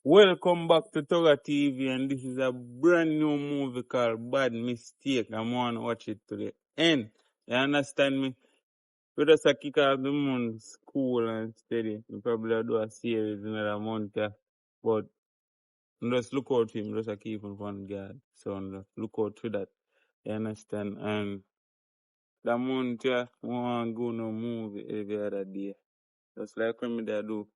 Welcome back to Toga TV, and this is a brand new movie called Bad Mistake. I'm going to watch it to the end. You understand me? We just kick off the month cool and steady. We probably do a series in another month, yeah. But just look out for him, just keep him on guard. So just look out for that. You understand? And that month, yeah, we want to go no movie every other day. Just like when we do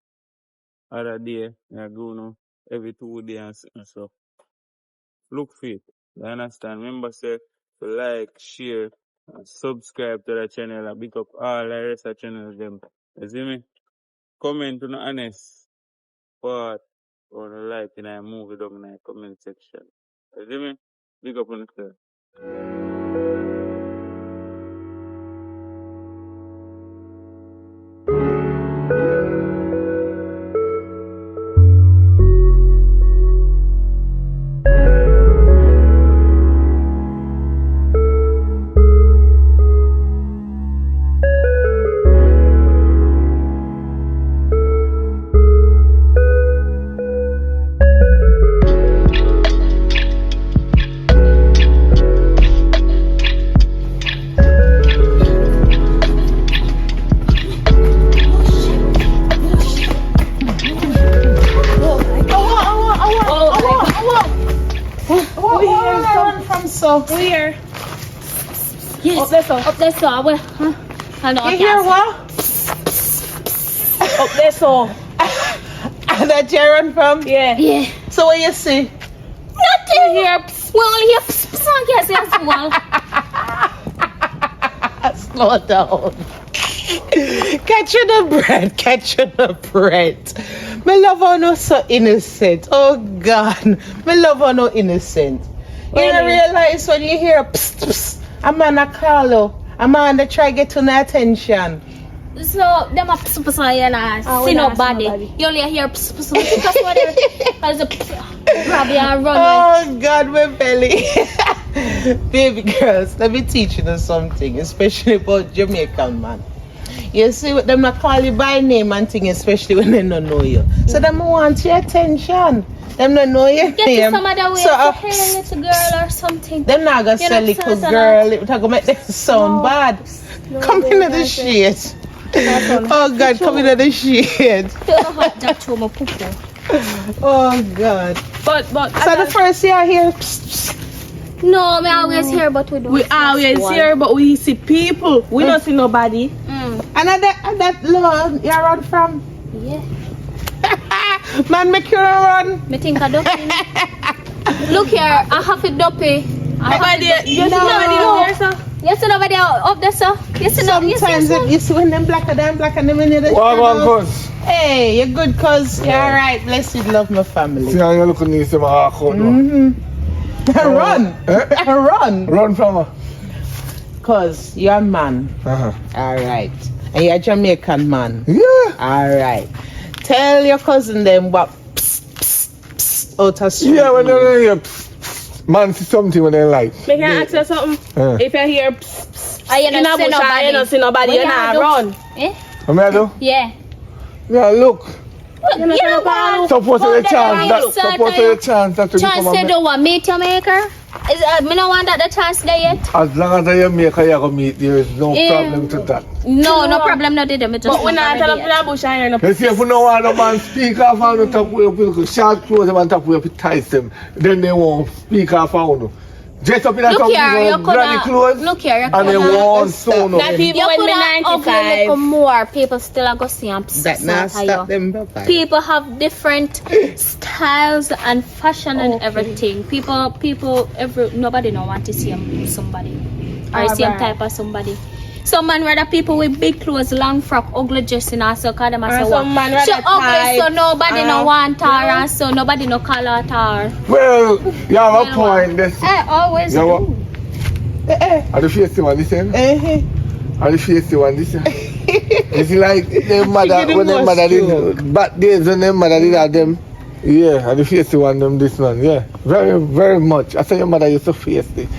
other day, I go no every 2 days and so. Look for it. You understand? Remember, say, to like, share, and subscribe to the channel and pick up all the rest of the channels. Them. You see me? Comment on the honest part or the like in a movie down in the comment section. You see me? Pick up on the Where? Yes. Up there, so. Where? Huh? You hear what? Up there, so. And that you run from? Yeah. Yeah. So what you see? Nothing here. We only hear song yes, well. Slow down. Catch you the bread. My love her no so innocent. Oh God. My love her no innocent. You don't realize when you hear psst, psst, a man a call you, a man that try get to the attention. So them a psst psst and see nobody. You only hear psst psst because what there's a grab you and run. Oh God, my belly. Baby girls, let me teach you something, especially about Jamaican man. You see, them not call you by name and thing, especially when they don't know you. So them want your attention. Them don't know your get name. Some other way so, to hail a little girl or something. Them not gonna say little girl. It gonna make them sound bad. No, come into the shade. Oh God, come into the shade. Oh God. But so the first year here. No, we always hear, but we don't. We always hear, but we see people. We don't see nobody. And that Lord you run from? Yeah. Man, make you run. Me think I dopey. Look here, I have a dopey. You see nobody up there, sir? You see nobody up there, sir? You see sometimes you see when them black and them in the cuz. Hey, you're good cuz. You're alright. Blessed love my family. See how you look at me, Run. Run. Run from her. Cuz you're a man. Alright. And you're a Jamaican man. Yeah. Alright. Tell your cousin them what out of street. Yeah, when they hear man see something when they like. Make I ask you something? If you hear you don't see nobody, you not run. Eh? What I do? Yeah. Yeah, look. Suppose a chance that to chance they don't want me to make her. Me no want that the chance there yet. As long as you make her, you go meet. There is no problem to that. No problem. No did them. But we not tell them to bush and you see, if you know one man speak off on the top where people short clothes them on top where you ties them, then they won't speak off on you. Dress up in a granny clothes. Look here, and they won't sound up. Not even when me 95. More people still are going to see that not stop them. People have different styles and fashion and everything. Nobody don't want to see somebody or same type of somebody. Some man rather people with big clothes, long frock, ugly dressing also call them as a some man rather ugly, so nobody no want her and so nobody no call her tar. Well, you have a point. Always do. Are the face one listen? Are the face one listen? It's like their mother when their mother did back days when their mother did have them. Yeah, are the face one them this man, yeah. Very, very much. I say your mother used to face it.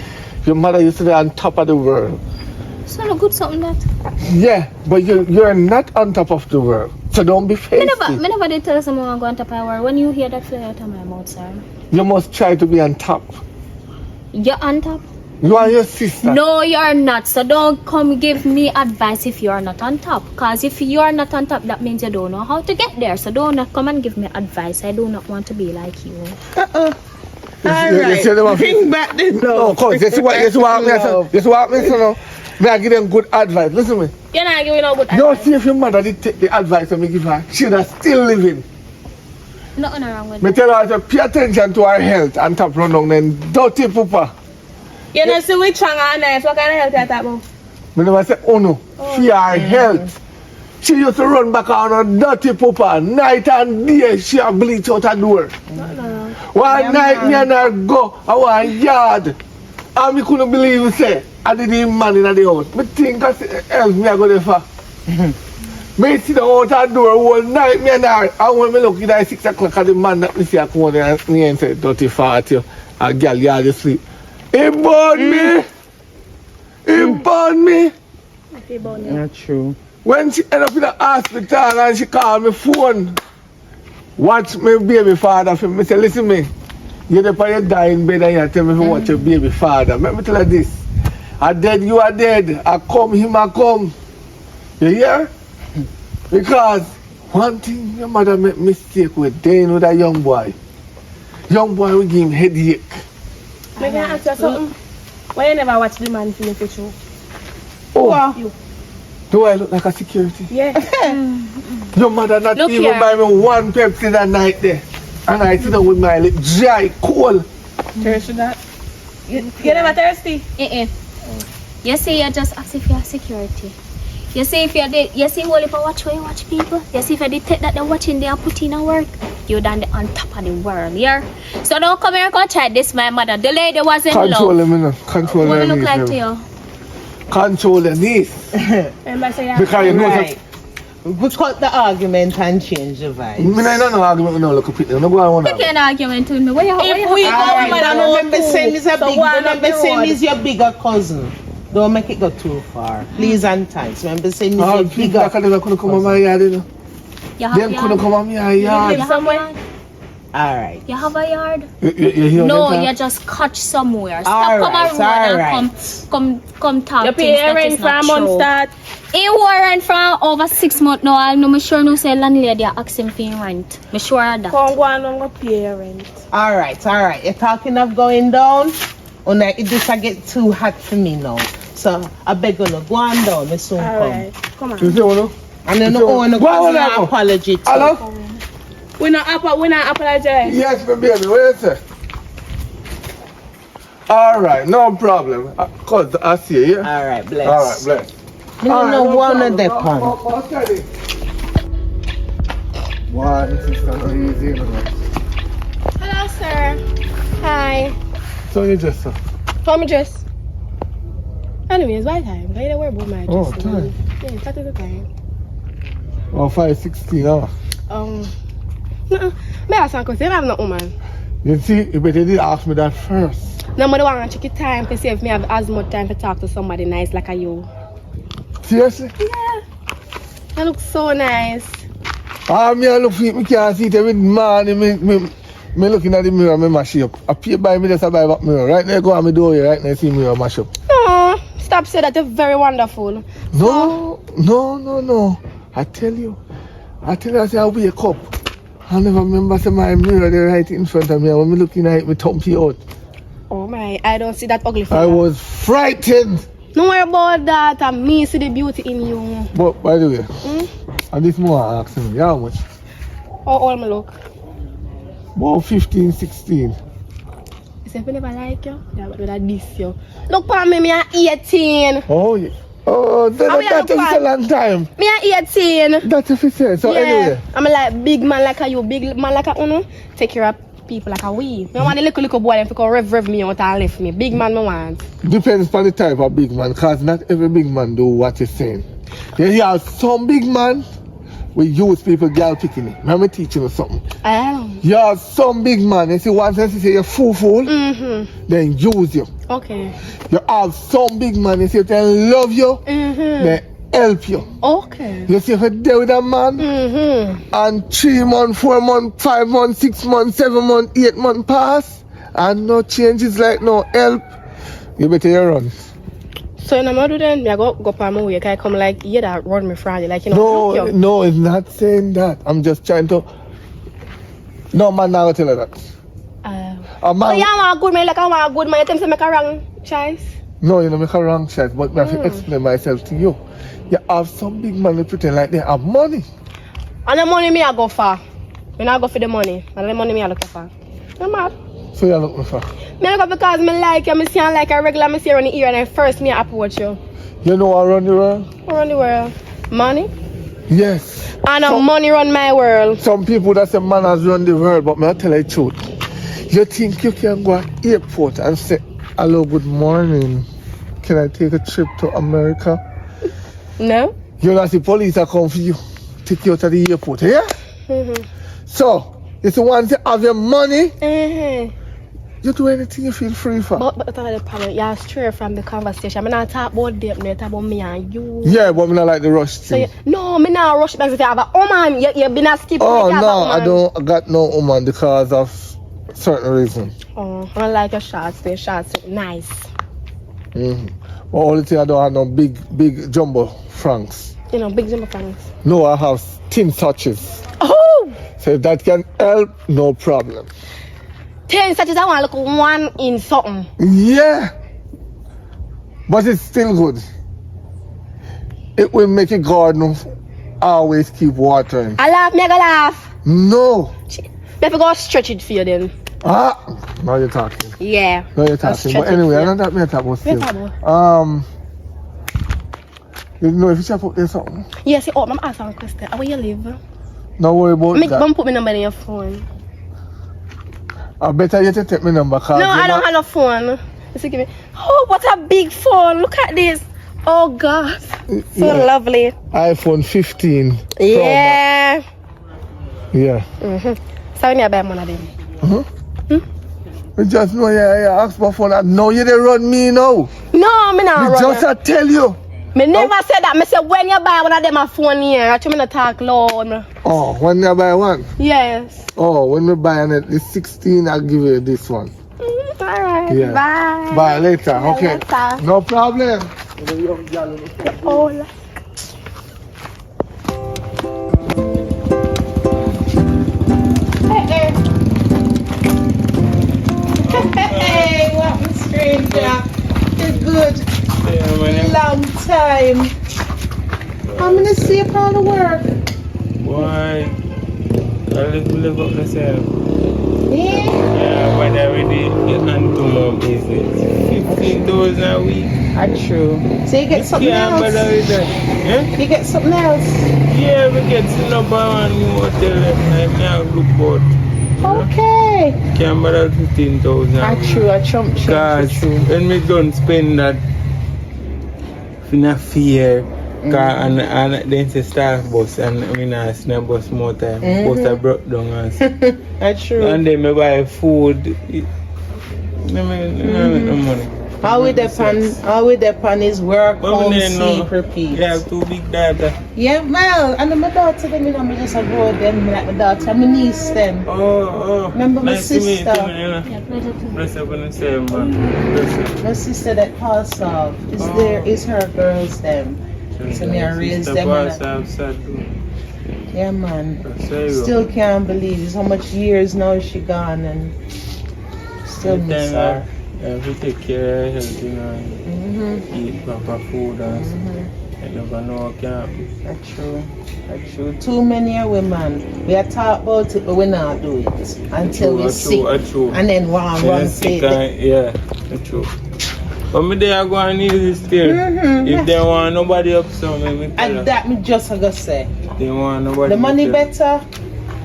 Your mother used to be on top of the world. It's not a good something that. Yeah, but you're not on top of the world. So don't be hasty. Me never did tell someone I'm going to power. When you hear that fly out of my mouth, sir. You must try to be on top. You're on top? You are your sister. No, you're not. So don't come give me advice if you're not on top. Because if you're not on top, that means you don't know how to get there. So don't not come and give me advice. I do not want to be like you. All right. Bring back the love. No, cause this is what me say now. Me I give them good advice. Listen to me. You're not giving no good Don't advice. see if your mother did take the advice that me give her. She'd have still living. Nothing wrong with Me that. tell her to pay attention to her health and top run down then dirty pooper. You know, see which one are nice. What kind of health you talk about? Me never say oh no. For her health. She used to run back on a dirty pooper. Night and day she a bleach out her door. One night me and her go our yard. And me couldn't believe it say I didn't man in the house. Me think I else me I go there for. Me sit down out her door all night me and her. And when me look at 6 o'clock at the man that me see I come out there and me and say dirty fart you. A girl yard you sleep. He burned me. He burned me. Not true. When she end up in the hospital and she call me phone, watch my baby father for me. Say, listen me, you're there for your dying bed and you tell me to watch your baby father. Let me tell you this. I dead, you are dead. I come, him I come. You hear? Because one thing your mother make mistake with dealing with a young boy. Young boy will give him headache. May I ask you something? Why you never watch the man film for show? Oh, You. do I look like a security? Yeah. Your mother not Look even here. buy me one Pepsi that night there. And I sit down with my lip dry, cold. Thirsty that? You never thirsty? You see, you just ask if you're security. You see, if you're dead, you see, only for watch where you watch people. You see, if you detect that they're watching, they are putting in work, you're done on top of the world, yeah? So don't come here and go try this, my mother. The lady was in Control love. him, you know. Control What him. do look like to you? Control your niece. Remember say Because you know Right. We cut the argument and change the vibe. me not no argument with no look up. No go on You can't argument with me. What you If we go Alright, man, now remember same is a so big, one remember up the same road. is your bigger cousin. Don't make it go too far. Please and thanks. Remember same is all your people bigger. that can never come on my yard, you know. You have Them a couldn't yard? come on my You yard. have a somewhere? yard? Alright. You have a yard? You hear No, them you talk? just catch somewhere. Stop Alright, come around and alright. come talk You things pay that rent is for a not month true. start. He war rent for over 6 months now. I'm not sure no say landlady ask him for him rent. Me sure of that. Come go on and go pay rent. Alright. You're talking of going down? Oh, now it just get too hot for me now. So I beg you no go on down. Me soon Alright. Come You on. see what? And then So, no own go on an now. apology too. Hello? We not apologize. Yes, my baby. What you say? All right, no problem. Cause I see you. Yeah? Alright, bless. All right, bless. No, one of them. Why this is so easy, you know. Hello, sir. Hi. So you just How me dress? Anyways, why time? Why you don't worry about my dress? Oh, time. Yeah, that is the time. 5:16 hours. No, me ask one question. I have no woman. You see, you better did ask me that first. No, I want to check your time to see if me have as much time to talk to somebody nice like you. Seriously? Yeah. You look so nice. Me I look for it, me can't see it every morning. Me looking at the mirror, me mash it up. I pay by me just a buy back mirror. Right now, go on me door here, right now, see mirror mash up. Oh, stop saying that. You're very wonderful. No. I tell you, I say I wake up. I never remember say my mirror there right in front of me. And when me looking at it, me thump it out. Oh my, I don't see that ugly I fella. was frightened. Don't worry about that. I me see the beauty in you. But by the way, and this more asking me, how much? How old me look? About 15, 16. You say if I never like you, would I diss you? Look for me, me 18. Oh, yeah. Oh, that's a long time. Me 18. That's if you say. So anyway. I'm like big man like you, big man like a uno. Take care of people like a we. I want the little boy to rev me out and lift me. Big man me want. Depends on the type of big man, because not every big man do what you're saying. You have some big man we use people girl picking it. Let me teach you something. You have some big man, you see once you say you're fool, then use you. Okay. You have some big man, you say they love you, then help you. Okay. You see, if you're there with a man, and 3 months, 4 months, 5 months, 6 months, 7 months, 8 months pass, and no changes like no help, you better run. So in a do then, I go on my way. Can I come like, yeah, that run me Friday, like, you know? No, it's not saying that. I'm just trying to. No, man, now tell her that. A man, yeah, I want a good man, like I want a good man. You tell me to make a wrong choice? no, you don't make a wrong choice, but I have to explain myself to you. You have some big man who pretend like they have money. And the money me I go for. When I go for the money, and the money me I look for. I'm mad. So you're looking for? Me I go because me like you, me see you like a regular, me see you on the ear, and then first me I approach you. You know I run the world? Around the world. Money? Yes. And money run my world. Some people that say man has run the world, but me I tell you the truth. You think you can go at airport and say, hello, good morning. Can I take a trip to America? No? You know, the police are come for you, take you to the airport, yeah? So, it's the ones that have your money, you do anything you feel free for. But that's the problem. You're straight from the conversation. I'm not talking about them, I'm talking about me and you. Yeah, but I don't like the rush thing. So no, me not rush because if you have a woman, you've been a skip. Oh, no, I got no woman because of certain reason. Oh, I like your shots. The shots look nice. But only thing I don't have no big jumbo franks. You know, big jumbo franks. No, I have thin touches. Oh! So if that can help, no problem. 10 touches, I want to look one in something. Yeah. But it's still good. It will make your garden always keep watering. I laugh, me I go laugh. No. Let me go stretch it for you then. Now you're talking. Yeah. Now you're talking. But anyway, I don't know that talk about still. You know if you chop up there something? Yes, I'm asking a question. Where you live? Don't worry about that. Don't put my number in your phone. I better you to take my number. No, I don't have a phone. Just give me. Oh, what a big phone. Look at this. Oh, God. So lovely. iPhone 15. Yeah. Yeah. So when you buy one of them? You just know you ask for phone and now you don't run me now. No, me not run. Just I tell you. Me never said that. Me say when you buy one of them a phone here, I tell me not talk loud. Oh, when you buy one? Yes. Oh, when we buy the 16, I'll give you this one. Alright. Yeah. Bye. Bye later. Okay. Later. No problem. Oh, Hey, what a stranger. You're good. Long time. I'm gonna see up all the work. Why? I live up myself. Yeah? Yeah, but I already get on to more business. 15,000 a week. True. So you get something else? You get something else? Yeah, we get to know about a new hotel and now look board. Okay. Can't bother 15,000. True, I trump Because when we don't spend that in a fear, and then say staff bus and I mean I snap bus more time. Bus I broke down That's true. and then I buy food. No money. How we depend his work, home, sleep, repeat. Yeah, too big data. Yeah, well, and my daughter, them, you know, me just go them, like my daughter, my niece, them. Oh. Remember my nice sister? To meet you, you know? Yeah, pleasure to Bless up on the same, man. Bless up. My sister that passed off. Is her girls, them. So me I raise them. Yeah, man. Still can't believe it. How much years now is she gone and still miss her. We take care of health, you know, eat proper food and stuff. You never know, can't. That's true. Too many women. We are talk about it, but we not do it until we sick. And then one run sick. Yeah, that's true. But me they are going to need this still. If they want nobody up, so maybe. And that me just gonna say. They want nobody. The money better.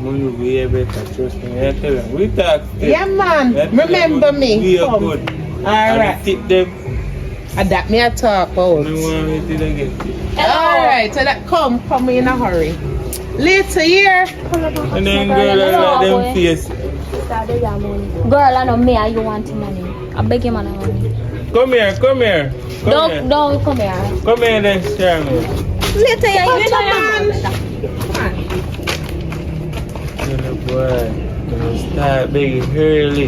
Money way better, trust me. I tell them, we talk. Yeah, man. Remember me. We are good. Alright. Tip them. And that me I talk about. No want me to get it. Alright, so that come in a hurry. Later here. And then girl, I let them face. Girl, I know me, you want money. I beg you, man, money. Come here. Don't come here. Come here then, share me. Later, yeah. Later, Man. Little boy, gonna start big early.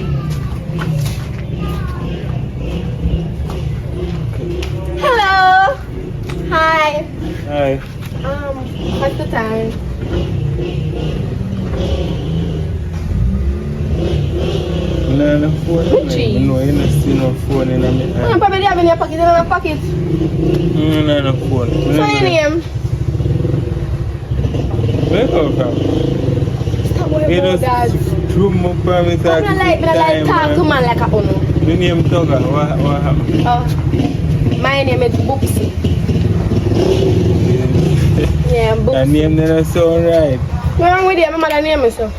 Hello. Hi. Hi. What's the time? No phone. Gucci. No, you don't see no phone in my hand. I'm probably have in your pocket. In your pocket. No phone. What's your name? Where you come from? Stop worrying You about that. just threw my promise I don't like talk to man like a uno. Your name Tugger. What happened? Oh, my name is Boopsy. Yeah, Your Boopsy. name never sound right. What's wrong with you? My mother name is so.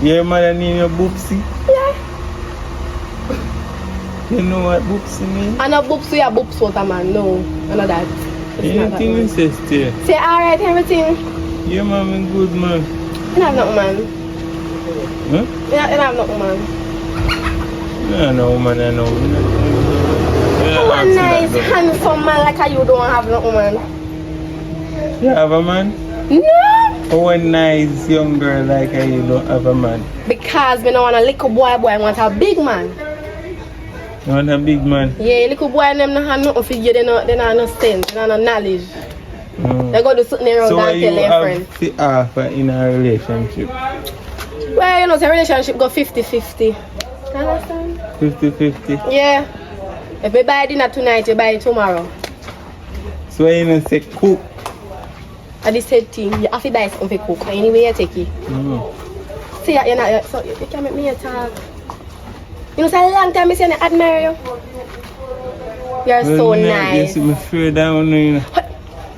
Your mother name your Boopsy? Yeah. You know what Boopsy means? I know Boopsy or Boops water man. No, I know that. It's not that Anything you one. say still. Say alright, everything. Your mom is good man. You don't have nothing, man. Huh? You don't have nothing, man. No, man, I know. Oh, a nice, handsome man like you don't have nothing, man. You have a man? No. Oh, a nice young girl like you don't have a man. Because me don't want a little boy, I want a big man. You want a big man? Yeah, little boy and them don't have nothing for you, they don't have no sense, they don't have no knowledge. They go to something around So and you tell their friend. have to offer in a relationship? Well, you know, the relationship go 50-50. You understand? 50-50? Yeah. If we buy dinner tonight, you buy it tomorrow. So you don't say cook? I just said thing, you have to buy something for cook. Anyway, you take it. See, you're not, so you can make me a talk. You know, it's a long time I say I admire you. You're so nice. You see me fear down, you know.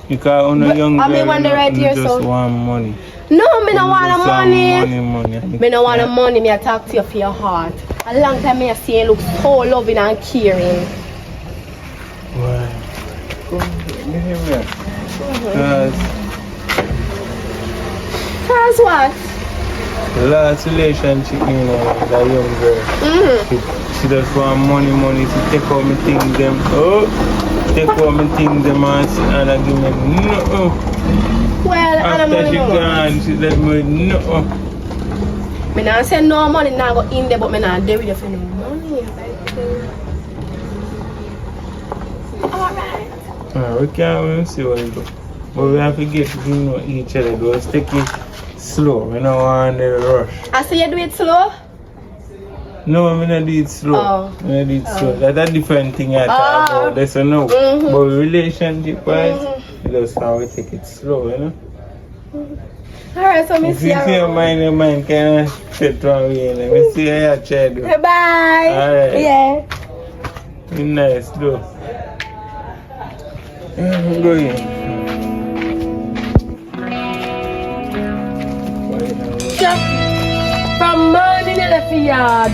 Because I'm a young girl, I want the right you here, just so. want money. No, me don't want the money. Money. Me don't want the money, me I talk to you for your heart. A long time I see you look so loving and caring. Why? Come here. Cause what? The last relationship, you know, with that young girl. She just want money to take out me things them. Take out me things them and give me no. Well, I don't After she know. gone, she let me no. Me not say no money now go in there, but me not there with you for no money. Alright. We can't see what it go. But we have to get to know each other. Just take it slow. We don't want to rush. I say you do it slow? No, I'm not do it slow. Oh. I'm not do it slow. That's a different thing I talk about. That's a no. But relationship wise, that's how we take it slow, you know? Alright, so me If see you you. see your mind kind of sit wrong way. Let me see how you try to do. Bye. Alright. Yeah. You nice, though. Yeah, go in. From morning in the yard.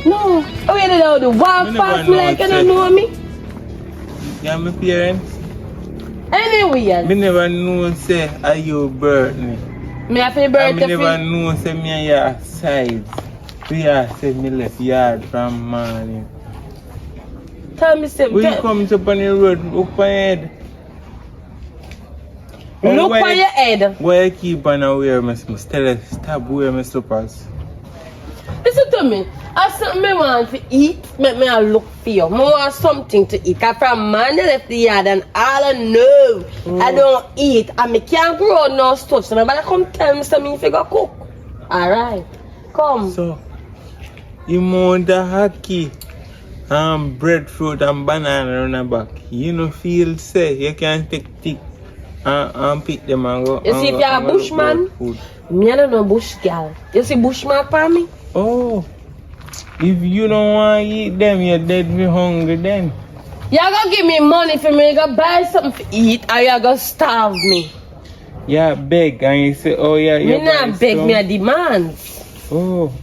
No, oh you know the walk Me never past me know like you it, don't know me. Yeah, my parents. Anyway, Me never know say are you birthday. me have to I birthday never free. know say me and your size. We are say me left yard from morning. Tell me something. When you come up on the road, look on your head. Look on your head. Why you keep on wearing my slippers? Tell us, stop wearing my slippers. Listen to me. I something me want to eat. Make me a look for you. I want something to eat. Cause from Monday left the yard and all I know I don't eat. And me can't grow no stuff. So nobody come tell me something if you go cook. Alright. Come. So, you want the hockey, breadfruit and banana on the back. You know feel say you can take tick and pick them and go. You see if you're a bushman, me I don't know bush girl. You see bushman for me? Oh, if you don't want to eat them, you're dead me hungry then. You gonna give me money for me to buy something to eat or you gonna starve me? Yeah, beg and you say, oh yeah, you Me not beg, me a demand. Oh,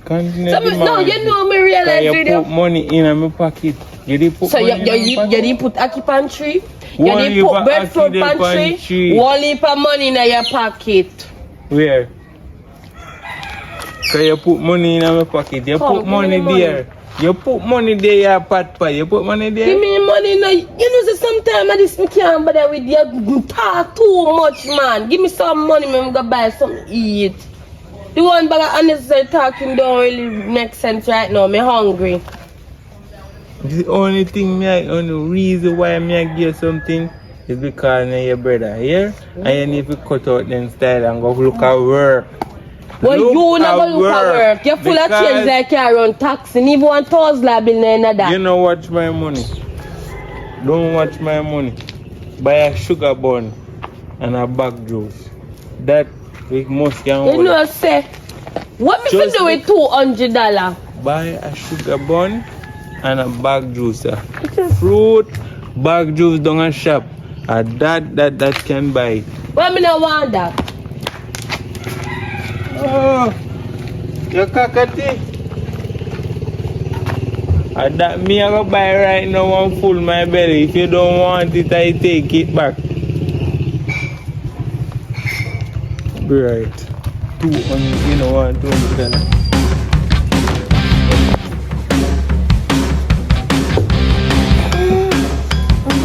continue So no, you know me realize you video. put money in my pocket. You did put So money you in my pocket? didn't put ackee pantry? You One didn't heap put of breadfruit ackee pantry? pantry. One heap of money in your pocket. Where? So you put money in my pocket. You Come, put money give me there. You put money there, you pot. You put money there. Give me money now. You know, say sometimes I just can't bother with you talk too much, man. Give me some money, man, go buy something to eat. The one bag of unnecessary talking don't really make sense right now. Me hungry. The only reason why I give you something is because of your brother here. And you need to cut out them style and go look at work. Well, you never look at work. You're full of change like you run taxi. Even 1,000 bill in that. You know, watch my money. Don't watch my money. Buy a sugar bun and a bag juice. That we must can hold. You know, say, what me fi do with $200? Buy a sugar bun and a bag juice. Fruit, bag juice down a shop. That can buy. Why me not want that? Oh, you cockatoo. That me I go buy right now and full my belly. If you don't want it, I take it back. Right. 200, you know what, $200.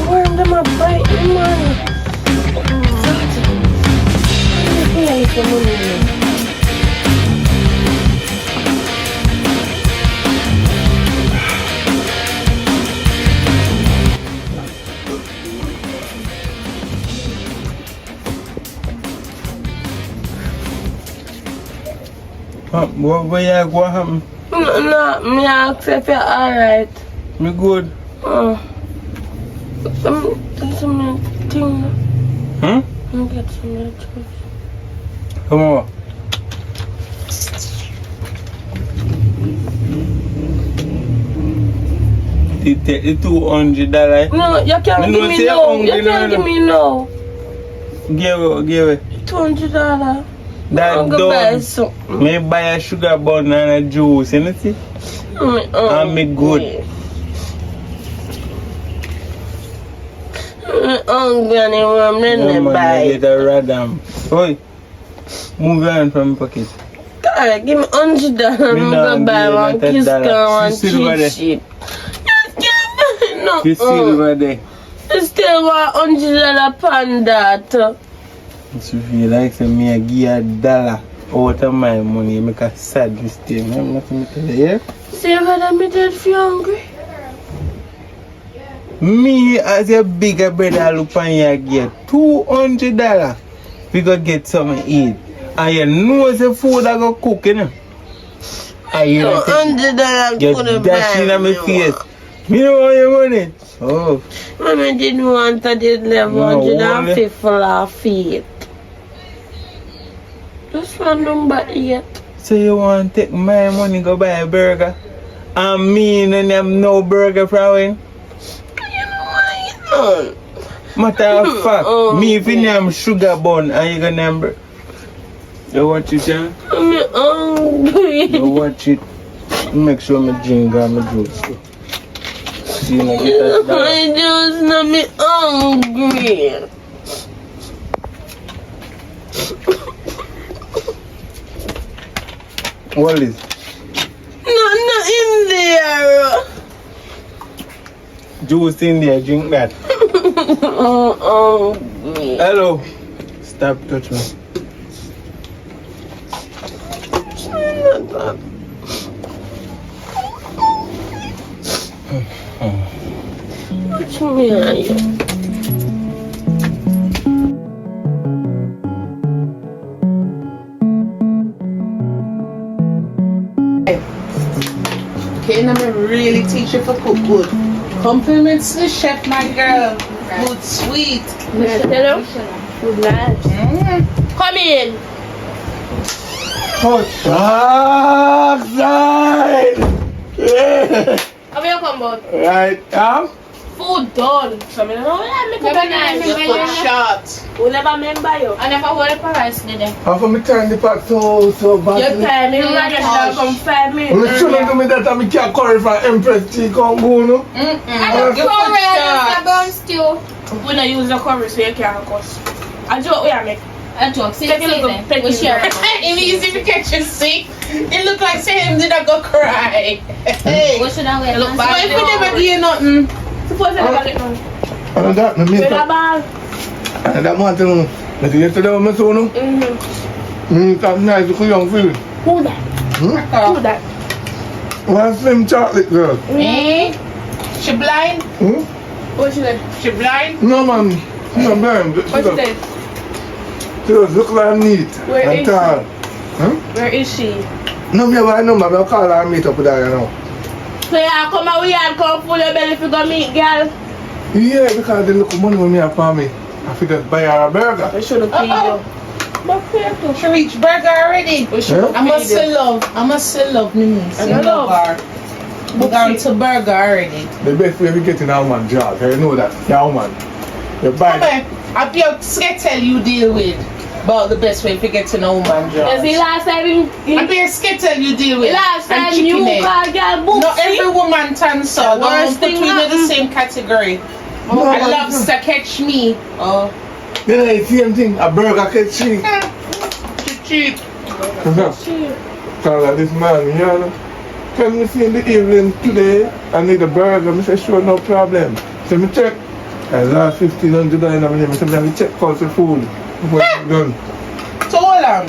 Where am I buying money? Where you go happen? No, me ask if you're alright. Me good. Some thing. Huh? I'm get some juice. Come on. You take the $200. No, you can't give me no. You can't give me no. Give it. $200. That done. Me buy a sugar bun and a juice, you know see? And me good. I'm hungry anymore, I'm not buy it. Get a radam. Oi, move on from my pocket. God, give me $100. I'm gonna buy one kiss car, one cheap shit. No. You silver there. You still want $100 pound that. If you feel like me I give you $1 out of my money, you make a sad mistake. I'm not going to tell you, yeah? See what me did if you're hungry? Me as your bigger brother look on you get $200. We go get something to eat. And you know the food I go cook, you know? And you $200 just dashing on my face. Me don't want your money. Oh. Mommy didn't want I did level 150 for feet. Just one number 8. So you want to take my money go buy a burger? And me and them no burger for him? You know why? Matter of fact, me if you name sugar bun and you gonna name you watch it, yeah? I'm hungry. You watch it. Make sure me drink and my juice. See, you get that I just not me hungry. What is? Not in there. Juice in there, drink that. Hungry. Hello. Stop touching me. What you mean? Okay, I'm really teach you for cook good. Compliments to the chef, my girl. Good, sweet. Hello? Good night. Come in. Oh, yeah. Have you come out? Right, Food done. So I don't know why I make up a nice. You put shots. Who never remember you? I never hold the rice today. how come I turn the pot so bad? You tell me you ready to come 5 minutes. When you shouldn't do me that, I can't curry from Empress Tea come go, no? You already bone stew. We don't use the curry so you can't cuss. I do what we are make. I talk. See, Take a look at we share. If easy to catch you sick, it look like say him did I go cry. Hey, What should I wear? look back. If we never give you nothing, Suppose I never get none. And that, no With mean. a ball. And that man tell me, that yesterday when I saw you, that's nice to young feeling. Who that? Who that? One slim chocolate girl. Eh? She blind? What she said? She blind? No man, no man. What she said? She just look like neat Where and is tall. Where is she? No, me have a number, I'll call her and meet up with her, you know. So yeah, come out here and come full your belly if you go meet girl. Yeah, because they look money when me have for me. I feel just buy her a burger. We should have paid you. But fair to. She reached burger already. We should have I must paid say you. love. I must say love me. I don't love. Her. We're going to burger already. The best way we get in our man job, you know that, your man. You buy Okay, I be a skettle you deal with about the best way to get to know man You job. see last time I be a skettle you deal with. last and time you chicken egg. call girl boobs. Not every woman turns so. The Don't worst put thing you in the happen. same category. No, A but- lobster catch me. Oh, You know, it's the same thing, a burger get cheap. cheap. Call like this man, you know. Can we see in the evening today? I need a burger. I say, sure, no problem. So me check. I lost $1,500 and I say, me check for the food before it's done. So hold on.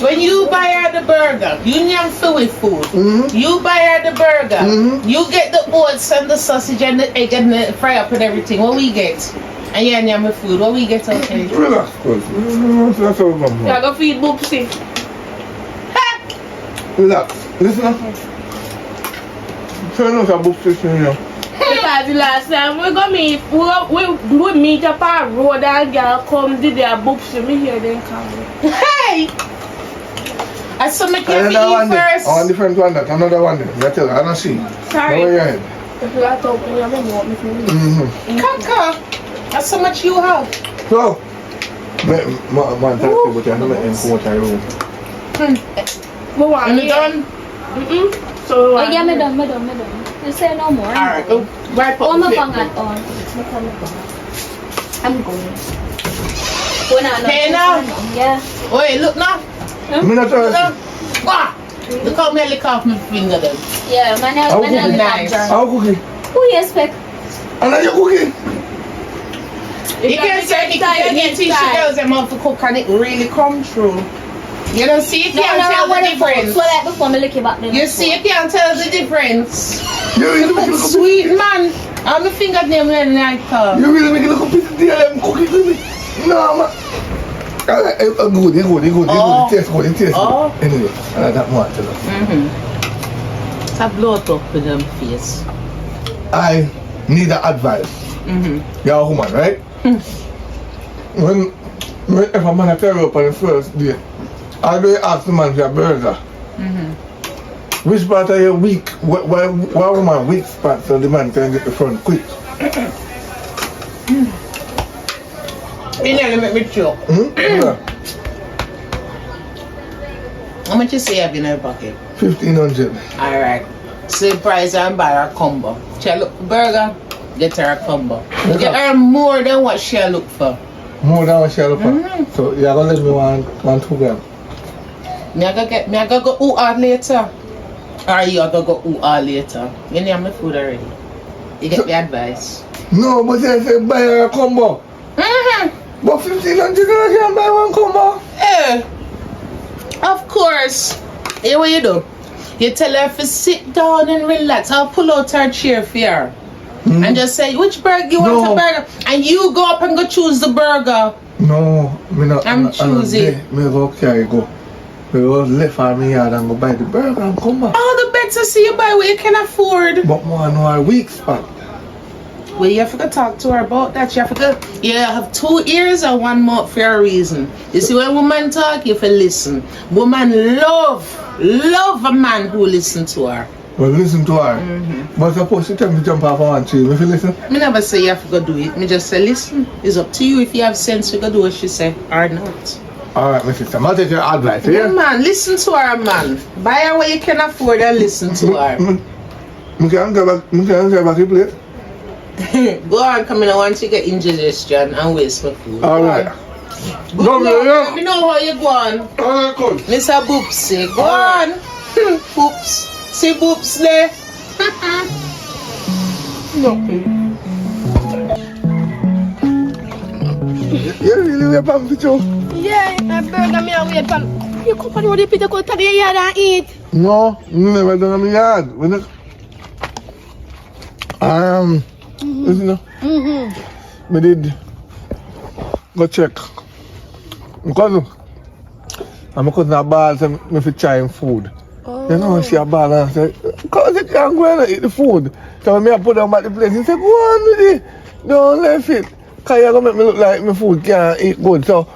When you buy her the burger, you name with food. You buy her the burger. You get the oats and the sausage and the egg and the fry up and everything. What we get? And you name with food. What we get okay? Relax, cuz. That's all I'm You go feed boobsy. Relax. Listen up. Turn off your book station here. Because the last time we go meet, we meet up on road and girl come did their boobsy. Me hear them come. Hey! I saw my Another cafe one there. first. Oh, different one that. Another one there. I tell you, I don't see. Sorry. Go ahead. If you are talking, you have to walk me through. Kaka, that's how much you have. So, man, tell you what you're doing in the room. We want And you you. done? So we Oh want yeah, me you. done. You say no more. Alright, go right Oh, up my the bang plate. at on. I'm going. When I Hey, now. Yeah. Wait, look now. Me not Look now. thirsty. Ah! Look how me lick off my finger then. Yeah, man. How Man, cooking? Nice. How cooking? Who you expect? And are you cooking? You can't say you can teach the girls them how to cook and it really come true. You don't see, you can't tell the difference. So like before me look back then. You see, you can't tell the difference. You really make it look Sweet man. I'm a fingernail when I come. You really make it look a piece of deal. I'm cooking with me. No, man. Good. Oh. It tastes good. It tastes Oh. good. Anyway, I like that one. Tell us. It's a blow up with them face. I need an advice. You're a woman, right? When if a man carry up on the first day, I do ask the man for a burger. Which part of your week? Why woman weak spot so the man can get the front quick? You nearly make me choke. Yeah. How much you say you have in your pocket? 1,500. Alright. Same price and buy her a combo. She look for burger, get her a combo. Okay. Get her more than what she look for. More than what she look for. So you're gonna let me one 2 grams. Me I go go ooh ah later. Or you I go ooh ah later. You name my food already. You get the advice. No, but you say buy her a combo. But 1,500 you can buy one combo. Of course. Here what you do? You tell her to sit down and relax. I'll pull out her chair for her. And just say, which burger you want a burger? And you go up and go choose the burger. No, me not. I'm choosing. Me go carry go. Me go left for me yard and go buy the burger and come back. Oh, the better see you buy what you can afford. But more know her weak spot. Well, you have to talk to her about that. You have to, you have 2 ears and 1 mouth for a reason. You see, when woman talk, you have to listen. Woman love a man who listen to her. Well, listen to her. But suppose she tell me to jump off one tree. If you listen, Me never say you have to go do it. Me just say, listen, it's up to you if you have sense to go do what she say or not. alright, my sister. I'll take your advice, Yeah, yeah? man, listen to her, man. Buy her what you can afford and listen to her. Me can get back the plate. Go on, come in. I want you to get indigestion and waste my food. Alright. Go Go, on. yeah. Let me know how you go on. Alright, cool. Mr. Boopsy, go on. Boops. See Boops there. Nothing. You really wait for me too? Yeah, that burger me a wait for. You come on the pizza go to the yard and eat. No, you never done in my yard. Listen, I did go check. Because I'm cousin a ball, so I fi try him food. You know, she a ball and I say, cause you can't go and eat the food. So when I put them at the place, he said, go on with it. Don't left it. Cause you're gonna make me look like my food can't eat good. So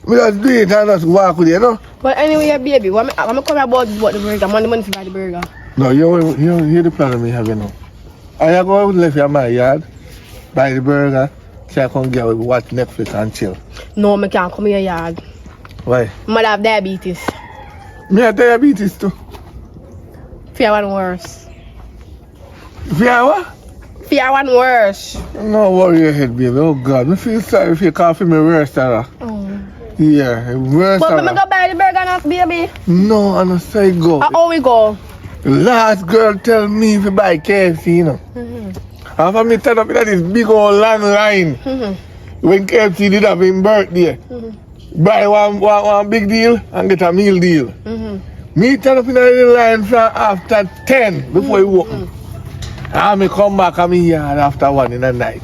we just do it and just walk with it, you know? But anyway, baby, I'm come about the burger. I'm on the money to buy the burger. No, you hear the plan we have, you know. I go left in my yard, buy the burger, so I can get watch Netflix and chill. No, I can't come in your yard. Why? I have diabetes. Me have diabetes too. Fear one worse. Fear what? Fear one worse. No worry your head, baby. Oh God, I feel sorry if you can't feel me worse, Sarah. Oh. Yeah, worse. But I'm go buy the burger now, baby. No, I don't say go. How we go? The last girl tell me if you buy KFC, you know. After me turn up in this big old long line, when KFC did have his birthday, buy one big deal and get a meal deal. Me turn up in the line from after 10 before you open. And me come back at me yard after 1 in the night.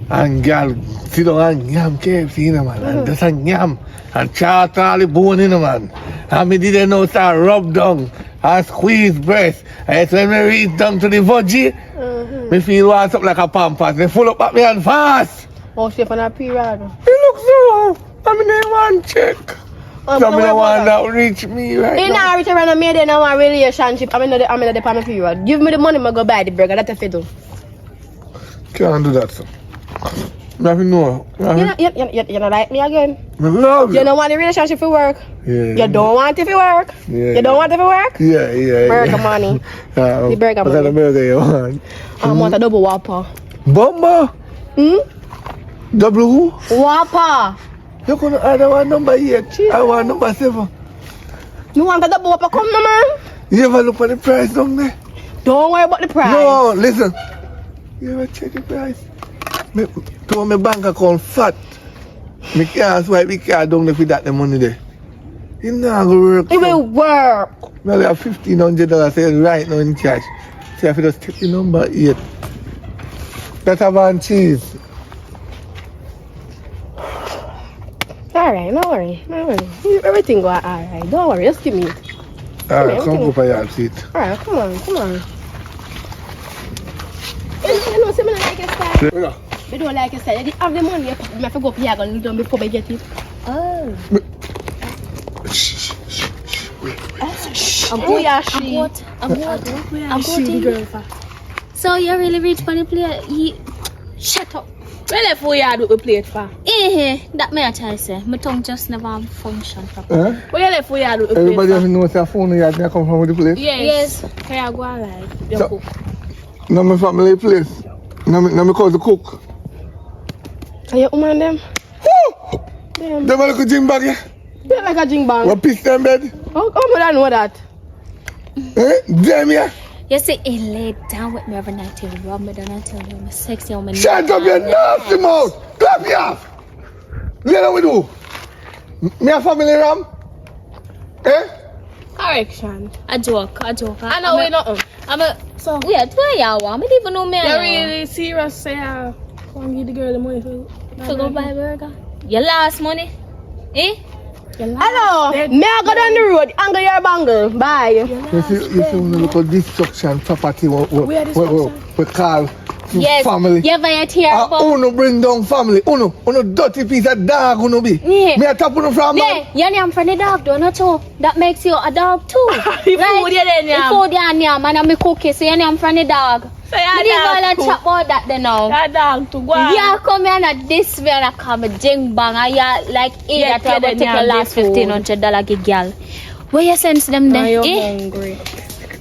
And girl sit down and yam KFC, you know, man. And just a yam and chat all the bone, you know, man. And me didn't know start rub down and squeeze breast. And when me reach down to the veggie, me feel what's up like a pampas. They full up at me and fast. Oh, she on a period. It looks so. I mean, they want check. So me the one that reach me right now. Now reach around me, then I want relationship. I'm in the department period. Give me the money, I go buy the burger. That's a fiddle. Can't do that, sir. Nothing know. You don't like me again? I love you. You don't want the relationship to work? Yeah. You don't want it to work? Yeah. You don't want it to work? Yeah. Burger money. The burger money. What kind of burger you want? I want a double Whopper. Bomba? Double who? Whopper. You couldn't add one number 8. I want number 7. You want a double Whopper? Come, no, man. You ever look at the price down there? Don't worry about the price. No, listen. You ever check the price? To my bank account fat. Me can't swipe the card down if you got the money there. It not gonna work. It will work. Well, I have $1,500 say right now in cash. So if you just take the number 8. That's a van cheese. Alright, no worry. Everything go alright. Don't worry, just give me it. Alright, come go for your seat. Alright, come on. You know, see me like your style. Yeah. You don't like your style. You have the money, you have to go up here and done before I get it. Oh. I'm going. So you really reach for the plate? Shut up. Where left for you do the plate for? That may I tell you, say. My tongue just never function properly. Where you left for you do the plate? Everybody have knows your phone you have come from the place? Yes. Can you go alive? So, now my family place. Now me call the cook. Are you woman them? Them a little gym bag, yeah? They're like a gym bag. What piece them bed? How would I know that? Them, yeah? You see, he laid down with me every night till rub me down and tell me I'm sexy. I'm Shut up your nasty mouth! Clap me off! Let me do. Me a family ram? Correction. A joke. I know we nothing. So yeah, where y'all want? I don't even know me. You're really serious, say I want to give the girl the money for go buy a burger. Your last money? Hello, may I go down the road? Angle your bangle. Bye. You see when you look at destruction property we call family. You ever hear about? Uno bring down family. Uno dirty piece of dog uno be. Yeah. Me a tap uno from Yeah, you're name from the dog though, not too. That makes you a dog too. The food you then The food you name and I'm cookie, so you're name from the dog. So you're dog too. Chat about that then now. That dog to go on. Yeah, come here and this way and I come a jing bang and you like that I will take your last $1,500 give girl. Where you sense them then? You're hungry.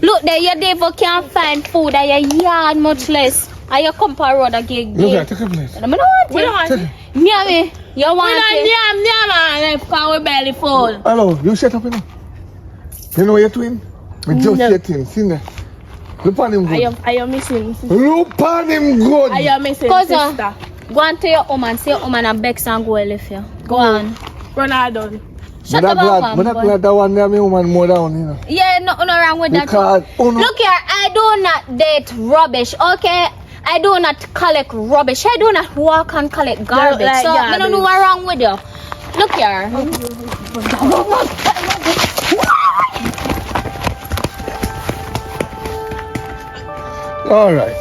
Look there, your devil can't find food at your yard much less. And you come per road and give Look at take a place. I don't want it. Yeah, me. You want it? Man, because we barely full. Hello, you shut up, you know. You know your twin? We just get him, see there. Look on him good. Are you missing? Look on him good. Are you missing Cousin. sister? Go on to your woman, say your woman and Bex and go lift you. Go on. Run her down. Shut up, I'm not glad that one day my woman more down, you know. Yeah, no wrong with Because, that. Look here, I do not date rubbish, okay? I do not collect rubbish. I do not walk and collect garbage. Like so I don't know what's wrong with you. Look here. all right.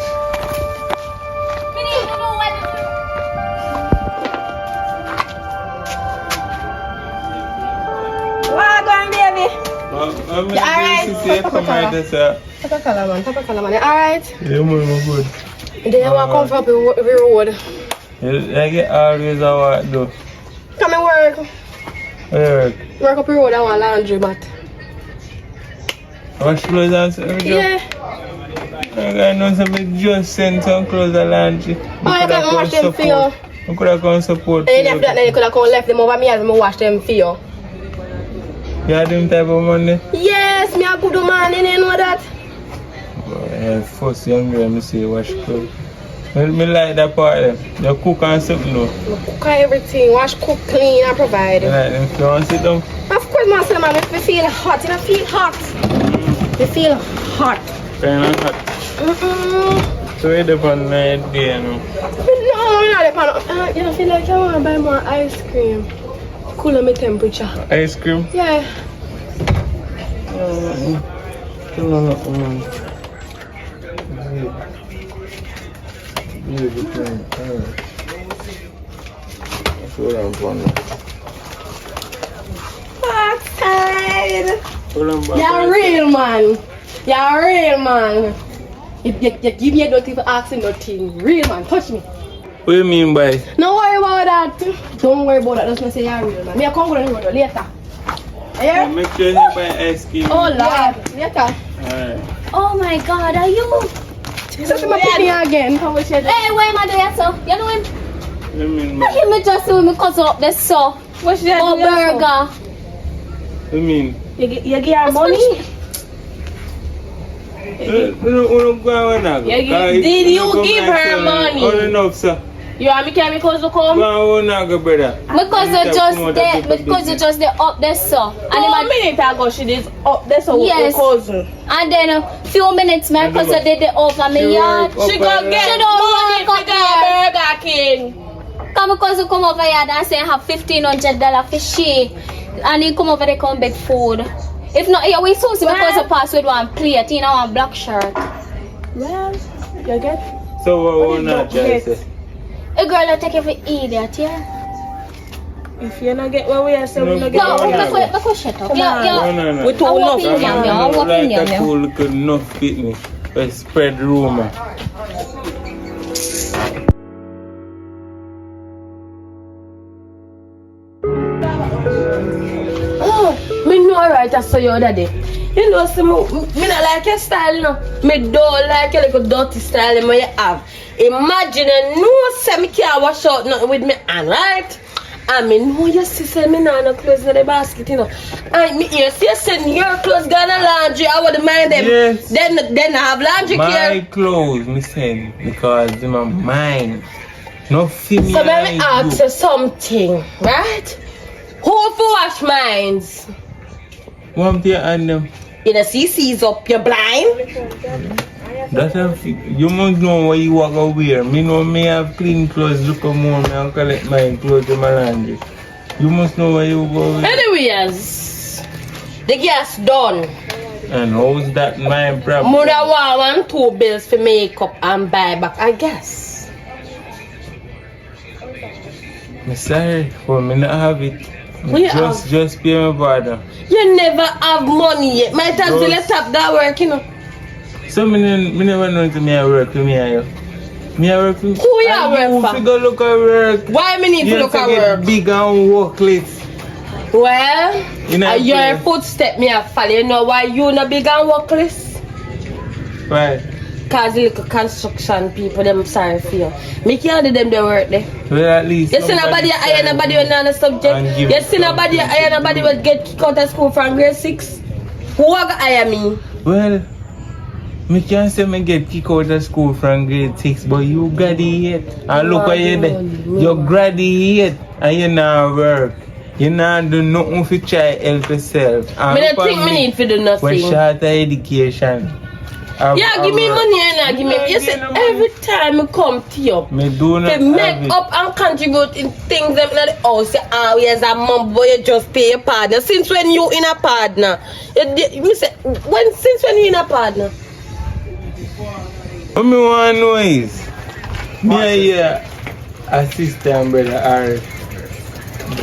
Alright. Papa Kalaman, alright? Yeah, man, I'm good. Then you want to come from every road. I get always a what though. Come and work. Work. Work up the road, I want laundry mat. Wash clothes and stuff. Yeah. I know somebody just send some clothes and laundry. Oh, you can wash them for you. I could have come support. And after that, then you could have come left them over me and me wash them for you. You have them type of money? Yes, me a good man, you know that. First young girl, I say wash clothes. I like that part of them. You cook and something though. Cook everything, wash, cook, clean and provide. You like them, if you want to sit down? Of course, my son, man, if you feel hot, you don't feel hot. You feel hot. Kind of hot. So you're the one night day, you know? No, I'm not the pan. You don't feel like I want to buy more ice cream. Cooler my temperature. Ice cream? Yeah. Outside. You're real, man. You're real, man. You give me a dirty for asking nothing. Real, man. Touch me. What do you mean by? Don't worry about that. Don't worry about that. Just me say you're real, man. Me a come go down later. Yeah? Make sure you buy ice cream. Oh, Lord. Later. Alright. Oh my God, are you? So she might pick me again. How much you do? Hey, where am I doing so? You know him? What do you mean by? He me just see me cousin up there so. What should I Oh, do? burger. What do you mean? You give her money? Did you give her money? Oh, enough, sir. You want me to come because you come? Go on, brother. Because you just there up there so. And A minute ago she did up there so with your Yes. cousin. And then a few minutes my cousin did it over me yard. She gonna get She don't money walk for up there. the Burger King. Come because you come over here and say I have $1,500 for she. And he come over there come beg food. If not, yeah, we saw see because you pass with one plate, you know, one black shirt. Well, you get? So what you not try to say? A girl will take you for idiot, yeah? If you not get what we are saying, we not get No, what we are saying. make shut up. Come on. No. We too I'm enough. walking yam yam. I'm walking Like yam a yam. cool little enough picnic. Spread rumor. Oh, me know right I saw you other day. You know, see, me not like your style, no. Me don't like your little dirty style that you have. Imagine you know, say me can't wash out nothing with me hand, right? And me know your sister, me not no clothes in the basket, you know. And me hear you send your clothes gone to laundry, I would mind them. Yes. Then I have laundry My care. clothes, me send, because them are mine. No female. So let me ask you something, right? Who for wash mines? One pair and them. You know, CC's up, you're blind. That's a you must know what you walk out wear. Me know me have clean clothes, look at more, me and collect my clothes in my laundry. You must know where you go wear. Anyways, the gas done. And how's that my problem? Mother want 2 bills for makeup and buy back, I guess. I'm sorry, but me not have it. What you have? Just pay my brother. You never have money yet. My time to let up that work, you know. So me never know to me I work with me and you. Me I work with Who you work for? You go look at work. Why me need to look at get work? big and workless. Well, You know your what I'm footstep me have follow. You know why you not big and workless? Right. Cause the little construction people, them sorry for you. Me can't do them the work there. Well, at least. You see nobody hire nobody on the subject. You see nobody hire nobody will get kicked out of school from grade 6. Who will hire me? Well, Me can't say me get kicked out of school from grade 6, but you graduate. And look at you there. You graduate and you not work. You not do nothing to try help yourself. I don't think me need to do nothing. We're short of education. Give me money and give me. You see, every time I come to you, me do not to make up and contribute in things that in the house, you always a mum boy, you just pay your partner. Since when you in a partner? Since when you in a partner? What me want to know is, me a sister and brother are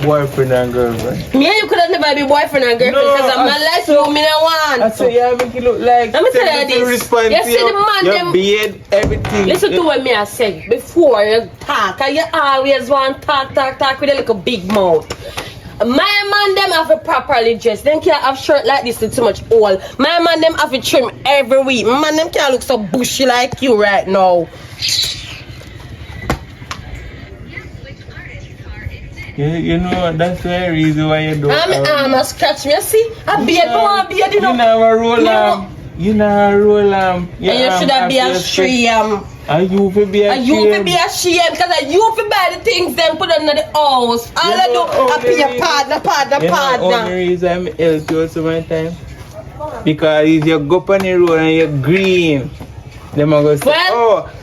boyfriend and girlfriend. Me and you could have never be boyfriend and girlfriend because I'm not like you, me don't want. I say you make it look like let me tell you this. You see the man your beard, everything. Listen to what me I said before you talk. And you always want talk with a little big mouth. My man them have to properly dress. Them can't have shirt like this with too much oil. My man them have to trim every week. My man them can't look so bushy like you right now. You know, that's the reason why you don't. I'm a scratch me, see? A beard, no, a beard, you know. You never roll arm. You never roll arm. And you should have be ashamed. And you will be ashamed. And you will be ashamed because you will buy the things them put under the house. All I do is be a partner. You know the only reason I'm help you so many times? Because if you go on the road and you're green, them are going to say,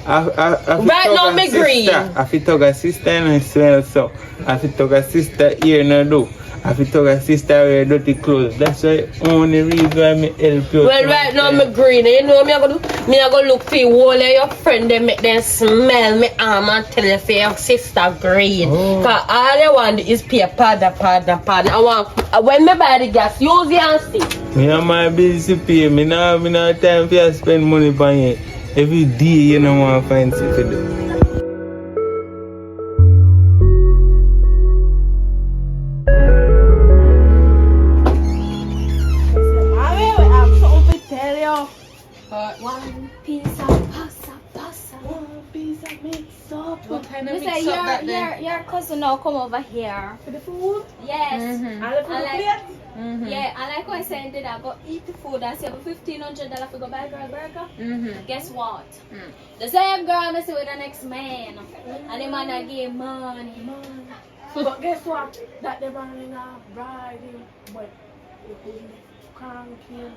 right now me green. I fit talk a sister and I smell so. I fit talk a sister here no do. I fit talk a sister wear dirty clothes. That's the only reason why me help you. Well, right now me green. You know what me I go do? Me I go look for all of your friends. They make them smell me arm and tell you for your sister green. Cause all you want is pay partner. I want when me buy the gas, use it and see. Me and my busy pay. Me no have time for you spend money on you. Every day you don't want to find something to do. One piece of pasta. One piece of mix up. What kind of mix up that then? Your cousin now come over here. For the food? Yes. And for the plate? Yeah, and like I said, did I go eat the food and save $1,500 to go buy a girl burger? Guess what? The same girl I see with the next man. And the man I give money. But guess what? That the man in a bride, but it can't kill.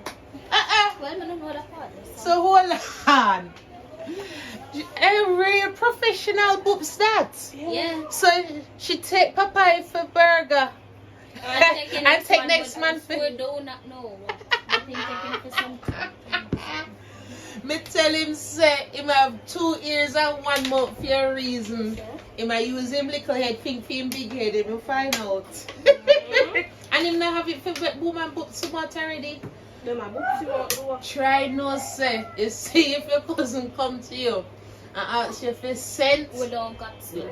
Well, I don't know that part. So hold on. Every professional boobs that. Yeah. So she take Popeye for burger. And take next man for. We do not know. I think taking for something. Me tell him say him have 2 ears and 1 mouth for a reason. He might use him little head, think for him big head, he will find out. And him not have it for woman book so much already. Try no say. You see if your cousin come to you and ask you for sense. We don't got to. You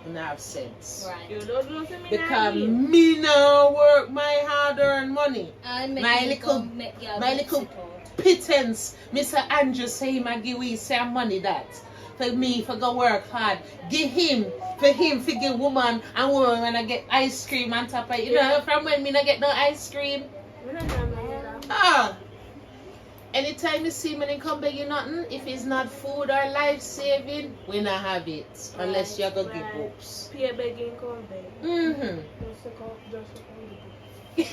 don't have sense. Right. You don't know me Because me now work my hard earned money. My little pittance. Mr. Andrew say him and give we some money that. For me for go work hard. Give him for give woman and woman when I get ice cream on top of it. You know from when me not get no ice cream. Anytime you see me and come begging nothing, if it's not food or life saving, we not have it. Unless you're gonna give books. Peer begging come beg.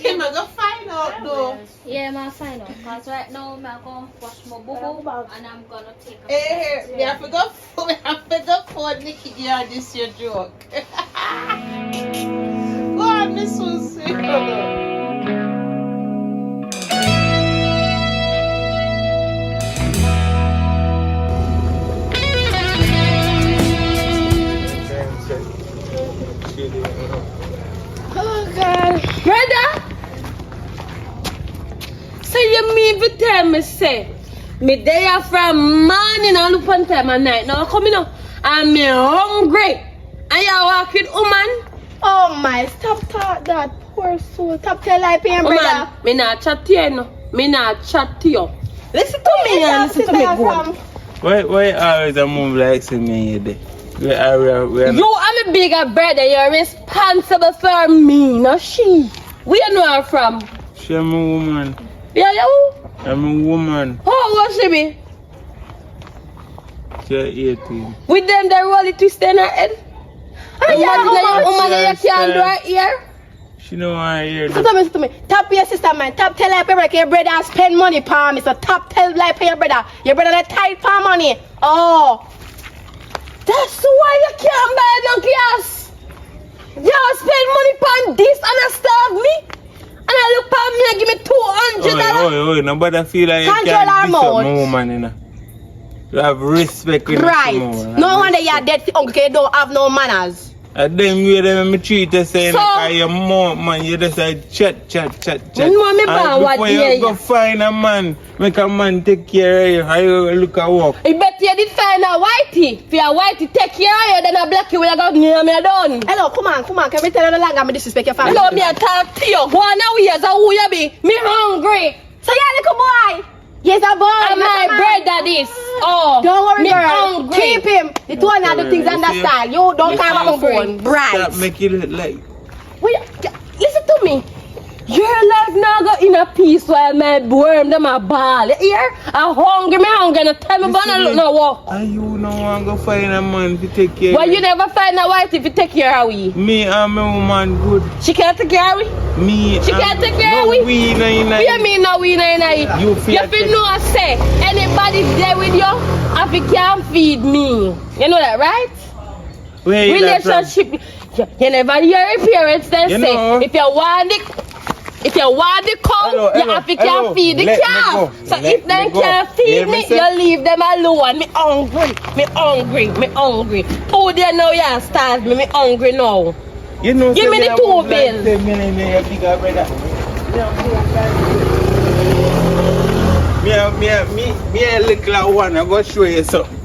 I'm gonna find out though. Yeah, I'm find out. Because right now I'm gonna wash my boo and I'm gonna take a Hey, I forgot for Nikki here, this your joke. Go on, Miss Susie. Oh God, brother. So you mean to tell me say me there from morning and look on time at night. Now coming up and me hungry and you walking woman. Oh my, stop talk that poor soul. Stop tell like pain, brother. Me not chat to you no. Me not chat to you. Listen to me and listen to me good. Why always a move like say me there? You are my bigger brother. You're responsible for me, not she. Where you know her from? She am a woman. Yeah, you? I'm a woman. How old she be? you're 18. With them, they roll it twist in her head. And you can't do her ear. She know I hear Listen to me. Top your sister, man. Top tell like your brother and spend money for me. So top tell like your brother. Your brother like tight for money. Oh. That's why you can't buy no gas. You spend money on this and I starve me. And I look for me and give me $200. Oh, nobody feel like you can't diss up my woman, you know. You have respect with right. No wonder you're dead uncle, you don't have no manners. And then you them me treat you saying so, your mom, man, you just say chat. You know me and before you go find a man, make a man take care of you, how you look at work. I bet you did find a whitey. If you're whitey, take care of you, then a black you will go near me done. Hello, come on, can we tell you no longer me disrespect your family? Hello, me I talk to you. One hour years, who you be? Me hungry. So you're a little boy. Yes, a boy. And my brother this. Oh, don't worry, me girl. Hungry. Keep him. The two other things understand. You don't come up on phone. Bright. Stop making it like. Wait, listen to me. Your life now go in a peace while my worm them a ball. You hear? I'm hungry, no tell me about no walk. And you no want to find a man to take care of. Why you never find a wife if you take care of we? Me and my woman good. She can't take care of we? Me. She can't take care of we? We no. You mean no we no? You feel know say anybody there with you if you can't feed me. You know that, right? Where relationship. You never hear your parents then say know. If you want the cow, you have to can't feed the calf. So if they can't feed me, you leave them alone. Me hungry. 2 days now you starve me. Me hungry now. You know, give me the 2 bills. Me look like one. I'm going to show you something.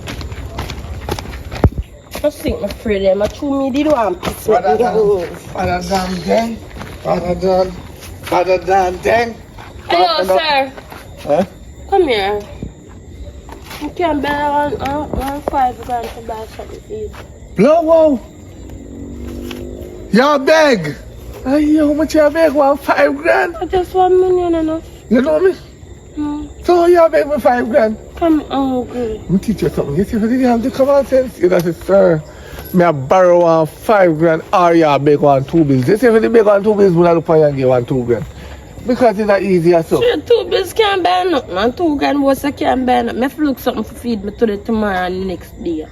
I think my friend, I'm true me did one piece. Father Dan. Hello, sir. Huh? Come here. You can bear one $5 grand to buy something for you. Blow. You beg. Hey, how much you beg? $5 grand? I just $1 million enough. You know me? So you beg me $5 grand? Come hungry. Let me teach you something. You see, if you didn't have the common sense, you got to say, sir, me I borrow $5 grand or you beg 2 bills. You see, if you beg 2 bills, we look for you and give 2 grand. Because it's not easier so. Sure, 2 bills can't buy nothing, man. 2 grand was I can't buy nothing. I have to look something to feed me today, tomorrow and the next day.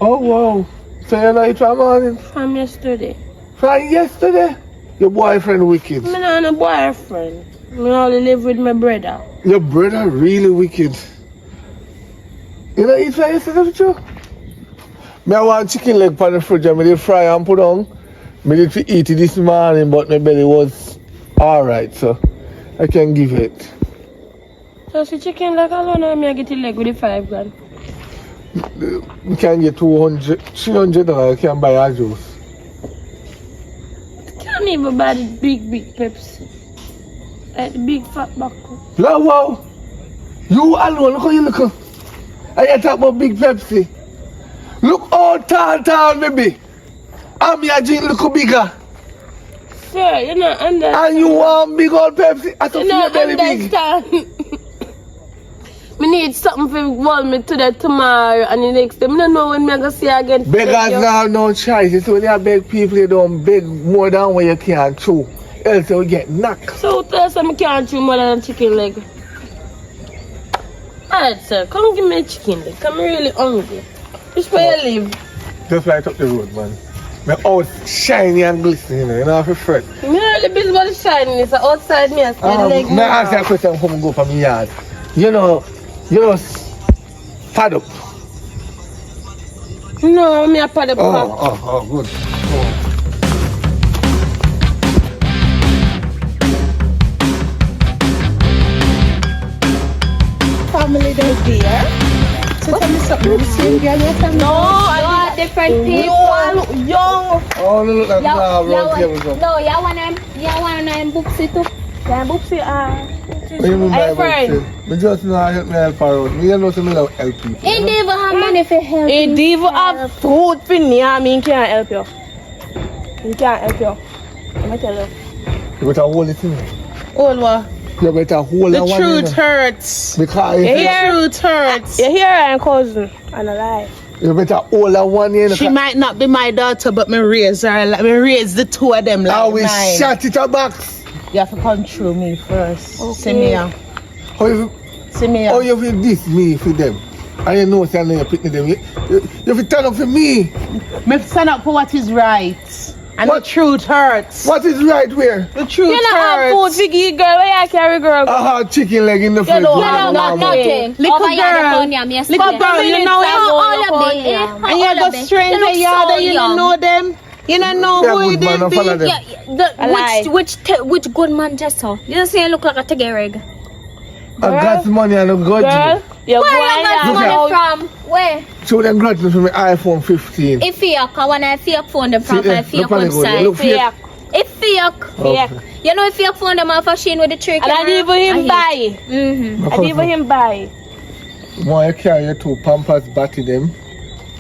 Oh, wow. So you know it from morning? From yesterday. From yesterday? Your boyfriend wicked. I'm not a boyfriend. I only live with my brother. Your brother really wicked. You know eat from yesterday with you? I want chicken leg for the fridge. I did fry and put on. I did eat it this morning, but my belly was alright, so I can give it. So the chicken leg alone, I get the leg with the $5 grand. We can get $300. I can buy a juice. Can't even buy the big Pepsi. Like the big fat bottle. Wow. You alone, look how you look. And you talk about big Pepsi. Look how tall, baby. And me a drink look bigger. Sir, you not understand. And you want big old Pepsi? I thought you belly big. Me need something for warm me today, tomorrow, and the next day. I don't know when I'm going to see again. Beggars have no choice. It's when you beg people, you don't beg more than what you can chew. Else you get knocked. So tell us I can't chew more than a chicken leg. Alright, sir, come give me a chicken leg. I'm really hungry. Just where you live. Just right up the road, man. My house shiny and glistening, you know how to fret. I'm really busy about the shininess. Outside me, I spend leg. May I ask you a question before I go from my yard? You know, pad up. No, me a pad up. Oh, good. Family does there. So tell me something. Same girl, your family? No, I want different people. Young. Oh, look at that. No, you want to books it too. Yeah, books it. Hey, friend. I just know I help me help her out. Me know something about help people. He don't even have money for help. He don't even have food for me. I mean, he can't help you. He can't help you. Let me tell you. You better hold it in. Hold what? You better hold The on one. truth hurts. Because The truth hurts. You hear her, cousin? And a lie. you better hold on one end. She might not be my daughter, but me raise her. Me raise the two of them like I will mine. shut it a box. You have to come through me first. Okay. See me here. How you, See me how here. you feel this me for them? And you know saying you picking them. You feel turn up for me. Me stand up for what is right. And What? the truth hurts. What is right where? The truth You not have food hurts. to give girl. Where you carry girl? I have chicken leg in the fridge. don't You have don't got nothing. Little Over here, the girl. phone yam yesterday. Little girl, you know it. All of it. And you go stranger yard and you don't know them. You don't know Yeah, who good man, I they follow be. them. Which good man just saw? You just say look like a tegereg. I got some money and I'm good. Girl, you're Where going you got Look money at- from? Where? So them got me from my iPhone 15. If fake, when I fake phone them from See, my fake look on the good, website. look fake. If fake, Okay. you know if fake phone them off a chain with the trick. And I didn't even him buy. Mm-hmm. I didn't even him buy. Why you carry your two Pampers batty them?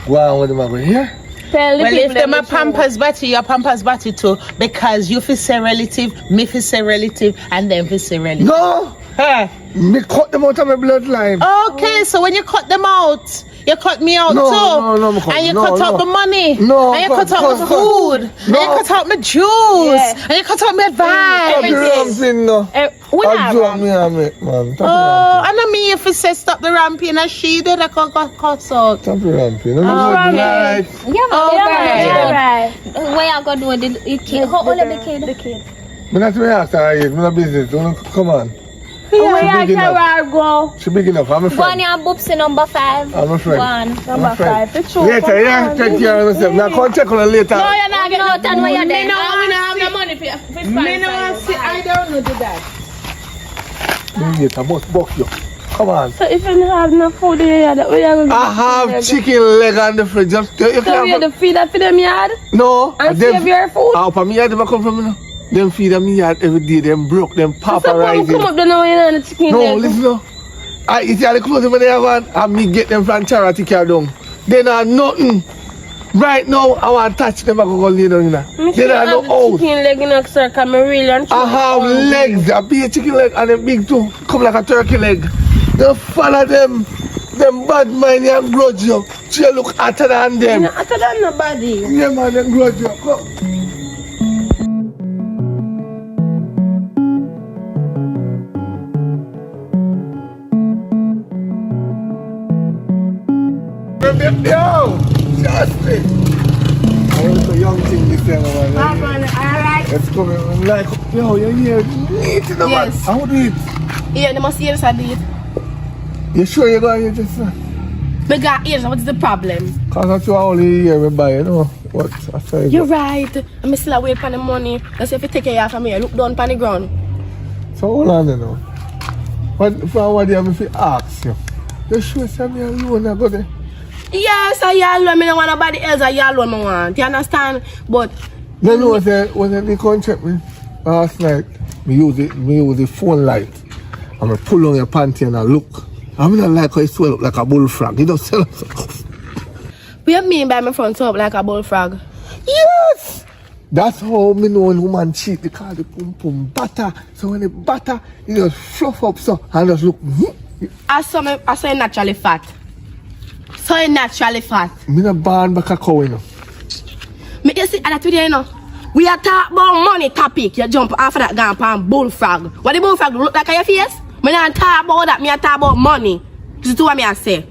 Go on with them and go here. Tell the Well, people if them them a the truth. Pampers batty, your Pampers batty too. Because you fi say relative, me fi say relative, and them fi say relative. No! Huh. Me cut them out of my bloodline. Okay, so when you cut them out, you cut me out No, too. no, me cut- And you no, cut out no. the money. No, And you cut- cut out cut- the food. no. And you cut out my juice. Yeah. And you cut out my advice. Stop the ramping no. We I not drop wrong. me and me, man. Stop Oh, and I mean if you say stop the ramping and she did I cut out. the ramping. No, right. night. Yeah, but Yeah, What you gonna do with the kid? How old is the kid? The kid. Me not me ask her yet. Me no business. Come on. Where She you big enough. carry go? She big enough. I'm a Go on friend. your boopsy number 5. I'm a friend. One. Number I'm a friend. 5. The truth. Later, yeah. Take care of myself. Now come check on her later. No, you're not getting No, where you Me there? no I want have the money for Me no want see I don't know do that. Later, must buck you. Come on. So if you don't have no food in your yard, what you going to do? I have chicken leg on the fridge. You So you can't. have to feed that for them yard? No. And them- save your food? How from me yard them come from me now? Them feed them yard every day. Them broke. Them So come paparazzi. up there now you know the chicken No, leg. listen no. I eat all the clothes when they have on, and me get them from charity car down. They not nothing. Right now, I want to touch them. I go lay down in there. They not no house. Chicken leg in a circle, I'm really and I have legs. I be a chicken leg and them big too. Come like a turkey leg. They follow them. Them bad mind and grudge you. She look hotter than them. After that, nobody. Yeah man, them grudge you. Come. Yo! Justin! I was a young thing this time, man. Alright. Let's come in. Like, yo, you're here. Neat in the man. Yes. How do it? Yeah, they must hear us I did. You sure you're going to just But got ears, what is the problem? Because that's what only here we buy, you know. What? I say. You're right. I'm still wait for the money. Let's say if you take care of me, look down on the ground. So hold on, you know. What, for what do you ask you? You sure say me alone I go there? Yes, I alone. I don't want nobody else. I alone. I want. You understand? But You know what they contract me last night? Me use the phone light. And I pull on your panty and I look. I mean, I like how it swell up like a bullfrog. You just sell us. what you mean by my front up like a bullfrog? Yes! That's how me know when woman cheat. They call the pum pum butter. So when the butter, you just fluff up so and just look. I saw you naturally fat. So you naturally fat. Me not born back a cow, you know. Me you see that video, you know. We are talking about money topic. You jump after that gun pan bullfrog. What the bullfrog look like on your face? Me not talk about that. Me a talk about money. This is what me I say.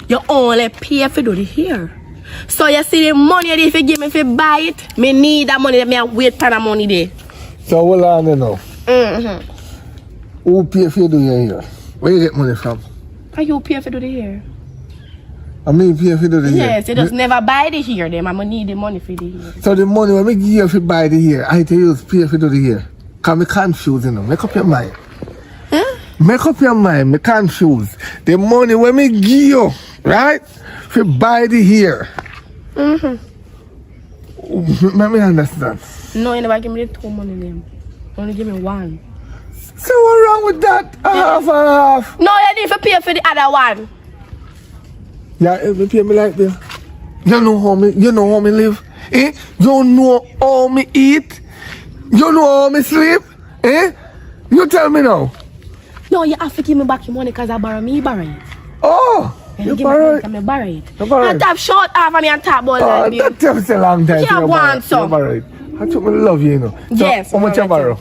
You only pay for do the hair. So you see the money if you give me if you buy it, me need that money. Me a wait for that money there. So hold on, you know. Mm-hmm. Who pay for you do your hair? Where you get money from? How you pay for do the hair? I mean, pay for you do the hair. Yes, you just never buy the hair. Them I'm gonna need the money for the hair. So the money when me give you if you buy the hair, I tell you pay for do the hair. Cause me confused, you know. Make up your mind. Huh? Make up your mind, me confused. The money when me give you, right? If you buy the hair. Let me understand. No, you never give me the 2 money them. Only give me 1. So what wrong with that? Half and half. No, you need to pay for the other one. Yeah, you pay me like that. You know how me live? Eh? You know how me eat? You know how me sleep? Eh? You tell me now. No, you have to give me back your money because I borrow it. Oh! You borrow it? I borrow it. You borrow I it? tap short off and I tap about Oh, that. that takes a long time. Yeah, want some. You borrow it. I took my love you, know. So Yes. how much you borrow?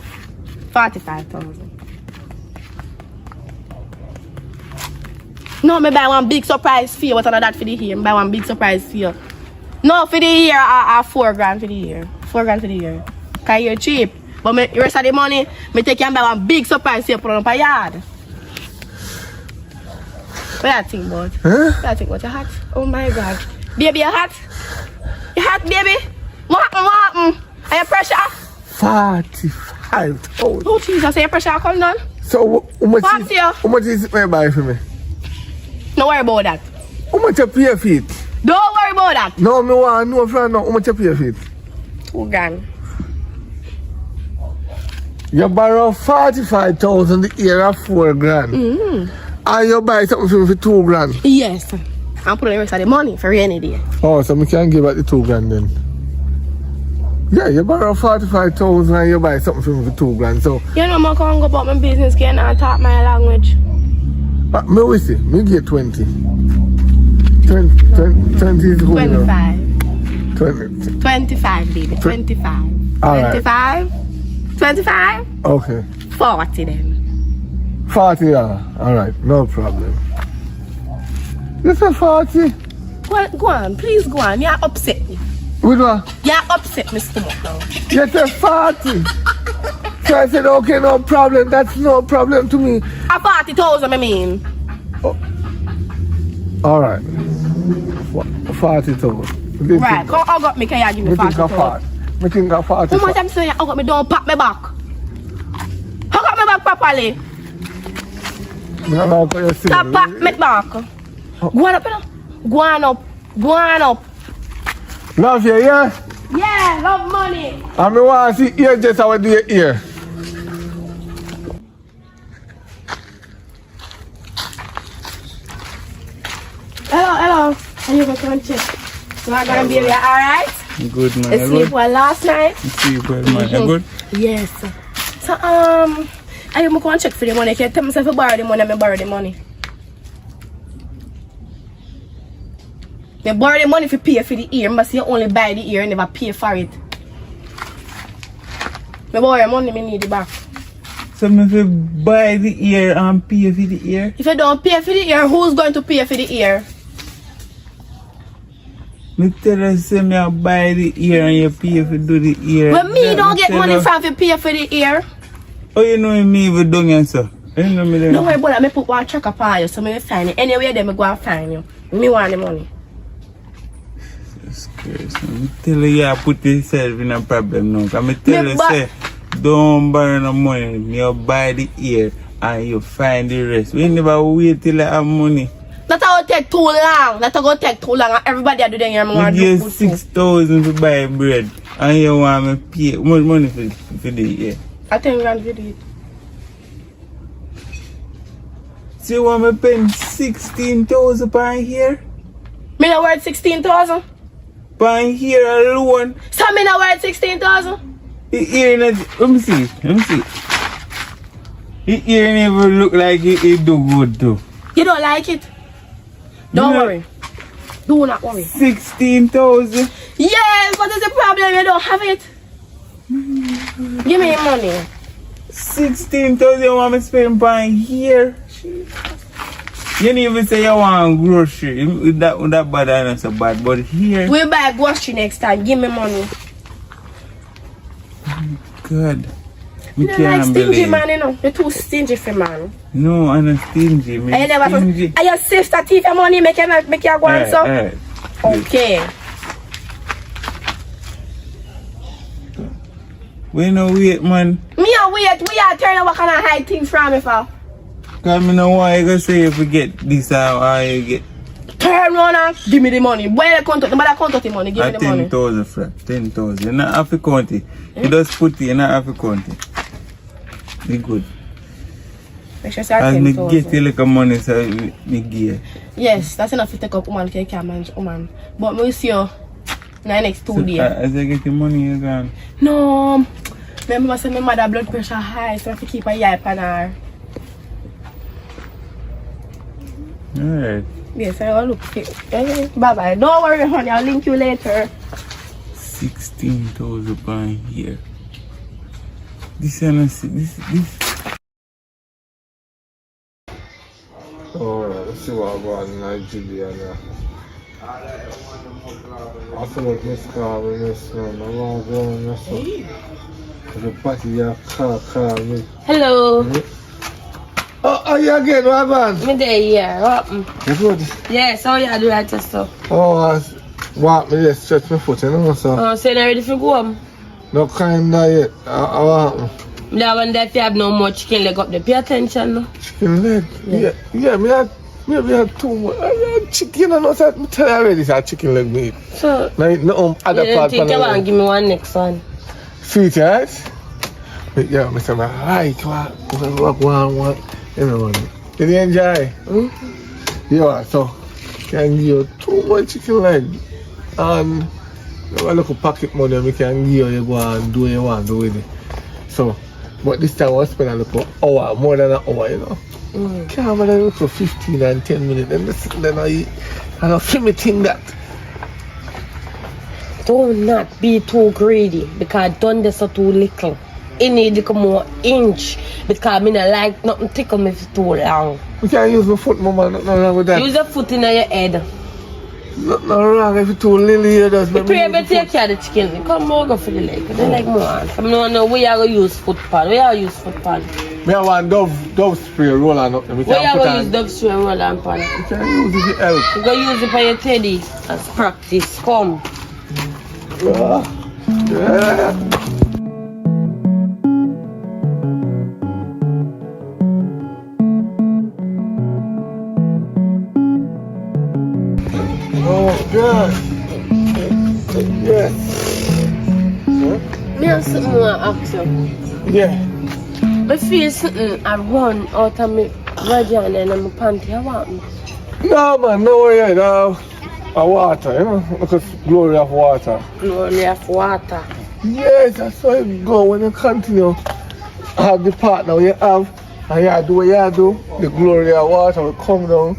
45,000. No, me buy one big surprise for you. What's another that for the year? Me buy one big surprise for you. No, for the year, I $4,000 for the year. $4,000 for the year. Because you're cheap. But the rest of the money, me take you and buy one big surprise for you. Put it on a yard. What do you think about? Huh? What do you think about? You're hot? Oh my God. Baby, you're hot? You hot, baby? What happened? Are you pressure? 45,000. Oh, Jesus, are you pressure come down? So What's here? how much is it may buy for me? Don't worry about that. How much you pay for it? Don't worry about that. No, me want to know from now how much you pay for it. $2,000. You borrow 45,000 the year of $4,000. And you buy something for me for $2,000. Yes. I'm putting the rest of the money for rainy day. Oh, so me can give back the $2,000 then. Yeah, you borrow 45,000 and you buy something for me for $2,000. So You know, I can't go about my business, can I talk my language? me will see, me get 20. 20 is who you know? 25. 20. 25, baby. 25. All right. 25? 25? Okay. 40 then. 40, yeah. All right, no problem. You say 40? Go on, please go on. You're upset me. With what? You're upset me stomach now. You say 40. So I said, okay, no problem. That's no problem to me. 40,000, I mean. All right. 40,000. Right, come on, got me, can you give me 40,000? Me think of 40. How much I'm saying, I got me, don't pack me back. I got me back properly. Me don't know what you're saying. Stop pack me back. Go on up, you know. Go on up. Go on up. Love you, yeah? Yeah, love money. And me want to see ear just how I do your ear. Hello. Are you going to check? So I'm going to be there, alright? Good, man. I sleep well last night? Sleep well, man. You good? Yes. So, are you going to check for the money? Can you tell me if I borrow the money, I borrow the money? You borrow the money if you pay for the ear, but you only buy the ear and never pay for it. I borrow money, I need it back. So me fi buy the ear and pay for the ear? If you don't pay for the ear, who's going to pay for the ear? Me tell her say me a buy the ear and you pay for do the ear. Well, me That don't me get tell money her. from if you pay for the ear. Oh, you know me even doing and so. You know me Don't then. worry about that, I put one track up on you, so I find it. Anyway, then I go and find you. Me want the money. Jesus Christ. Me tell her you put yourself in a problem now. Cause me tell Me her buy- say don't borrow no money. You buy the ear and you find the rest. We never wait till I have money. That's going to take too long. That's going to take too long. And everybody do them. We give 6,000 to buy bread and you want me pay much money for the ear. I think we're going to do it. So you want me pay 16,000 per year? Me not worth 16,000. Per year alone. So me not worth 16,000. The ear let me see. The ear never look like it do good too. You don't like it? Don't worry. Do not worry. 16,000. Yes, what is the problem? You don't have it. Give me your money. 16,000 you want me spend per year? You didn't even say you want grocery. That bad and not so bad. But here, We'll buy grocery next time. Give me money. God. Me You don't like can't stingy believe. man, you know. You're too stingy for man. No, I'm not stingy. Me And you never stingy. are your sister thief your money make you go on so? Alright. Okay. We no wait, man. Me and wait, we are turning what kind of hide things from me for? Cause me know why you gonna say if you get this or you get Turn around and give me the money. Where the count? Nobody count the money. Give me the money. 10,000 flat. 10,000. You not have to count it. You just put it, you not have to count it. Be good. Make sure you As me 10,000. get a little money, so me give. Yes, that's enough to take up woman can can't manage woman. But me see you in the next 2 days. As I get the money, you gone. No. Remember I said my mother blood pressure high, so I have to keep a eye on her. Alright. Yes, I will look cute. Okay. Bye-bye. Don't worry, honey. I'll link you later. 16,000 pounds here. This this. Alright, let's see what about Nigeria now. I feel like Miss Carl and Miss Son. I'm all going to mess up. The party, yeah, car, me. Hello. Oh, you again, what happened? Me there, yeah. What happened? You good? Yes, how you do that stuff? Oh, what me just stretch my foot, you know, so. Oh, so you're ready for go home? No kinda yet. What happened? That one that you have no more chicken leg up there. Pay attention, no? Chicken leg? Yeah, me had too much. I had chicken, and I tell you already, it's a chicken leg me eat. So, No, other you part. think you want to give me one next one? Sweet, right? But yeah, Mr. Man, right, what, everyone. Did you enjoy? Yeah, so, can give you too much chicken leg. And, a little pocket money, we can give you go and do what you want to do with it. So, but this time I spend a little hour, more than an hour, you know. Can't have a little 15 and 10 minutes, and then I eat. And I feel me think that. Do not be too greedy because done this so too little. It need to come more inch because I don't like nothing tickle me for too long. We can't use my foot, mama, nothing wrong with that. Use your foot in your head. Nothing wrong if it's too little here, does You pray about take care of the chicken. Come on, go for the leg. They like more. I don't know where you going to use foot pan. Where you use foot pan? Me have one dove spray roll on up. Where you going to use dove spray roll on pan? You can use it to help. You go use it for your teddy as practice. Come. Yeah. Oh, God. Yes. Me have something more to ask you. Yeah. I feel something I run out of my vagina and my panty. I want me. No, man, no way. No. Water, you know, because glory of water. Glory of water. Yes, that's how it go when you continue have the partner you have and you do what you do, the glory of water will come down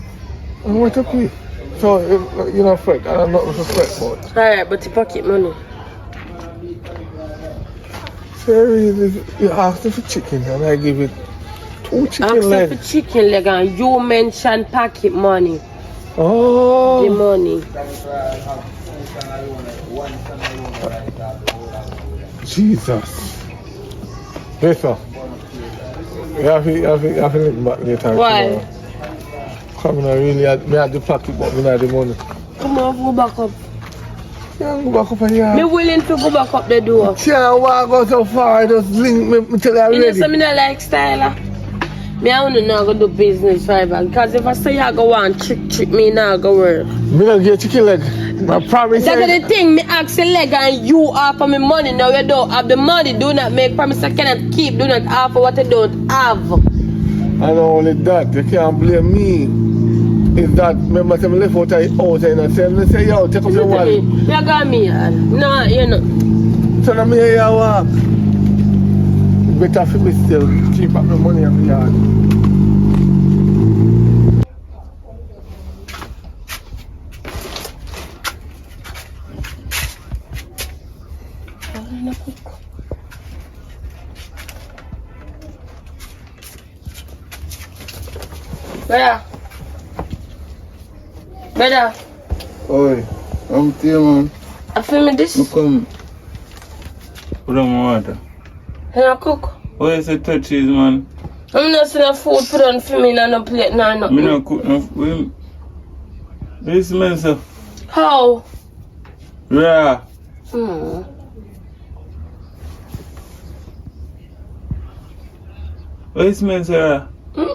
and what up with. So you know fret, and I'm not going to fret about it. Alright, but you pocket money. So you asked for chicken and I give it 2 chicken Ask legs. for chicken leg and you mentioned pocket money. Oh. The money. Jesus. Listen. You have to look back later. Why? Come on, really, I had the pocket but I had the money. Come on, go back up. Yeah, go back up here. Me willing to go back up the door. Can't walk out so far, I just link me till I'm You know ready. something I like style? Me I want to now go do business forever. Because if I say I go on trick me now go work. Me don't get chicken leg. I promise That's you. the thing, me ask the leg and you offer me money. Now you don't have the money. Do not make promise I cannot keep. Do not offer what I don't have. And not only that, you can't blame me. Is that, remember, I left out of house and I say, yo, take up your wallet. You got me, no, you know. So now me here you walk. Better for me still keep up my money in my yard. Brother. Oi, I'm here, man. I feel me this. Look, come. Put on my water. And I cook. Oh, you say touches, man. I'm not seeing a food put on for me and no plate, no nothing. Me no cook no food. This man, sir. How? Yeah. What is man, sir?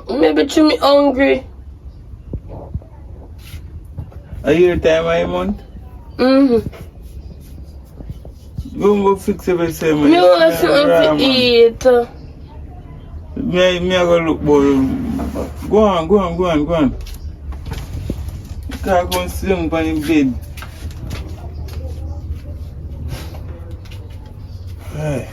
Maybe to me hungry. Are you the time of the month? Go fix everything. Me want something to eat. Me I go look boy. Go on. You can't go and sleep on your bed. Hey.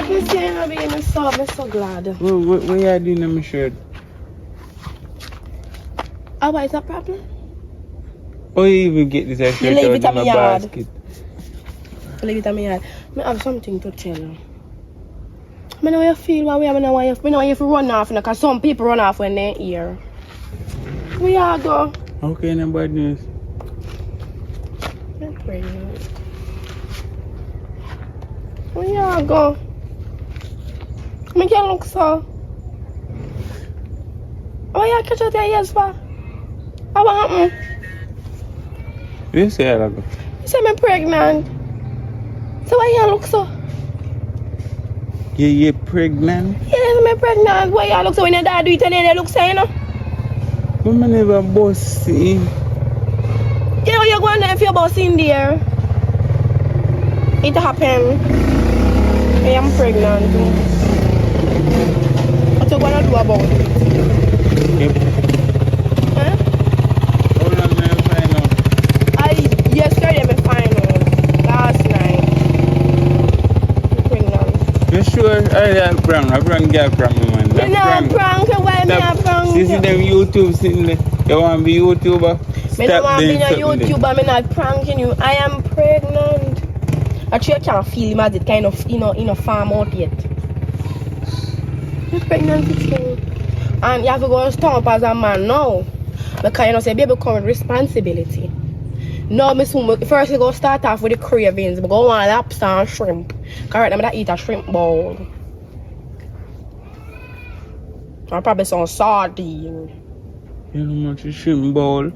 I'm so glad. What you doing in my shirt? Oh, what is that problem? Oh, you even get this shirt You leave out it at in my my yard. basket? Leave it at me yard. I have something to tell you. I know how you feel when I know you have to run off because some people run off when they're here. We all go. Okay, no bad news. I'm pregnant. We all go. I can't look so. Oh, yeah, catch out your ears for? What happened? You say I go. You say I'm pregnant. So why you look so? You're pregnant? Yes, I'm pregnant. Why you look so when your dad do it and then they look so, you know? But I never bust in. You know, you're going there if you're boss in there. It happened. I am pregnant. What you gonna do about it? Yep. Huh? How long may I find out? Yesterday I find out. Last night. I'm pregnant. You sure? I prank girl prank me, man. Me not prank. Why me not prank? See them YouTube sitting there. You want to be YouTuber? Me don't want to be a YouTuber. YouTuber. Me not pranking you. I am pregnant. Actually, I can't feel him as it kind of, in a farm out yet. I'm pregnant with you. And you have to go and stomp as a man now. Because you know, say, baby come with responsibility. No, me soon, first you go start off with the cravings. But go on lobster and shrimp. Because right now, I eat a shrimp bowl. Or probably some sardine. You know how much is shrimp bowl?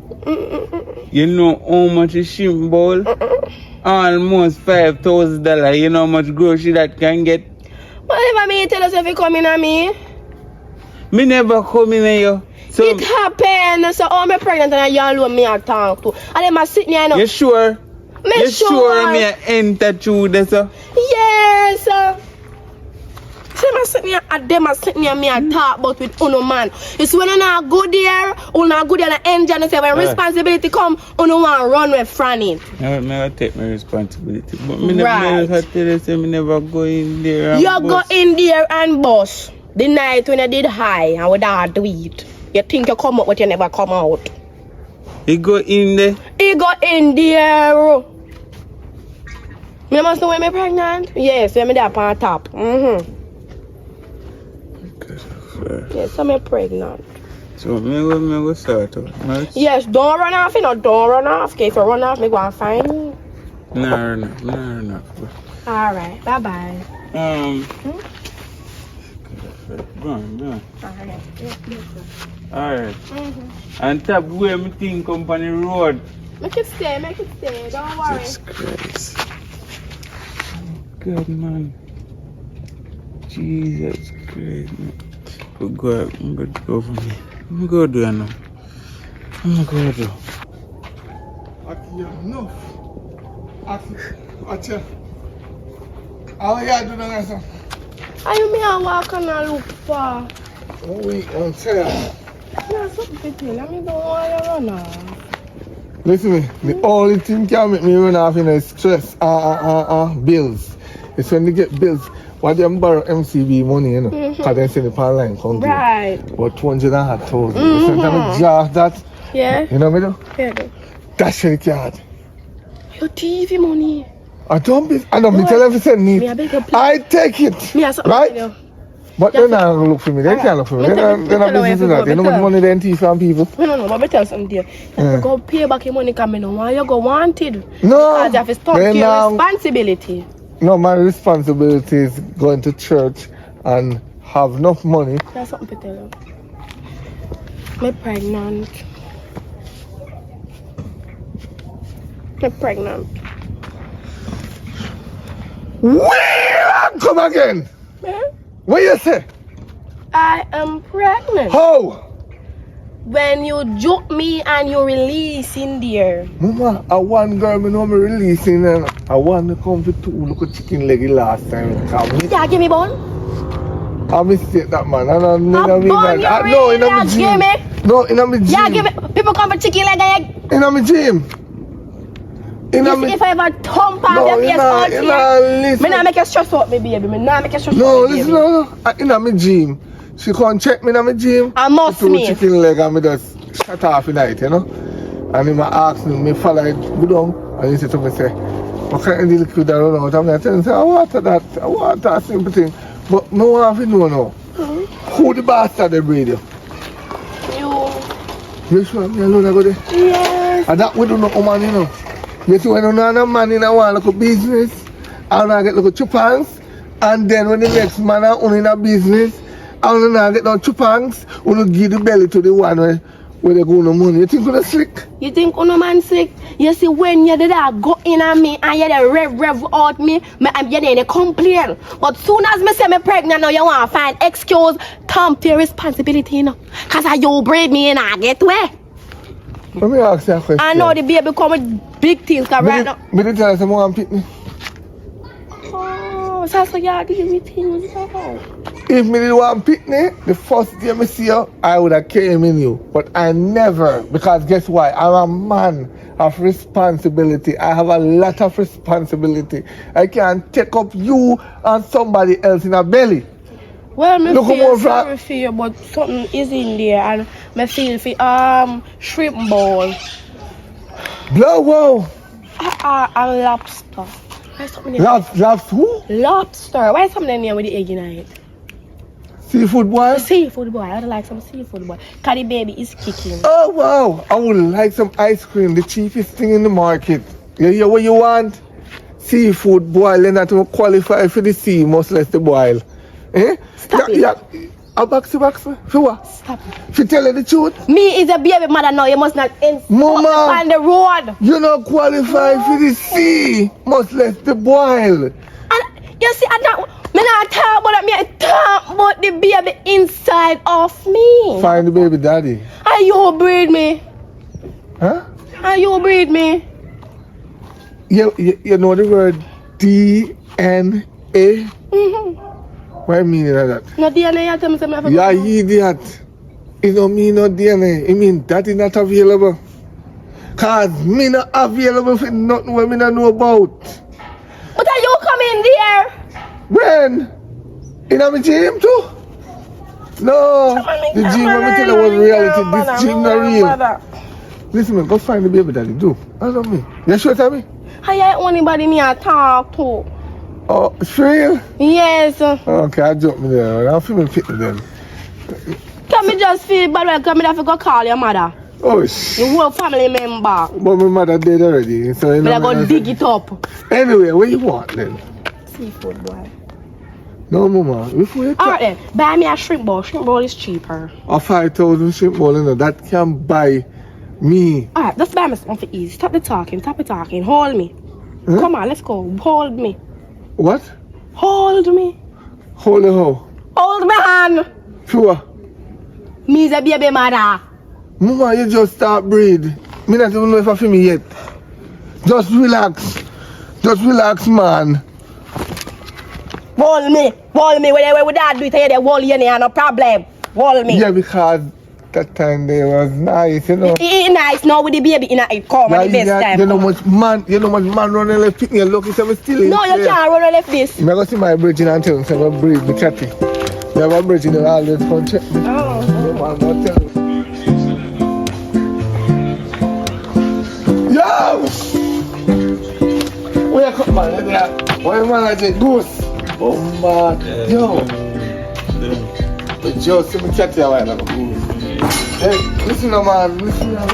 You know how much is shrimp bowl? Almost $5,000. You know how much grocery that can get? Whatever me tell us if you come in on me. Me never come in here. So It happened. So I'm pregnant and you alone me I talk to. And then I sit here, you know. you sure? Me You sure me I enter through this? Yes. See, I sit here at them, I sit here, me I talk about with uno man. It's when you not go there, you not go there and enjoy and say when responsibility come, uno want to run with Franny. I take my responsibility. But me never tell you, say me never go in there and You go in there and boss. The night when you did high and we don't do it. You think you come out but you never come out. He go in there? He go in there. Me must know when I'm pregnant? Yes, when I'm there on top. Yes, I'm pregnant. So me go start out. Yes, don't run off, you know, don't run off. Okay, if you run off, me go and find you. Nah, run off. Alright, bye-bye. Go on. Alright. Alright. And tap where me think company road. Make it stay, don't worry. Jesus Christ. God, man. Jesus Christ. I'm going to go for me. I'm going to do it now. I'm going to do it. No. Watch it. How you doing, Nasa? I mean, I walk and I look for. Oh, wait, I'm saying. Yeah, something to tell. I mean, don't want to run off. Listen to me. The only thing can make me run off is stress. Bills. It's when they get bills. Why them borrow MCB money, you know? Because they send it online country. Right. But 200,000. Sometimes just that. Yeah. You know what I mean? Yeah. That's the card. Your TV money. I don't be. I don't be telling you to need. I take it. Right? But they're not going to look for me. They can't look for me. They're not business to that. You know how much money they thief from people? No, but me tell something there. You go pay back your money because I don't want you go wanted. No. Because you have to stop your responsibility. No, my responsibility is going to church and have enough money. That's something to tell you. I'm pregnant. Where? Come again. What you say? I am pregnant. How? When you joke me and you release in there. Mama, I want girl me know me releasing and I want to come to two look at chicken leggy last time. Yeah, give me bone. I mistake that man. I don't mean that. No, in my gym. No, in my gym. Yeah, give me. People come for chicken leg egg. In my gym. If I ever thump on your face out here, me not make you stress out me baby. Me not make you stress out me baby. No, in my gym. She come check me in my gym. I must me. Chicken leg and me just shut off in night, you know. And he ask me follow it go down. And he said to me, say, what kind of liquid I run out? I'm like, telling him, I want that simple thing. But no one have to know now. Who the bastard they breed you? You. You sure me alone I go there? Yes. And that we do not woman, you know. You see when you know a man in a one look business, and I get little chupangs, and then when the next man are in a business, and I get no chupangs, you give the belly to the one where they go no money. You think you're slick? You think no man slick? You see when you did that go in on me and you dey rev out me, you dey complain. But soon as me say me pregnant now, you want to find excuse, come to your responsibility, you know. Cause you breed me and I get where. Let me ask you a question. I know the baby come with big things, cause right now. Me did tell you someone pick me. Oh, so you give me things. If me did want pick me, the first day I see you, I would have came in you. But I never, because guess why? I'm a man of responsibility. I have a lot of responsibility. I can't take up you and somebody else in a belly. Well, me feel sorry for you, but something is in there, and me feel for shrimp ball. Blow, whoa. A lobster. Why something Lobster who? Lobster. Why something in there with the egg in it? Seafood boy? Seafood boy. I would like some seafood boy. Cause the baby is kicking. Oh wow. I would like some ice cream, the cheapest thing in the market. You hear what you want? Seafood boil, and that will qualify for the sea, much less the boil. Eh? Stop it. Yeah. A box, for what? Stop it. If you tell her the truth? Me is a baby mother now. You must not Mama, on the road. You not qualify for the sea, much less the boil. And you see, I don't. Me not talk about that. Me talk about the baby inside of me. Find the baby daddy. Are you breed me? Huh? Are you breed me? You know the word DNA? Mm-hmm. What meaning of that? No DNA, you tell me something. Yeah, idiot. It don't mean no DNA. It mean daddy not available. Cause me not available for nothing what me not know about. But are you coming there? When? In my gym too? No. The gym, let me tell you what reality. This gym not real. Listen, man, go find the baby daddy. Do. I don't me. You sure tell me? I ain't anybody me I talk to. Oh, it's real? Yes. Okay, I jump me there. I'll feel me fit then. Can me just feel bad when come have to go call your mother? Oh, shit. Your whole family member. But my mother dead already. So you know. I go dig it up. Anyway, what you want then? Seafood boy. No, mama. Before you Alright then, buy me a shrimp bowl. Shrimp bowl is cheaper. A 5,000 shrimp bowl, you know, that can buy me. Alright, just buy me something for easy. Stop the talking. Hold me. Huh? Come on, let's go. Hold me. What? Hold me. Hold the hoe. Hold my hand. Sure. Me is a baby mother. Mama, you just start breathe. Me not even know if I feel me yet. Just relax. Just relax, man. Hold me. Whatever that do it, they hold you, no problem. Hold me. Yeah, because that time they was nice, you know. It nice now with the baby in it come at the best time. You know much man running left pick me and look, I'm still in. No, you can't run left this. I'm going to see my bridge and tell him, so I'm breathe, me catty. You have a bridge and I'll just come check me. Oh. I'm going to tell him. Yo! Where you come, man? Where you man like a goose? Oh, man. Yo! But just see me catty a while ago. Hey, listen now, man. Listen now.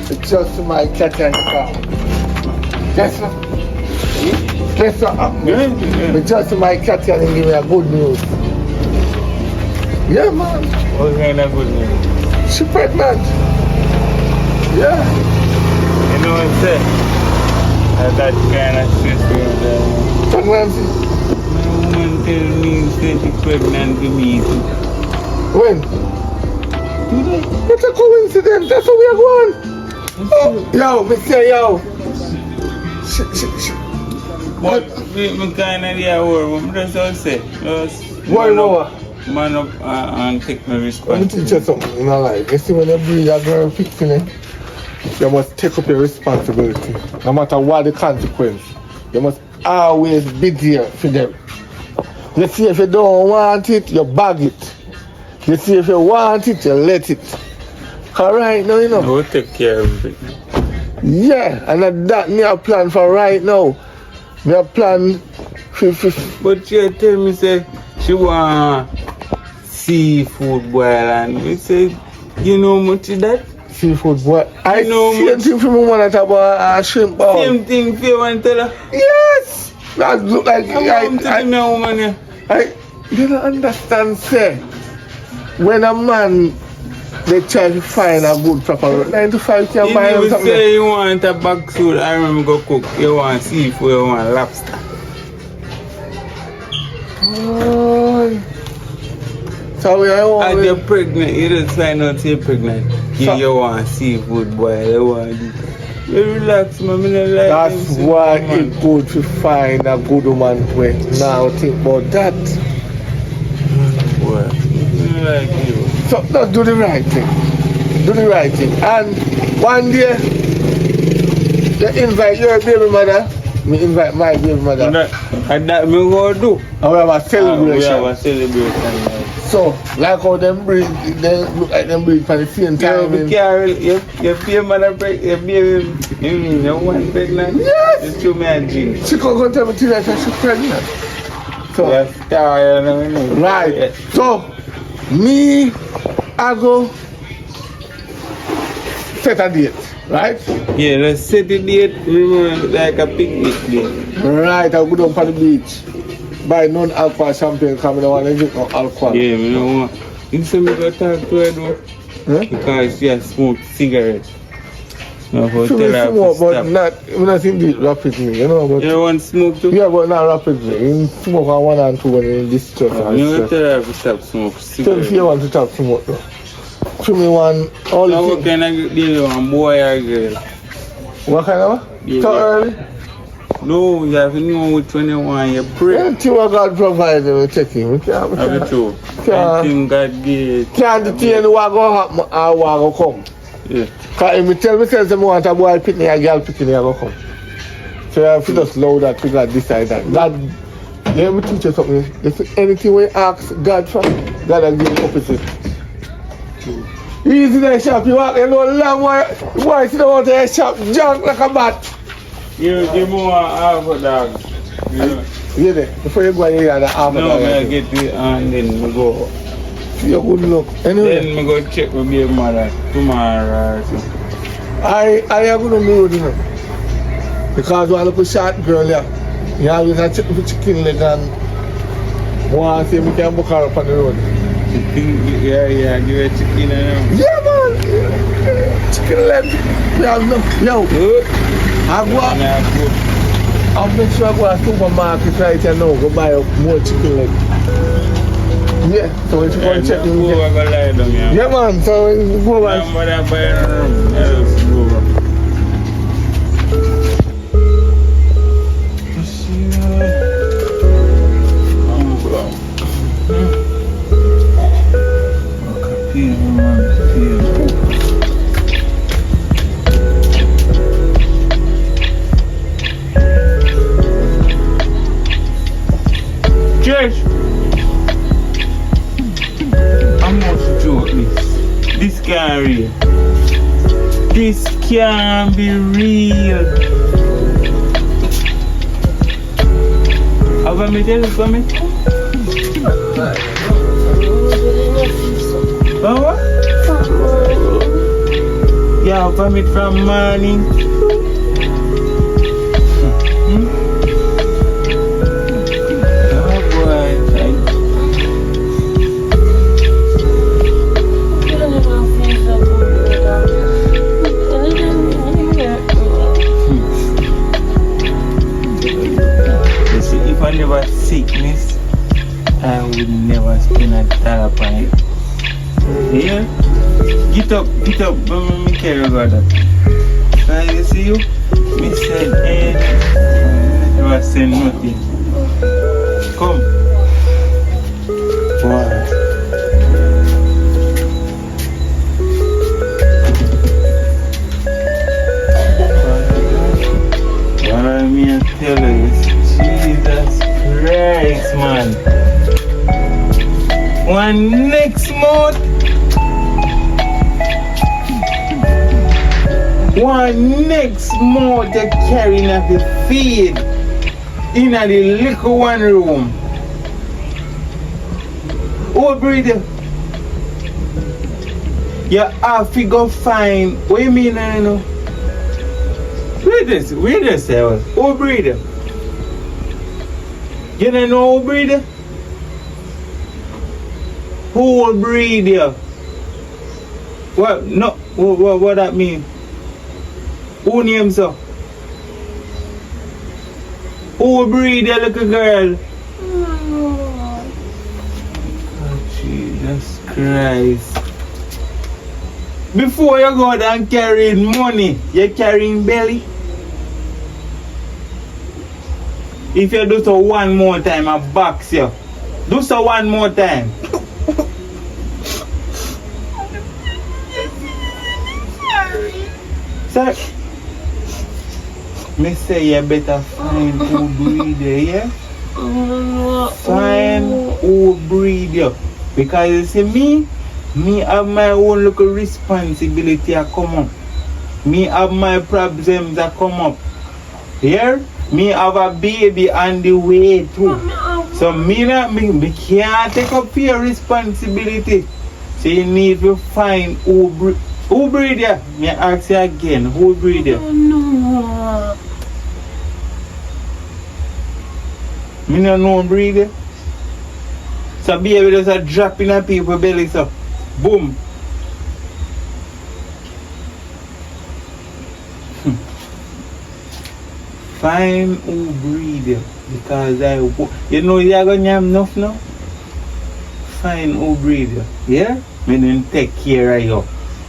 It's just my catty in the car. Guess what? But just my catty and give me a good news. Yeah, man. What kind of good news? She pregnant. Yeah. You know what I'm saying? That kind of stressful. Pregnancy. My woman tell me that she's pregnant with me. When? Today. What a coincidence. That's how we are going. Oh. Yo, Mr. Yo. But we kind of the hour. I'm just all say. Why no? Man up and take my Let me responsibility. teach you something in our life. You see when you breathe, you're going to fix it. you must take up your responsibility. No matter what the consequence. You must always be there for them. You see, if you don't want it, you bag it. You see, if you want it, you let it. Alright now, you know. We'll take care of it. Yeah, and that me a plan for right now. Me a plan for But she tell me say she want seafood boil and we say, you know much of that? seafood boil. I know same much. thing for me want to about shrimp bowl. Same thing for you want to tell her? Yes! That look like I'm telling me woman here. you don't understand, say. When a man they try to find a good proper 9 to 5 can buy him You something. say you want a bag food, I remember go cook. You want seafood, you want lobster. Oh. So we are As you're always pregnant, you just find out you're pregnant. You want seafood boil, you want this. You relax, man. I don't like that's them why simple, it's good to find a good woman way. Now think about that. Boy, I don't like you. So just do the right thing. Do the right thing. And one day you invite your baby mother. Me invite my baby mother. And that me go do. And we have a celebration. We have a celebration. So, like how them breed, they look like them breed for the same time. Your baby mother pregnant, your baby, you mean your one pregnant? Yes! It's too many jeans. She can't go tell me that she's pregnant. So, You're tired, you know. right. So, me, I go set a date, right? Yeah, let's set the date, remember, like a picnic date. Right, I'll go down for the beach. Buy non-alcohol champagne because I don't want to drink no alcohol. Yeah, me no want. You see me go talk to her though? Huh? Because she has smoked cigarette. No, for She tell will her to smoke, but stop. not in the rapidly, you know. But You want smoke too? yeah, but not rapidly. You smoke on 1 and 2 when you're in distress. You want to tell her to stop smoke So if you cigarette. want to talk smoke though. Show me one, all the Now what things. kind of deal on boy or girl? What kind of? Yeah. So early? No, you have to know which one you want. You pray. Anything what God provides, we check him. We can't, Have it true. Can't- Anything God give. can't determine what go happen or what go come. Yeah. Because if me tell myself I want a boy picking a girl picking, I go come. So you have to just allow that to God decide that. God, let me teach you something. If anything we ask God for, God will give you opposite. Easy in the shop, you walk in one long way, why sit down to the shop, jump like a bat. You give me one half a dog. You know. You there? Before you go in here, the half No, of I that. get it and then we go. You good luck. Anyway, Then we go check with your mother tomorrow or so. I am going to know, you know. Because one little short girl here, you always have to check for chicken leg and want to see if we can book her up on the road. Yeah, give her chicken and Yeah, man. Chicken leg. Yo, Good. I go up. I'll make sure I go to the supermarket right here now, go buy up more chicken leg. Yeah, so if you want to check Go me. over, go lie down here. Yeah, man, so you go back. Remember that by the room. Else go over. Josh, how much joke this? This can't real. This can't be real. Have I tell you something? What? Yeah, permit from morning. Oh boy, you see, if I never sickness, I would never spend a dollar on it. Yeah? Get up, let me carry you got that. You see you? Me said, never said nothing. Come. Wow. One next month. One next month you carrying up the feed in the little one room. Oh, breather. You have to go find. What you mean, I know? Wait this, oh, breather. You don't know who breather? Who will breed you? What? No. What that mean? Who names her? Who will breed you, little girl? Oh, Jesus Christ. Before you go down carrying money, you're carrying belly. If you do so one more time, I box you. Do so one more time. Sir, me say you better find who breed you, yeah? Find who breed you. Because you see me have my own little responsibility to come up. Me have my problems that come up. Here, me have a baby on the way too. So me can't take up your responsibility. So you need to find who breed you. Me ask you again, who breed you? No. Me no know breed you. So baby just a drop in a people's belly, so boom. Find who breed you, because you know you're gonna have enough now. Find who breed you, yeah? Me then take care of you.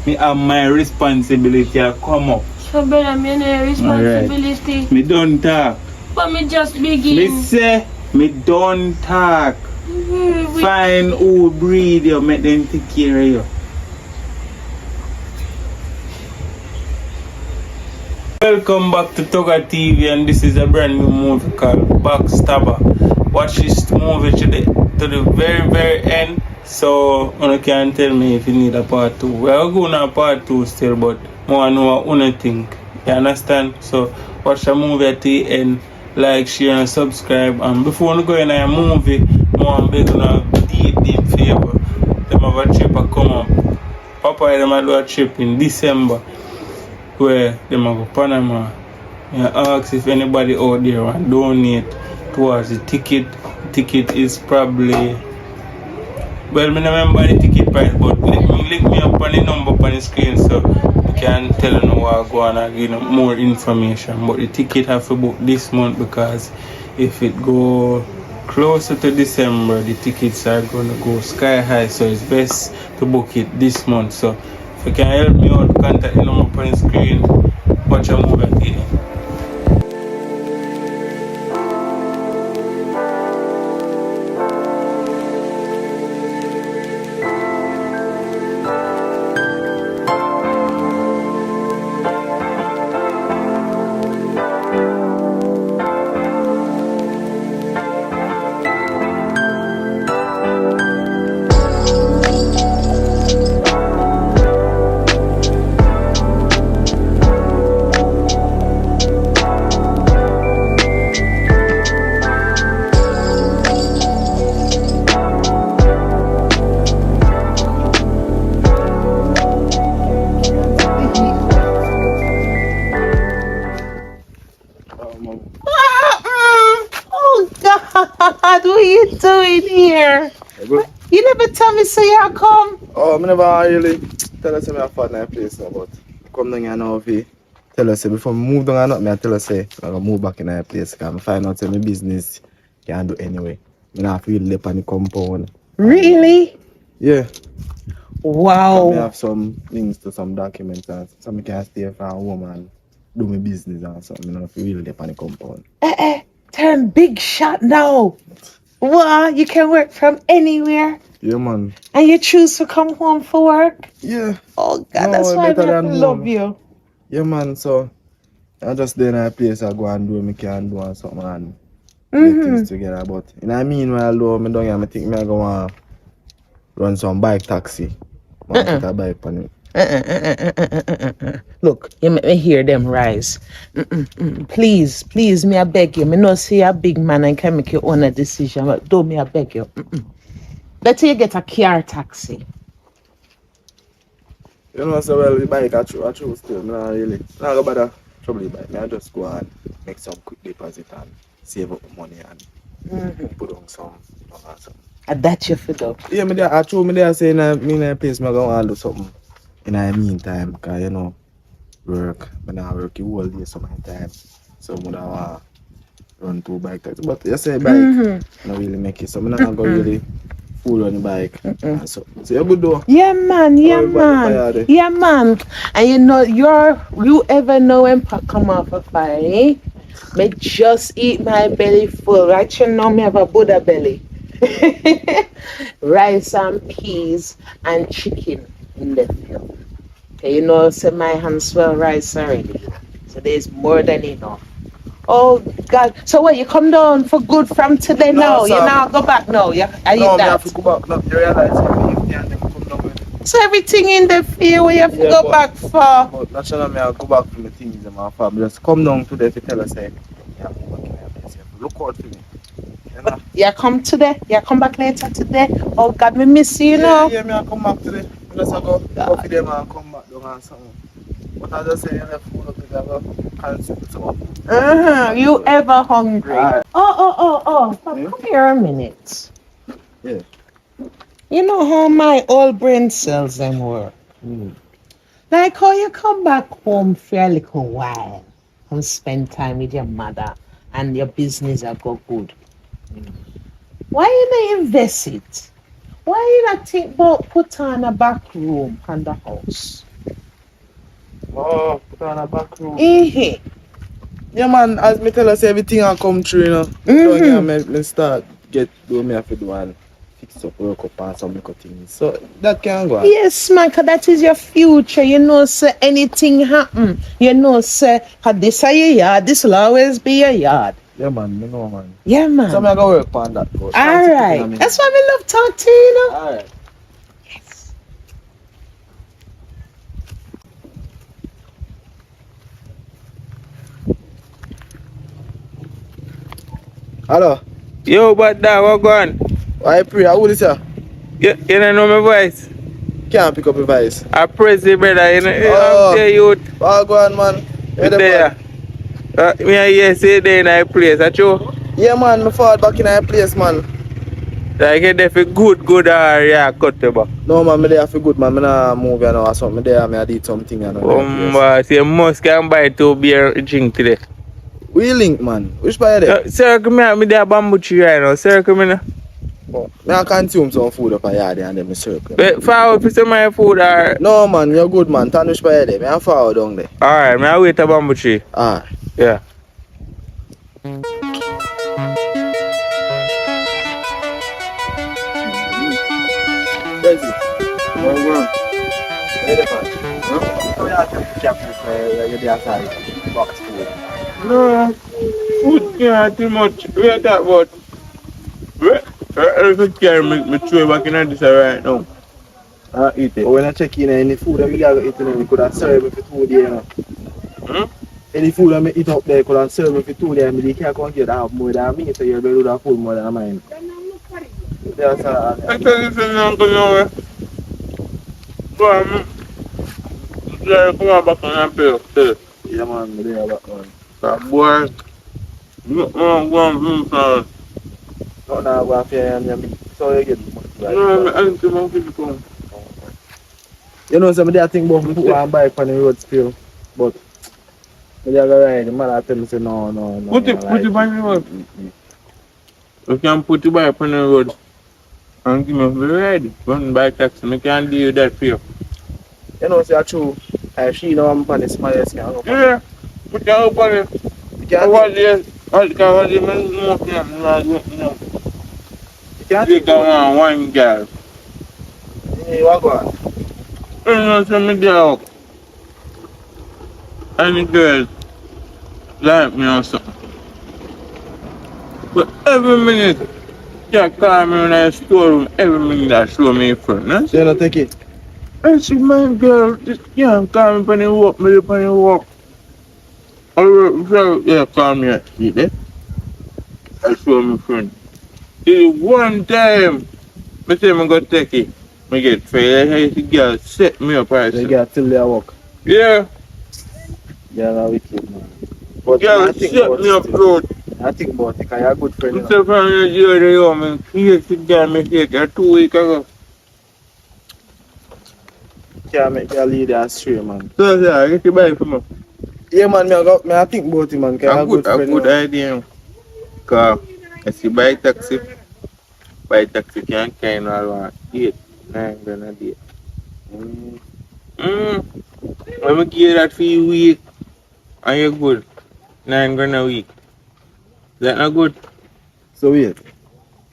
Me have my responsibility to come up. So brother, me no responsibility. Right. Me don't talk. But me just begin. Me say me don't talk. Find who breed you, make them take care of you. Welcome back to Toga TV, and this is a brand new movie called Backstabber. Watch this movie to the very end, so you can tell me if you need a part 2. We are going to part 2 still, but more know what you think. You understand? So watch the movie at the end, like, share and subscribe. And before you go in a movie, more big deep favor. Them have a trip a come up. Papa them a do a trip in December, where they go Panama. I ask if anybody out there want to donate towards the ticket. Ticket is probably, well, I don't remember the ticket price, but link me up on the number on the screen so I can tell you what I go on and give you more information. But the ticket have to book this month, because if it go closer to December, the tickets are going to go sky high, so it's best to book it this month. So if you can help me out, contact the number on the screen. Watch a movie at the end. God, what are you doing here? You never tell me so you come. Oh, I never really tell us I'm fat in a place now, but come down here now if you tell us before I move down or not, I tell us I'm going to move back in a place, because I find out my business can do anyway. I have to live on the compound. Really? Yeah. Wow. I have some things to some documents and so I can stay for a woman and do my business and something. I have to really live on the compound. Turn big shot now. Wow, you can work from anywhere. Yeah, man. And you choose to come home for work? Yeah. Oh, God, that's why I love home. you. Yeah, man. So, I just there in a place I go and do what I can do and something and get things together. But in the meanwhile, though, I don't think I go and run some bike taxi. Man, put a bike on it. Look, you make me hear them rise. Please, please, me I beg you. Me no see a big man and can make your own a decision, but don't me I beg you. Let's say you get a car taxi. You know, so well, the bike I choose still. Nah, really. Nah, go bother trouble the bike. I just go and make some quick deposit and save up money and put on some. And that you feel up. Yeah, me there. I told me there saying me in a place me go and do something in the meantime, because you know work. When I work the whole day, so many time. So I want run 2 bike taxi. But you say bike, not really make it. So I not go really full on the bike. And so you good though. Yeah man. Yeah man. And you know you ever know when Pat come off a fire, eh? Me just eat my belly full. Right you know me have a Buddha belly. Rice and peas and chicken in the field. Okay, you know, say my hands swell rice already. So there's more than enough. Oh God! So what? You come down for good from today now? You now go back now? Yeah, I eat that. I have to go back. No, you realize you come down with. So everything in the field we have to go back for. But naturally, I go back from the things in my farm. Just come down today to tell us, say, yeah, I'm working at this. Look out for me. You come today? You come back later today? Oh God, me miss you, know. Yeah, me I come back today. Just I go for them and come back down and something. But I just say you left food up there, I go consume some. You ever hungry? Oh. Come here a minute. Yeah. You know how my old brain cells them work? Like how you come back home for a little while and spend time with your mother and your business will go good. Why you not invest it? Why you not think about put on a back room on the house? Oh, put on a back room. Yeah man, as me tell us everything I come through, you know. Down here me start get do me have to do and fix up, work up and some little things. So that can go on. Yes, man, cause that is your future. You know, sir, anything happen. You know, sir, cause this is your yard, this will always be your yard. Yeah man, you know man. Yeah man. So I'm gonna work on that. Alright. That's why we love talk to you, you know. Alright. Yes. Hello. Yo, but that, what going? I pray, how old is you? You don't know my voice? Can't pick up your voice. I praise you, brother. You know, Oh. I'm there, you. Oh, go on, man. You there? Me I hear say there in a place, that's true? Yeah, man, me fall back in a place, man. Like you there for good yeah, cut the back. No, man, me there for good, man. Me nah move, you know, or something. Me there, me I did something, you know. So you must can buy 2 beer drink today. We link, man. Which buy there? Sir, come here, me there bamboo tree right now. Sir, come here. Me I consume some food up a yard and then me circle. Wait, forward for some of my food or... No, man, you're good, man. Turn which buy there. Me I forward down there. Alright, me I wait a bamboo tree. Alright. Yeah. Crazy. Where the fuck? So you have to capture you're the outside box food. No, food can't too much. Wait that about. If you can make me throw back in this right now. I eat it. But when I check in any food, I really have to eat it. We could have served me for 2 days, you know. Any food I eat up there, could have served me for 2 days. I can't come here to have more than me, so you're better to have food more than mine. That's I tell you something, Uncle Noah. Come on back on that pill. yeah, man, me there back on. That boy. Go on, sir. No, no, go off here and so you get right. No, I didn't come people. You know, some of the thing about put one bike on the road still, but when you go ride, the man tell me say no. Put it on the road. You can put the bike on the road and give me a ride. Run bike taxi, I can't do that for you. You know, say true. I see no one on the smallest can go. Yeah, put your up on it. You can't take one girl. Hey, what go on? You know, send me there up. Any girl like me or something. But every minute, can't call me when I store everything that show me in front. No? So you don't take it? I said, man, girl, just can't call me when you walk, me when you walk. So, yeah, call me at see that. I show me friend. The one time, I say I'm going to take it. I get fair. I the girl set me up. I The said, girl till they walk. yeah. Yeah, now wicked, man. But Girl I think set about me up, it. Lord. I think about it, because you're a good friend. I said, from you, man, here's the girl me take her 2 weeks ago. Can't make your lead astray, man. So, yeah, I get the bike from her. Yeah, man, I think about it, man. Because you're a good friend. A good idea. Because I see buy taxi can kind of 8, 9 grand a day. When I give that for a week, and you're good, 9 grand a week. Is that not good? So wait.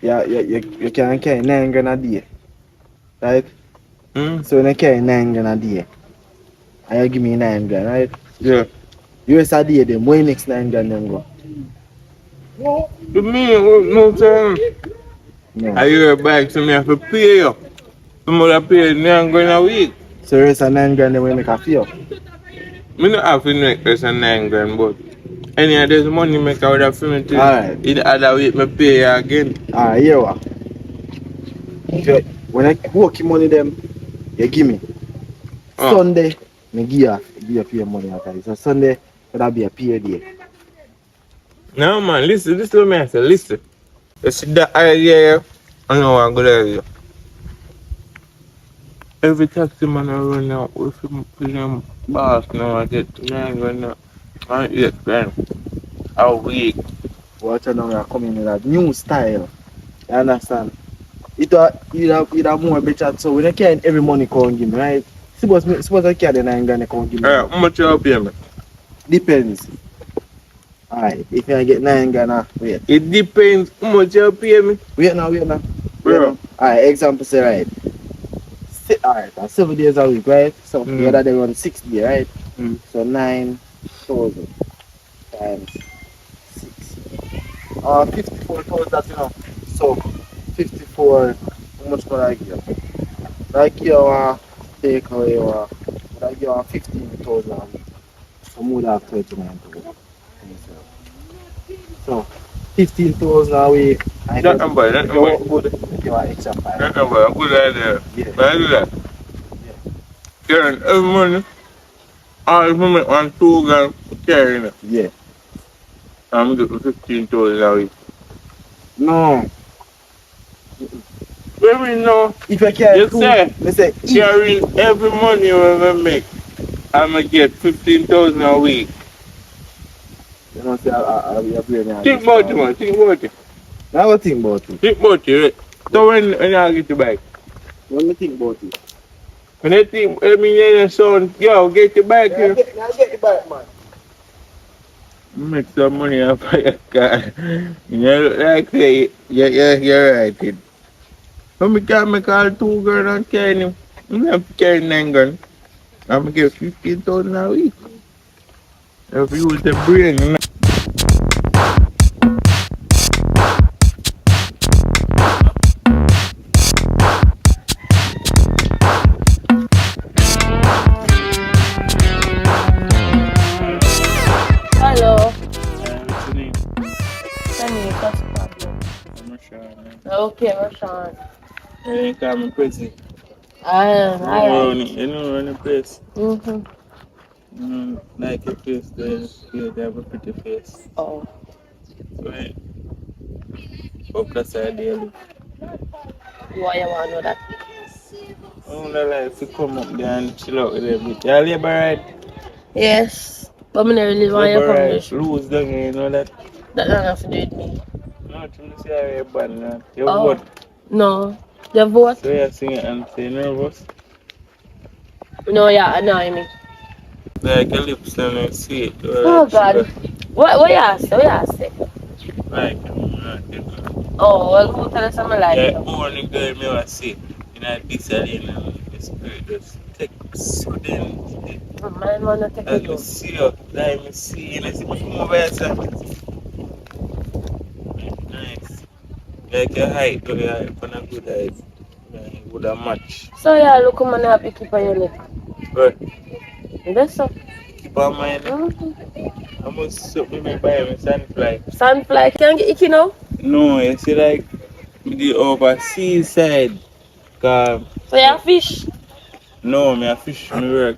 Yeah, you can carry 9 grand a day. Right? So when you carry 9 grand a day, and you give me 9 grand, right? Yeah. US a day, then where next 9 grand them go? To me, no time. No. I hear a bike, so I have to pay you. Somebody pay 9 grand a week. So the rest of 9 grand then we make a fee up. I don't have to make less than 9 grand, but any of this money make I would have to make it. Alright. In the other week, I pay you again. Alright, here what? When I work your money them, you give me. Sunday, I give you pay money after this. So Sunday, that'll be a pay day. No man, listen to me I say, listen. You see that idea, I know I'm good idea. Every taxi man I run out with him boss now I get 9 grand now. I 8 grand a week. Watch out now, we are coming with a new style. You understand? It more better. So when I can every money come give me, right? Suppose I carry the 9 grand they come give me. How much you pay me? Depends. Alright, if I get 9 grand, wait. It depends how much you pay me. Wait now. Bro. Alright, example say right. Alright, 7 days a week, right? So the other day run 6 days, right? So 9,000 times 6. 54,000, you know. So 54, how much could I give? Like you take away like you 15,000. So more than 39,000. So 15,000 a week. That number. Good. You are extra 5. That number, a good idea. Yeah. Can I do that? Yeah. Carrying every money, all of me on 2 grand carrying it. Yeah. I'm getting 15,000 a week. No. Baby, no. If I carry You say, carrying every money you ever make, I'm going to get 15,000 a week. you know, say I'll be playing. Think about it, man. Think about it. I will think about it. Think about it, right? So when I get the bike? When me think about it. When I think, I mean, your son, yo, get the bike here. I'll get the bike, man. Make some money off of your car. You know, like say, you're right, kid. When we can't make all 2 grand and carry him, I'm going to carry 9 grand. I'm going to get 15,000 a week. If you use the brain, you know. Hello. What's your name? Sunny, what's the problem? I'm Rashawn. Okay, Rashawn. You call me Prissy. Alright. You know, run the place. Mm-hmm. Like your face, they have a pretty face. Oh. So, focus ideally. Why you want to know that? I don't know, like, if you come up there and chill out with them. You're labor right? Yes. But I don't really want you to come Right. here. Lose down here, you know that? That don't have to do with me. No, to say you're bad now. You Oh. vote. No. The vote? So you're singing and say nervous? No, yeah, annoy me. Like your lips and you see it. Oh, God. What you say? What you say? Like, Oh, well, go tell us something like yeah, that. only girl me want to see. You know, this alien and the spirit just take sudden. Man, want to take Like, it you down. see you, like, you see, and I see me come over here, sir. Nice. Like your height, though, your height on a good height. Yeah, would have match. So yeah, look man happy keep on your neck. But That's so. keep on mind, I must suck me by my sunfly. Sunfly can't get icky now. No, you see, like, the overseas side. Cause, So you fish. no, me a fish, me work.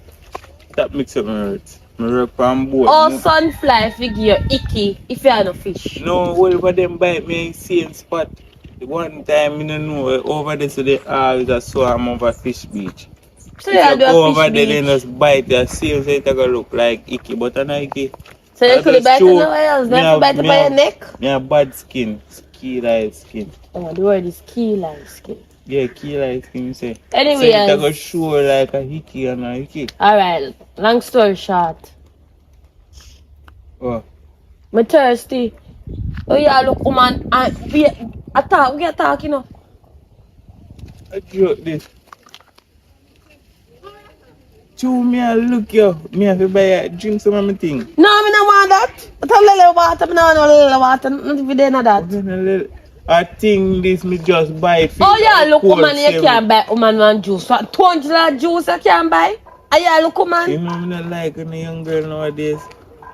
That mix up my words. Me work on boat. Or sunfly figure icky if you are no fish. No, all of them bite me in same spot. The one time, I don't know, over there, so they always a swarm of a fish beach. So you do go a over fish there, beach. then just bite the same, so it's gonna look like icky, but I'm not icky. So you could bite it show- nowhere else. Not to bite it by your neck. Me have bad skin, key light skin. Oh, the word is key like skin. Yeah, key light skin, you say. Anyway, so it's gonna show like a hickey and a hickey. alright, long story short. Oh. Me thirsty. Oh yeah, look woman, we are talking, you know. I joke this. Chew me a look yo. Me have to buy a drink some of my thing. No, me no want that. I tell little water, me no want no little water. Not if you did that. I think this me just buy it. Oh yeah, look woman, you can't buy woman one juice. So $200 juice you can't buy. Oh yeah, look woman. You know me not like when a young girl nowadays.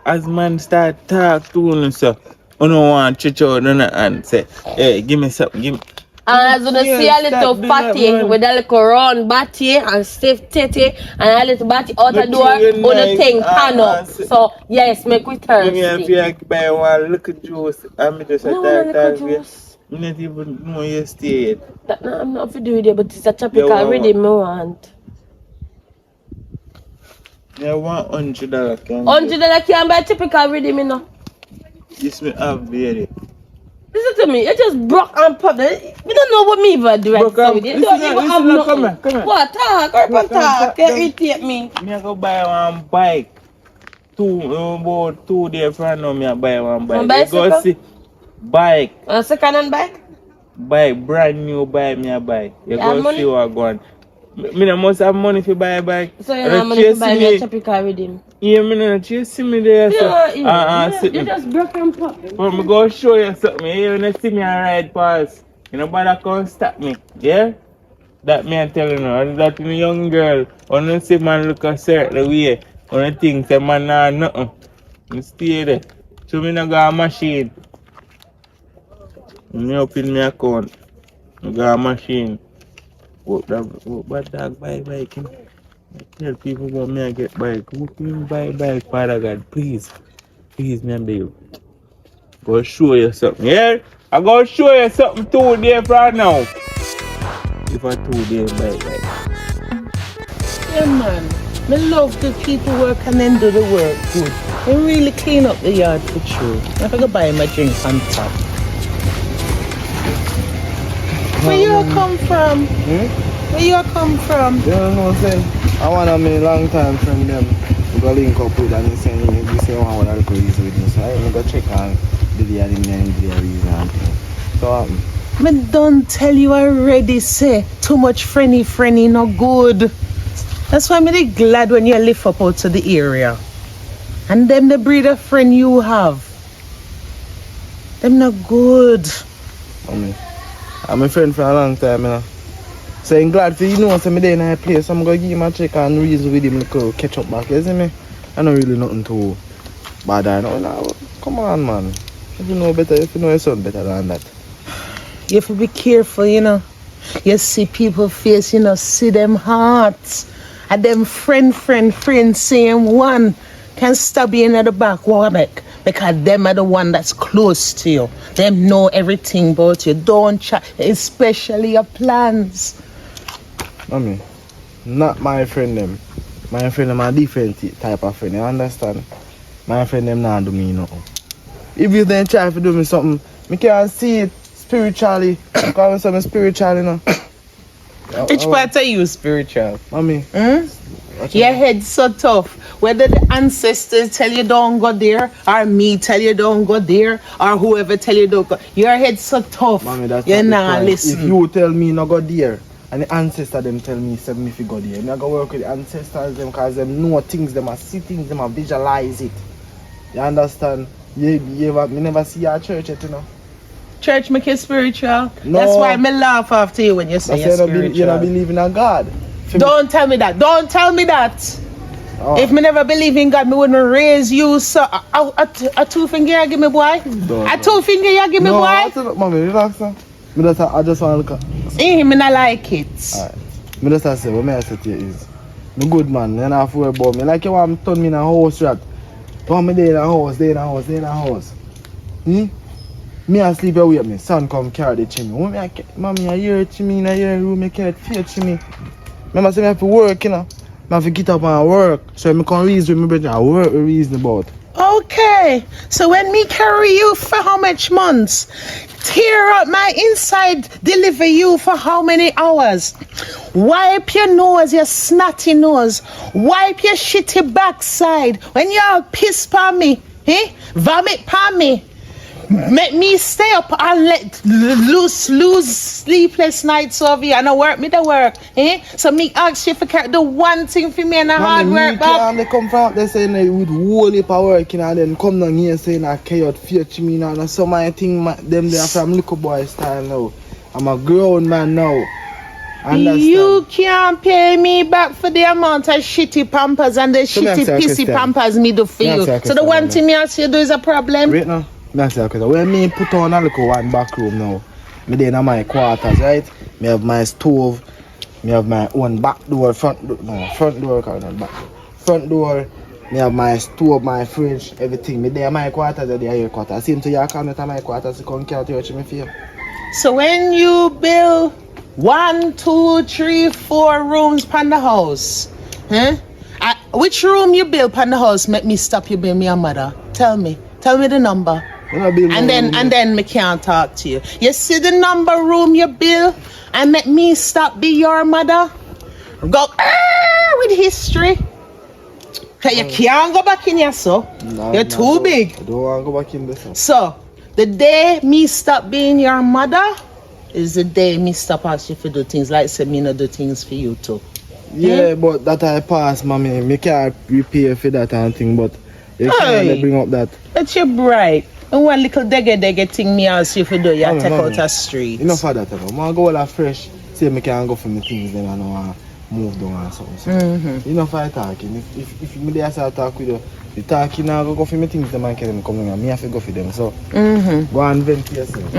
As man start talk to you, so you don't want to church out and say, hey, give me something, give me. And as you see a little fatty with a little round body and stiff titty and a little body out the door, all the thing pan up. So yes, make we thirsty. If you buy one little juice, I'm just a little juice. I don't even know you stay yet. That, no, I'm not for doing it, but it's a tropical rhythm me want. Yeah, $100 can $100 can buy typical rhythm, you know. This me have baby. Listen to me, you just broke and pop. You don't know what me even do right now. You don't even have nothing. Come here. What? Talk. You irritate me. Me I go buy one bike. About 2 days from now, me I buy one bike. One bicycle? Go see bike. A second-hand bike? Bike, brand new bike me I buy. You have go money? see what I go on. Me no must have money to buy a bike. So you have money to buy me a tropical rhythm? Yeah, me no chase see me there. You just broke and pop. But me go show you something. You wanna see me a ride past. You know bother come stop me. Yeah? That me I telling you. That in a young girl. When you see man look a certain way. When you think say man nah nothing. You stay there. So me no got a machine. Me open my account. I got a machine. What bad dog buy bike? I tell people about me I get bike. Who can buy bike, Father God? Please. Please, me and you. Go show you something, yeah? I go show you something 2 days from now. If I 2 days bike. Yeah, man. Me love the people work and then do the work good. They really clean up the yard for true. I forgot buy my drink on top. Where you come from? Where you come from? You know what I'm saying? I want to make a long time from them. We go link up with and he say, you say, I want to go easy with me. So I go check on the reason and things. So Me don't tell you already, say, too much friendly no good. That's why I'm really glad when you lift up out to the area. And them the breed of friend you have. Them not good. I'm a friend for a long time, you know. So I'm glad for you know so me there in a place. I'm gonna give him a check and reason with him to catch up back, you see me? I know really nothing to bad I know now. Come on man. If you know better, if you know your son better than that. You have to be careful, you know. You see people face, you know, see them hearts. And them friend, same one can stab you in the back, Warbeck. Because them are the one that's close to you. Them know everything about you. Don't chat, especially your plans. Mommy, not my friend them. My friend them are different type of friend, you understand? My friend them not do me nothing. If you then try to do me something, I can't see it spiritually. Because I'm spiritual, you know. Which part are you spiritual? Mommy. Your head's so tough. Whether the ancestors tell you don't go there, or me tell you don't go there, or whoever tell you don't go, your head's so tough. Mommy, that's you're not not listen. If you tell me not go there, and the ancestors them tell me seven if you go there, I go work with the ancestors them because them know things, them are see things, them are visualize it. You understand? You never see your church yet, you know. Church make you spiritual. No. That's why me laugh after you when you say you're spiritual. You don't believe in a God. Don't tell me that. Don't tell me that. Oh. If me never believe in God, me wouldn't raise you. So a 2 finger you give me, boy. A 2 finger you give me, boy. Mommy, relax now. I just want to look. Me not like it. Alright. Me just say, what me I say to you is, me good man, you don't have to worry about me. Like you want to turn me in a house rat. Want me there in a house, there in a house, there in a house. Me I sleep away with me. Son come carry the chimney. Mommy, I hear chimney in a hear room, I can't feel chimney. Remember say me have to work, you know. I have to get up and work. So I can reason with my brother. I work with reason about. Okay. So when me carry you for how much months? Tear up my inside, deliver you for how many hours? Wipe your nose, your snotty nose. Wipe your shitty backside. When you all piss on me, vomit on me. Make me stay up and lose sleepless nights over you. And I work me the work. So me ask you if you can do one thing for me and a hard work. But they come from they saying they with whole heap of working and then come down here saying I can't feature me now. And some I think them they are from little boy style now. I'm a grown man now. Understand? You can't pay me back for the amount of shitty pampers and the shitty pissy pampers me do for you. So the one thing me ask you do is a problem. Right now. When me put on a little one back room now, me there in my quarters, right? Me have my stove, me have my own back door, front door, back. Front door, me have my stove, my fridge, everything. Me there in my quarters, there in your quarters. Same to your come to my quarters to come count your me feel. So when you build 1, 2, 3, 4 rooms pan the house, which room you build pan the house make me stop you being your mother? Tell me the number. And then me can't talk to you. You see the number room you build and make me stop be your mother? Go with history. Cause you can't go back in here, so. You're too big. I don't want to go back in this. So, the day me stop being your mother is the day me stop asking you to do things like say me not do things for you too. Yeah, but that I pass, mommy. Me can't repay for that and thing, but you can't bring up that. That's your bright. And one little dege thing me ask you to do, you take out a street. Enough of that, I want to go all fresh. Say me can go for my things, then I know move down and something. So. Enough of talking. If me there start talk with you, the talking now go for my things, the man can come in and me have to go for them. So go and vent yourself.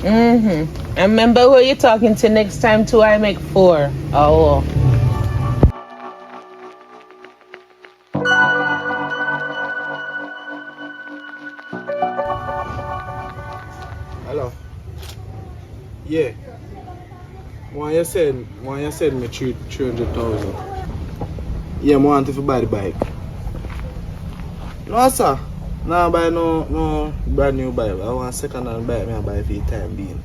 And remember who you're talking to next time too, I make 4. Oh. Hello. Yeah. Why you send me 300,000? Yeah, I want to buy the bike. No sir. No buy no brand new bike. I want second hand bike, I buy for the time being.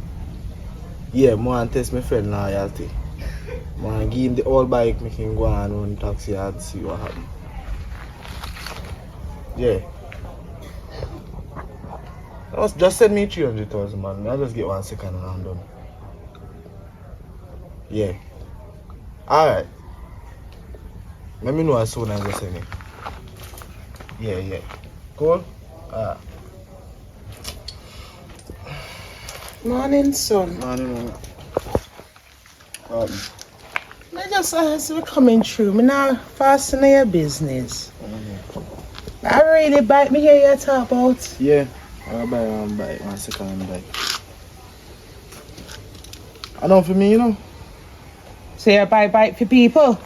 Yeah, I want to test my friend loyalty. I want to give him the old bike, make him go and run taxi and see what happens. Yeah. Just send me 300,000, man. I'll just get 1 second and I'm done. Yeah. Alright. Let me know as soon as I send it. Yeah. Cool? Morning, son. Morning. I just as we're coming through, me now fasten your business. I really bite me hear you talk about. Yeah. I'll buy 1 second hand bike. I know for me, you know. So you buy bike for people?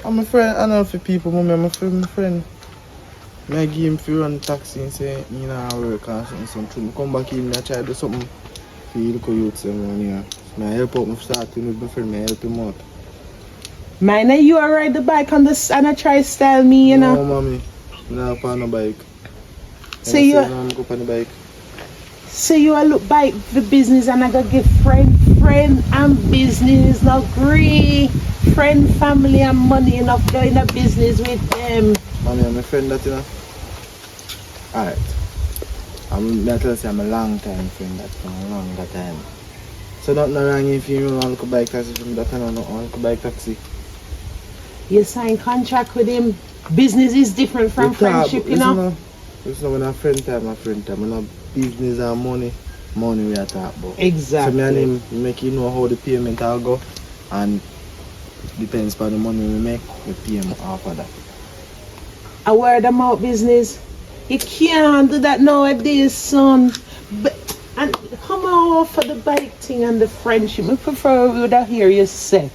I'm a friend, I know for people, mommy, I'm a friend. I give him to run taxi and say, you know, I work or something. I come back in and I try to do something for you local youths around here. I help out, I starting with my friend, I help him out. Mine, you are ride the bike on this and I try to style me, you know? No, mommy, I'm not on the bike. So you are look bike for business and I go give friend and business, not agree. Friend, family and money enough go in a business with them. Mommy, I'm a friend that, you know. Alright. I'm not going to say I'm a long time friend that from a longer time. So nothing wrong if you want to bike taxi from that and I want to bike taxi. You sign contract with him. Business is different from friendship, you know. It's not when a friend time, I'm not business and money. money we are talking about. Exactly. So me and him make you know how the payment will go, and depends on the money we make, we pay him after that. A word of mouth business. You can't do that nowadays, son. But and come on for the bike thing and the friendship. I prefer we would hear you say.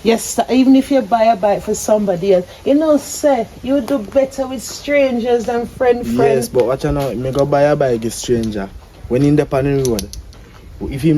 Yes, even if you buy a bike for somebody else, you know, say you do better with strangers than friends. Yes, but watch out now, me go buy a bike a stranger. When in the panel road, if he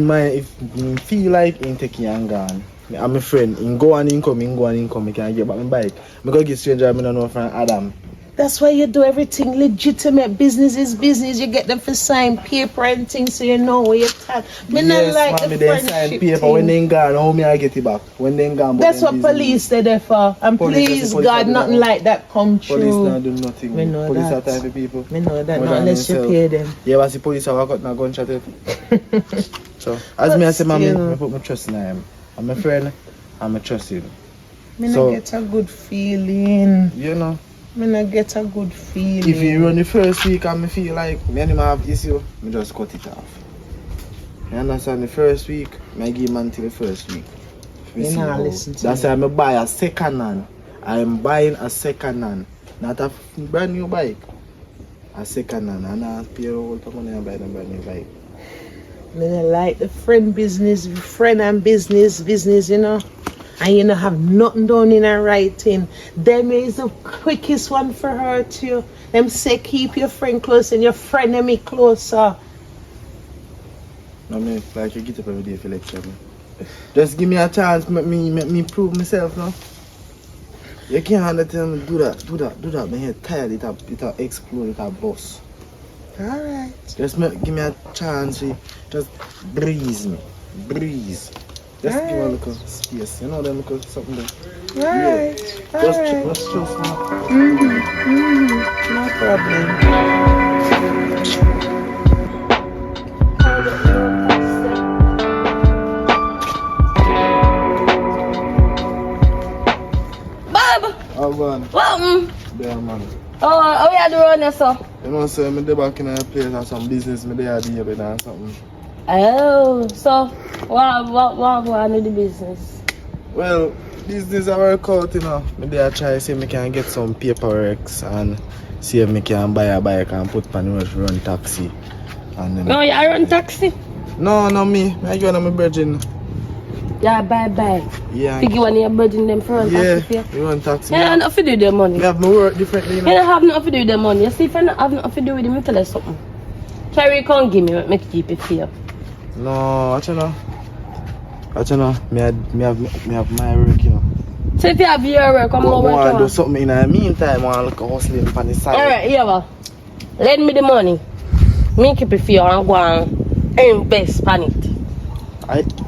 feel like he take you and gone, I'm a friend, he go and he come, he can get back my bike. Me go get stranger, I don't know friend Adam. That's why you do everything legitimate. Business is business. You get them for sign paper and things so you know where you stand. Me not like the friendship sign paper thing. when they gone, how me I get it back? When they gone, that's what police say there for. And please God, nothing like that come true. Police not do nothing. Me know police that. are type of people. Me know that, not unless you pay them. Yeah, but the police have got no gunshot it. So, as me I say, mommy, I put my trust in him. I'm a friend, I'm a trust you. Me so, not get a good feeling. You know. Me not get a good feeling. If you run the first week and me feel like me and him have issue, me just cut it off. You understand? The first week, I give him until the first week. You know, listen to that's why I buy a second hand. I am buying a second hand, not a brand new bike. A second hand, and I pay all the money and buy a brand new bike. Me not like the friend business, friend and business, you know. And you don't have nothing done in a writing. Them is the quickest one for her too. Them say keep your friend close and your friend and me closer. No, me like you get up every day for lecture. Just give me a chance, make me prove myself now. You can't tell me do that. My head tired, it'll explode, it'll bust. Alright. Just give me a chance, just breeze me. Breeze. Just give me a little space, you know, them little something there. Alright. Yeah. Just trust me. No problem. Bob! Oh, man. What? Yeah, man. Oh, how you doing there, sir? You know, sir, I'm back in a place and some business, me there deal with and something. Oh, so what do the business? Well, business I work out, you know. Me there try to see if I can get some paperwork and see if I can buy a bike and put on the road to run taxi. And then No, you run taxi? No, not me. I go on my virgin. Yeah, bye. Yeah. Figure one of your budget them for run taxi. Yeah, you run taxi. You don't have to do the money. You have my work differently, you know. You don't have nothing to do with the money. You see, if you don't have nothing to do with it, me tell you something. Carry can't give me, make keep it fair. No, I don't know. Me have my work, you know. So if you have your work, I'm going to want to do work. something in the meantime, I want to look hustling on the side. Alright, here, lend me the money. Me keep it fair and go and invest on it.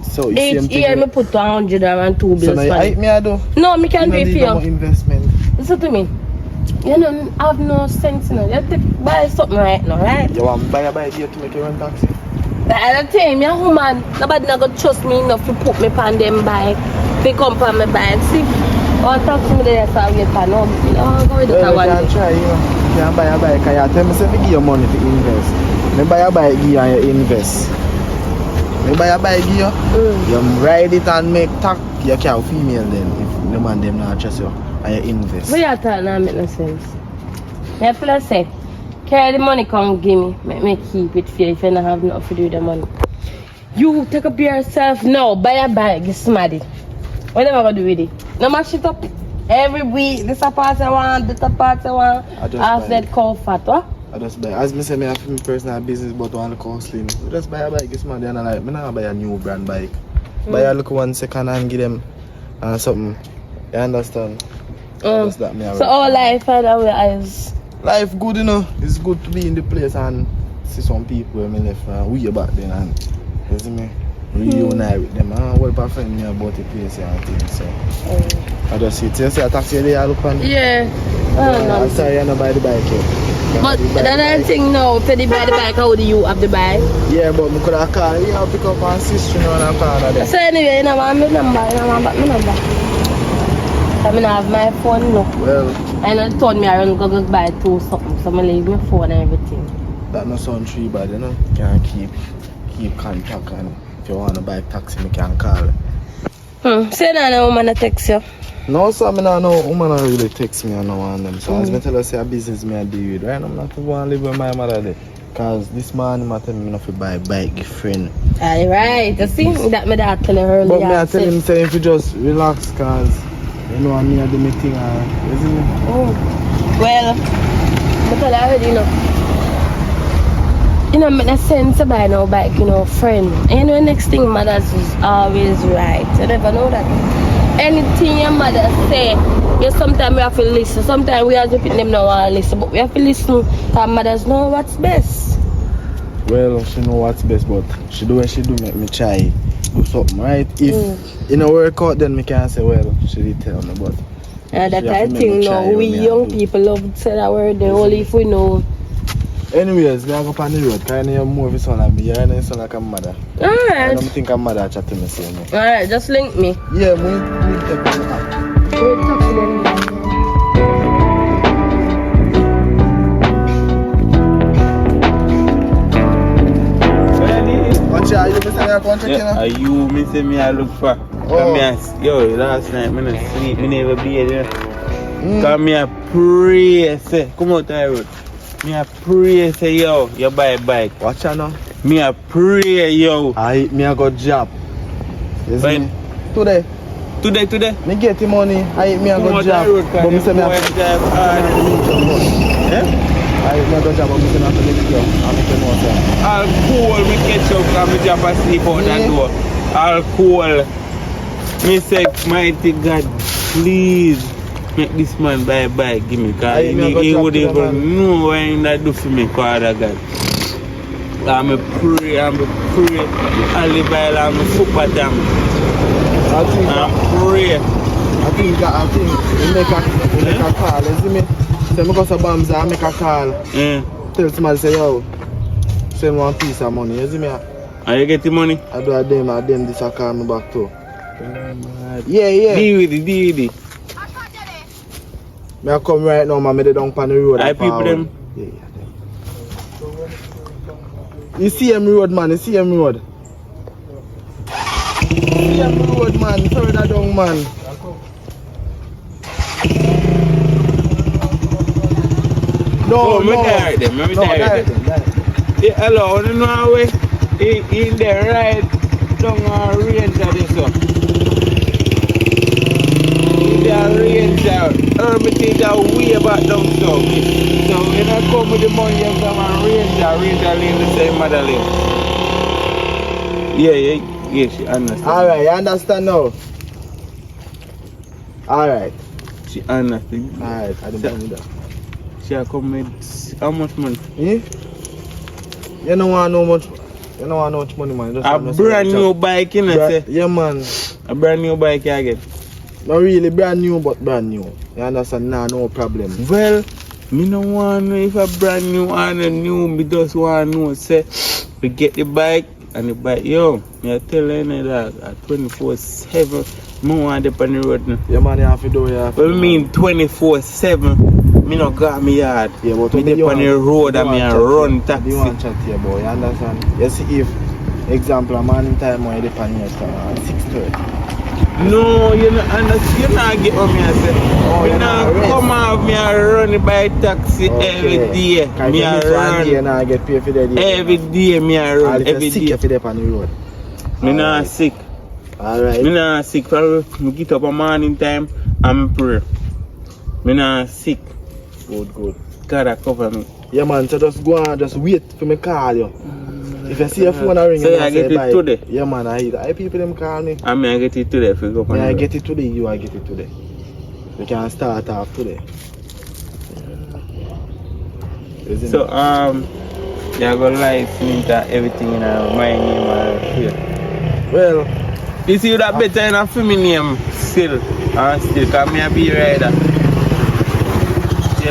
So you Each year, me put 100 and 2 bills. So now you hype me, I do? No, me can't be fair. Investment. Listen to me. You don't have no sense, you know. You have to buy something right now, right? You want to buy a bike here to make you run taxi? That's the thing, me a woman. Nobody not gonna trust me enough to put me on them bike. Pick up on my bike. See? Or talk to me there so I get on. Oh, go with that one. You can try, you know. You can buy a bike and you tell me say me give you money to invest. Me buy a bike give you and you invest. Me buy a bike give you, you ride it and make tax. You can't female then if the man them not trust you and you invest. But you talk now make no sense. Me plus say, carry the money come give me. Make me keep it fair if you don't have nothing to do with the money. You take up yourself now, buy a bike, get smarty. What am I gonna do with it? No mash it up every week. This a part I want, this a part I want. Ask that cow fat, what? I just buy. As me say, me have my personal business, but want to costly. Just buy a bike, get smarty, and I like. Me not buy a new brand bike. Buy a little one second and give them something. You understand? Just that me so all life had our eyes. Life good, you know. It's good to be in the place and see some people when me left way back then and you see me reunite with them. I work with a friend me about the place and things. So I just see it. You see a taxi there, I look on. Yeah. I'm sorry, I don't buy the bike yet. But another thing now, if you buy the bike, how do you have the bike? Yeah, but I could have called. You have to pick up and sister and call them. So anyway, you know want my number, you know want my number. I mean, I have my phone now. Well, and I told me I run go buy 2 something, so I leave my phone and everything. That no sound tree bad, you know. Can't keep keep contact, and if you want to buy taxi, me can call. Say that no woman text you. No, sir, me no woman really text me and no one them. So as me tell her say a business me I deal with, right? I'm not going to live with my mother there. Cause this man I tell me not to buy bike give friend. Alright, you see that me that tell her earlier. But me I tell him say if you just relax, cause you know I do my thing, you see me? Oh. Well, I tell her already, you know. You know, make sense to buy no bike, you know, friend. And you know, next thing mothers is always right. You never know that. Anything your mother say, you sometimes we have to listen. Sometimes we have to pick them no want to listen, but we have to listen because mothers know what's best. Well, she know what's best, but she do what she do, make me try do something, right? If it don't work out, then me can say, well, she did tell me, but that kind of thing, no, we young people love to say that word, only if we know. Anyways, we are going on the road, because I know more of his son like me, you know son like a mother. Alright. I don't think a mother chat to me, say no. Alright, just link me. Yeah, we take the app. We'll talk to them. Watch out, you me say I come check Yeah, are you me say me I look for? Come here, yo, last night me not sleep, me never be there. Come here, pray, say, come out the road. Me a pray, say, yo, you buy a bike. Watch out now. Me a pray, yo. Me a got job. You see me? Today. Me get the money. Me a got job. But me say me a got job. Me a got job, but me say me a got job. I'm making more time. I'll call me catch up and me drop asleep out that door. I'll call. Me say, mighty God, please make this man buy a bike, give me, because he wouldn't even know what he do for me, Father God. I'm a pray, I live by I'm a football damn. I'm pray. I think you make a call, you see me? Say me go to Bams, I make a call. Tell somebody say, yo, send 1 piece of money, you see me? Are you get the money? I do a them this a call me back too. Yeah. Deal with it. Me I come right now, man. Me dey down on the road. I people them. Yeah. You see him road, man. You see him road. Man. Further down, man. No. Me direct them. Yeah, hello. You know how we in the right down our range of this up. The range out. Everything that way back down south. So when I come with the money, you come and range lane the same mother lane. Yeah, she understand. Alright, you understand now? Alright. She understand. Alright, I don't know that. She come with how much money? You don't want no much. You don't want no much money, man. A brand new bike, you know, say? Yeah, man. A brand new bike I get. Not really brand new, but brand new. You understand? Nah, no problem. Well, me no want to know if a brand new and a new. Me just want to know, say, we get the bike and the bike. Yo, me I tell you that at 24/7, me want to on the road now. Yeah, man, you have to do it. Well, mean 24/7. Me not got me yard. Yeah, but me dip on the road and me run taxi. You want to chat here, boy. You understand? You see, if, example, a man in time when you dip on here at 6:30. No, you not understand. You not get what me I say. Oh, you not come out me I run by taxi every day. Me I run. You not get paid for that day. Every day me I run. Every day. Sick if you dip on the road. Me not sick. Alright. Me not sick. Me get up a morning time and pray. Me not sick. Good. God I cover me. Yeah, man. So just go on, just wait for me call you. If you see your phone ringing, so I get it today? Yeah, man, I people them call me. I mean, I get it today if you go for I get it today, I get it today. We can start off today. So, you're going to license everything in my name and here. Well, you see that better in a family name still. Because me a be rider.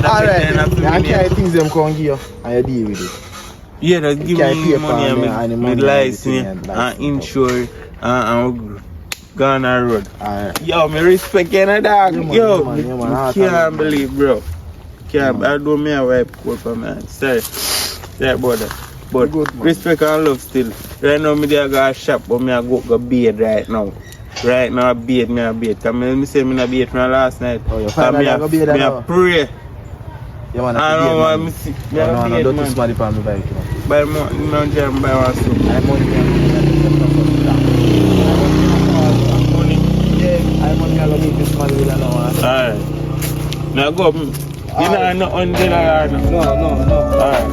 Alright, I carry things them come give you and you deal with it. Yeah, just give me money and license and insure and go on the road. Alright. Yo, me respect you, dog. Yeah, I can't believe, bro. I do me a wipe code for me. Sorry, brother. But Good, man. respect and love still. Right now, me there go a shop, but me I go bed right now. Right now, I bed. Because me say me not bed from last night. Oh, you finally go bed me now? I pray. Yeah, man, I don't want me see. Me I no, bed, don't man. too smarty for me bike, you know. Buy more jam, buy one soup. I'm money. Yeah, I'm money. I love me this man with an hour. Alright. Now go up. You know, no $100. No. Alright.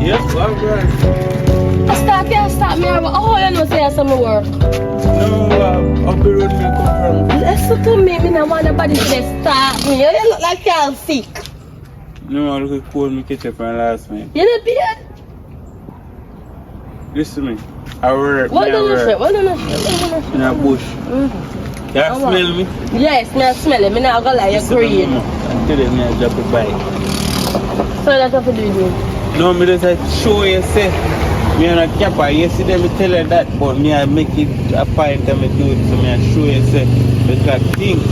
Yep, I'm right. Can't stop me. Oh, you know, say some work. No, up the road me come from. Listen to me. Me don't want nobody to stop me. You look like you're sick. No, look at cold me catch up on last night. You look bad. Listen to me. I work. What me I do you work say? What do you say? in a bush. You smell me? Yes, me I smell it. Me not gonna lie, you're Listen to green. me. Until then, me I drop a bike. So that's what you do. No, me just like show you say. Me on a capper. Yesterday me tell her that, but me I make it a point and me do it. So me I show you say. Because things.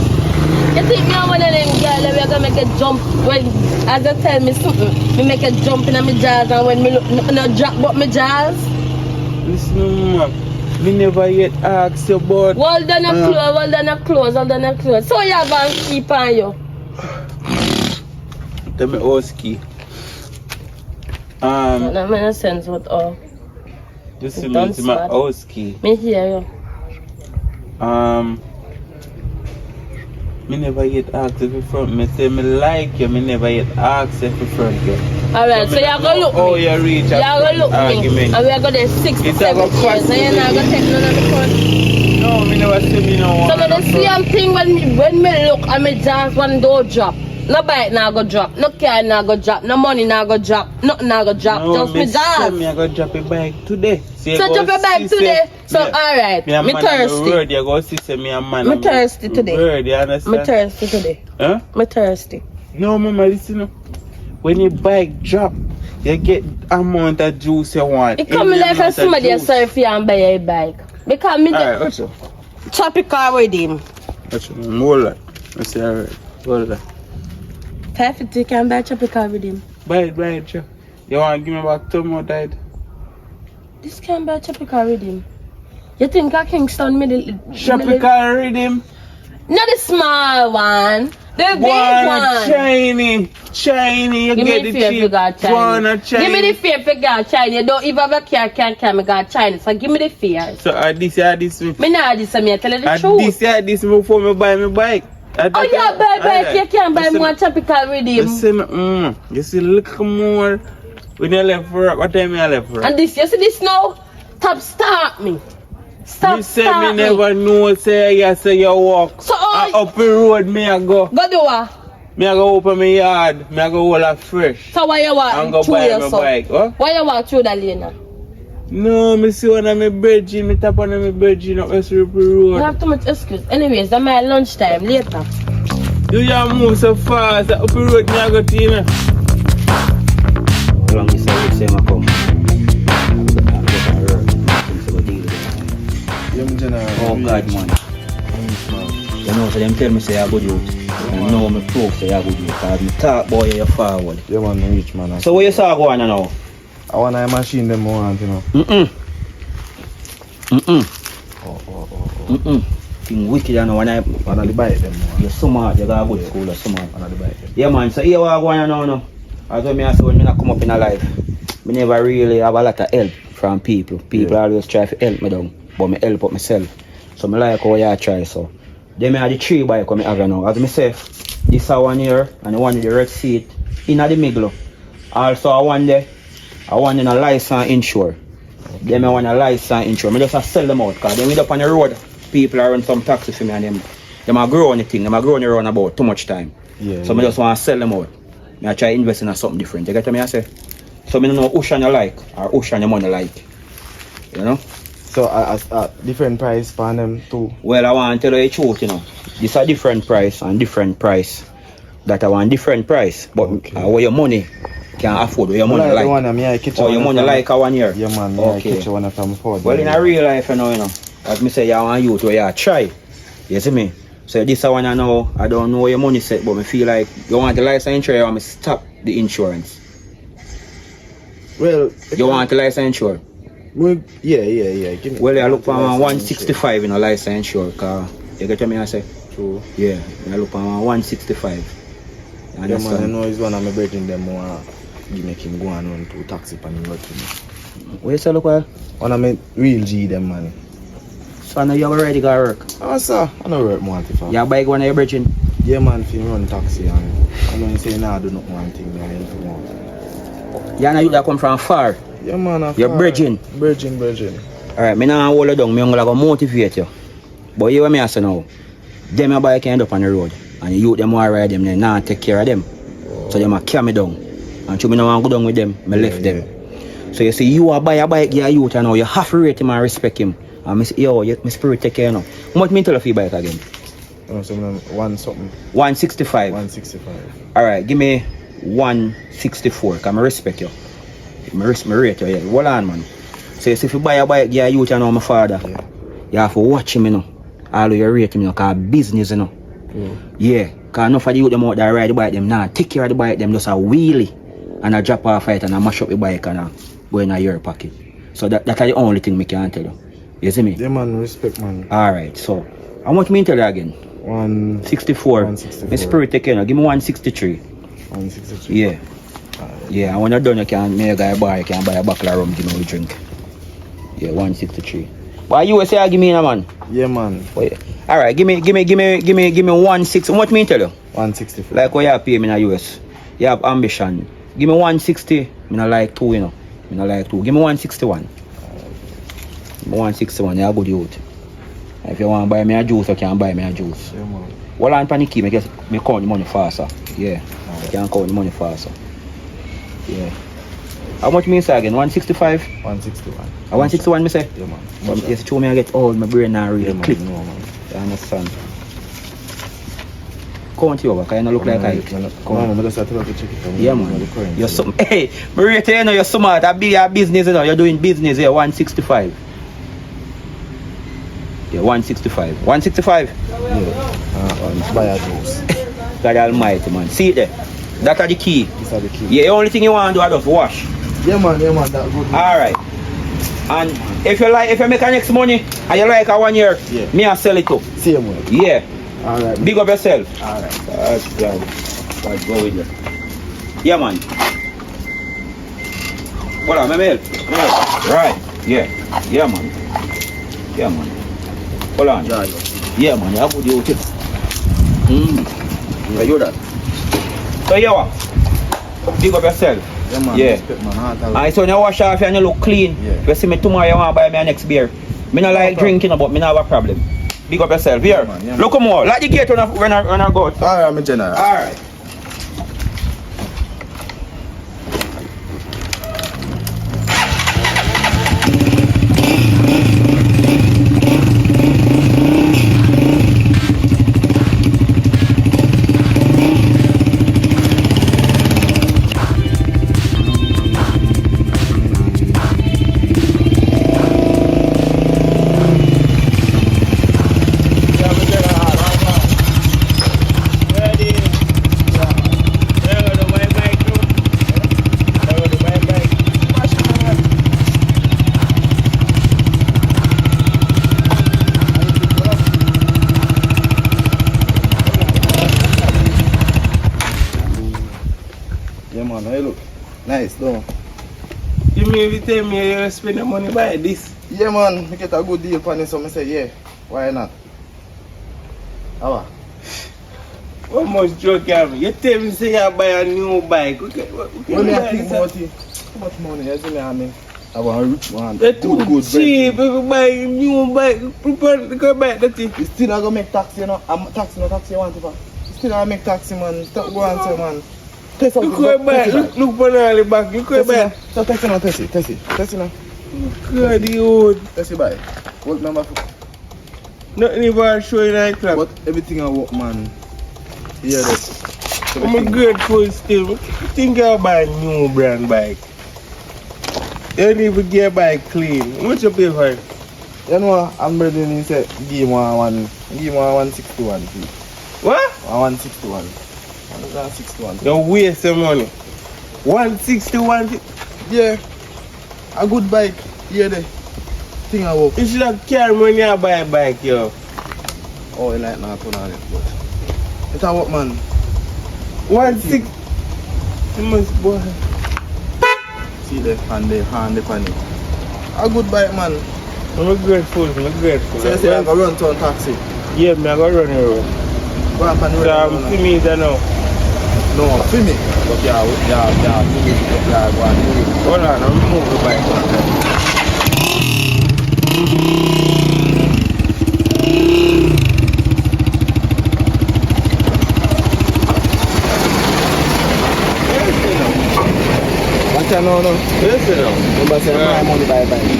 You think me one of them girls that we are gonna make a jump when as you tell me something, me make a jump in my jaws and when me no drop but my jaws? Listen, man. Me never yet asked you about. Hold on a close. So you have to keep on you. Tell me Oski. That makes no sense with all. This is my Oski. Me hear you. Me never yet asked if you front. Me say me like you. Me never yet asked if you front you. Alright, so you're gonna look oh, me. you reach You're gonna look argument. me. And we're gonna 6 to It's 7 about years. So you're not gonna take none of the front. No, me never say me no So want. the same thing when me look and me jaws one door drop. No bike now go drop, no car now go drop, no money now go drop, nothing now go drop, No, just me say jaws. me I go drop a bike today. See, So drop a bike today. So alright, me a me man of the thirsty. word. You go see say me a man. Me of the thirsty today. Word, you understand? Me thirsty today. Huh? Me thirsty. No, mama, listen up. When your bike drop, you get amount of juice you want. It come like a somebody serve you and buy a bike. Because me Alright, what's up? tropical with him. What's up? Hold on. I say alright. Hold on. 550 can buy tropical with him. Buy it, sure. You want to give me back 2 more died? This can buy tropical with him. You think a Kingston middle? Tropical rhythm. Not the small one. The big one. Shiny, you Give get me the the fear if you cheap got one China. a China. Give me the fear if you got China. You don't even have a car, can't me got China. So give me the fear. So this Me not this, me tell you the truth. this before me buy my bike. Oh yeah, buy bike. You can't buy more tropical with him. Listen, you see, look more. When you left for what time you left for? And this, you see this now? Stop me. You say me never know, say you say you walk. So up the road, me I go. Go do what? Me I go open my yard, me I go hold a fresh. So why you walk and go through buy my yourself? bike, huh? Why you walk through that lane? No, me see one of my bridging, me tap on my bridging up the You road. have too much excuse. Anyways, that's my lunchtime later. You move so fast, up the road, me I go to you. How long you say I come? Oh God, man. You know, so them tell me say I go do it. And now me prove say I go do it. Because me talk boy you forward. Yeah, man, rich man. So where you saw going now? I want a machine them want, you know. Thing wicked, you know, when I Wanna the bike them more. you're smart, you got a good school, you're smart. Wanna the bike them. Yeah, man, so here what I going now, no? As when I say when I come up in a life, me never really have a lot of help from people. People always try to help me down, but me help up myself. So me like how you try, so. Then me have the 3 bike when I have now. As me say, this is one here, and the one with the red seat, in the middle. Also, I want in a license insure. Then I want a license insure. I just sell them out, because then we up on the road, people are run some taxi for me, and them are growing the thing, them are growing around about too much time. Yeah, So I just want to sell them out. I try to invest in something different. You get what I say? So I don't know which one you like, or which one you money like. You know? So different price for them too. Well, I want to tell you the truth, you know. This a different price and different price. That I want different price. But where your money can afford, where your money like. Or your money like a 1 year. Yeah, man. Okay. Catch one from Ford. Well, in a real life, you know. As me say, you want youth where you try. You see me? So this one I know, I don't know where your money set, but I feel like you want the license insurance, you want me stop the insurance. Well, You want the license sure? Yeah. Give me, Well, I look for 165 in a license sure, cause you get what me I say? True. Yeah, I look for 165. You Yeah, understand? man, I know it's one of my brethren them more give make him go and run to taxi pan him working. What you say, look well? One of my real G them man. So now you already got work. Oh sir, I know work more if I. You bike one of your brethren? Yeah man, if you run taxi and I know you say nah do not one thing I ain't want. You know you that come from far. Yeah man, Your brethren. Brethren. Alright, me nah hold you down, me only go motivate you. But you what me say now? Them your bike end up on the road. And you them want ride them, they not take care of them. So they might carry me down. And so me no want go down with them, me left them. So you see, you are buy a bike, you are youth, and now you have to rate him and respect him. And me say, yo, my spirit take care now. How much me tell you for your bike again? So one something. 165. 165. Alright, give me 164, because I respect you. I rate you, yeah. Hold on, man. So you see, if you buy a bike, you are youth, and now my father, you have to watch him, you know. All you rate him, you know, because business, you know. Yeah, because enough of the youth them out there ride the bike them now, take care of the bike them just a wheelie and a drop off it and a mash up the bike and a go in your pocket. So that's the only thing me can tell you. You see me? Yeah man, respect man. Alright, so how much me tell you again? 164. 164. My spirit take care now. Give me 163. 163. Yeah. Yeah, and when you're done you can make a guy bar, you can buy a bottle of rum, give me a drink. Yeah, 163. But you say give me a man? Yeah man. Oh, yeah. Alright, give me 160. What me tell you? 164. Like what you pay me in the US. You have ambition. Give me 160. Me not like 2, you know. Me not like 2. Give me 161. Give me 161, you're a good youth. If you want to buy me a juice, you can buy me a juice. Yeah man. Well, on panicky, me count the money faster. Yeah. I can count the money faster. Yeah. How much me say again? 165? 161. 161 me say? Yeah man. But if you me I get old, my brain now really click. No man. You understand? Count you over, because you don't look like I. No, just have to check it out. Yeah man. You're some, hey, me rate you know, you're smart. I be your business, you know. You're doing business here, 165. Yeah, 165. 165? Yeah. Buy a juice. God almighty, man. See it there? That's the key. These are the key. Yeah, the only thing you want to do is just wash. Yeah man, that good. Alright. And if you make a next money and you like a 1 year, me I sell it too. Same way. Yeah. Alright. Big up yourself. Alright. That's good. Let's go with you. Yeah man. What up, my mail? Right. Yeah. Yeah man. Yeah man. Hold on. Yeah man, you have good duty. Yeah, you that. So yeah what? Big up yourself. Yeah man. Yeah. Respect, man. And so when you wash off and you look clean, you see me tomorrow you want to buy me a next beer. Me not like drinking but me not have a problem. Big up yourself. Here. Yeah, look more. Like the gate when I go. Alright, I'm a general. Alright. Nice, though. You mean every time you spend the money buy this? Yeah, man. We get a good deal for it, so I say, yeah, why not? How? How much joke you have? You tell me say you buy a new bike. When I think about it, how much money you see me having? I want a rich one. That's too cheap. If you buy a new bike, prepare to go buy that thing. You still not going to make taxi, you know? Taxi you want to buy. You still not make taxi, man. Stop going to, man. Look where back, look for the back, look where back. So Tessie now, Tessie now. God, the old. Tessie bye. What number? Nothing even show in that club. But everything I work, man. Yeah, that's. I'm a grateful still. I think I'll buy a new brand bike. You don't even get a bike clean. How much you pay for it? You know, I'm ready to say, give me 161, please. What? 161. 161. You waste some money. 161. Yeah. A good bike. Here the thing I work. You should have carry when you buy a bike, yo. Oh, you like not turn on it, but it's a what, man? 160. You must buy. See the hand the pan it. A good bike, man. I'm grateful. So you say I go run to a taxi? Yeah, me I go run the road. Go up and So run. I'm see me there now. No, see me. But yeah, go on. Hold on, I'm move the bike one time. What you know now? Yes, you know. Remember say my money buy bike.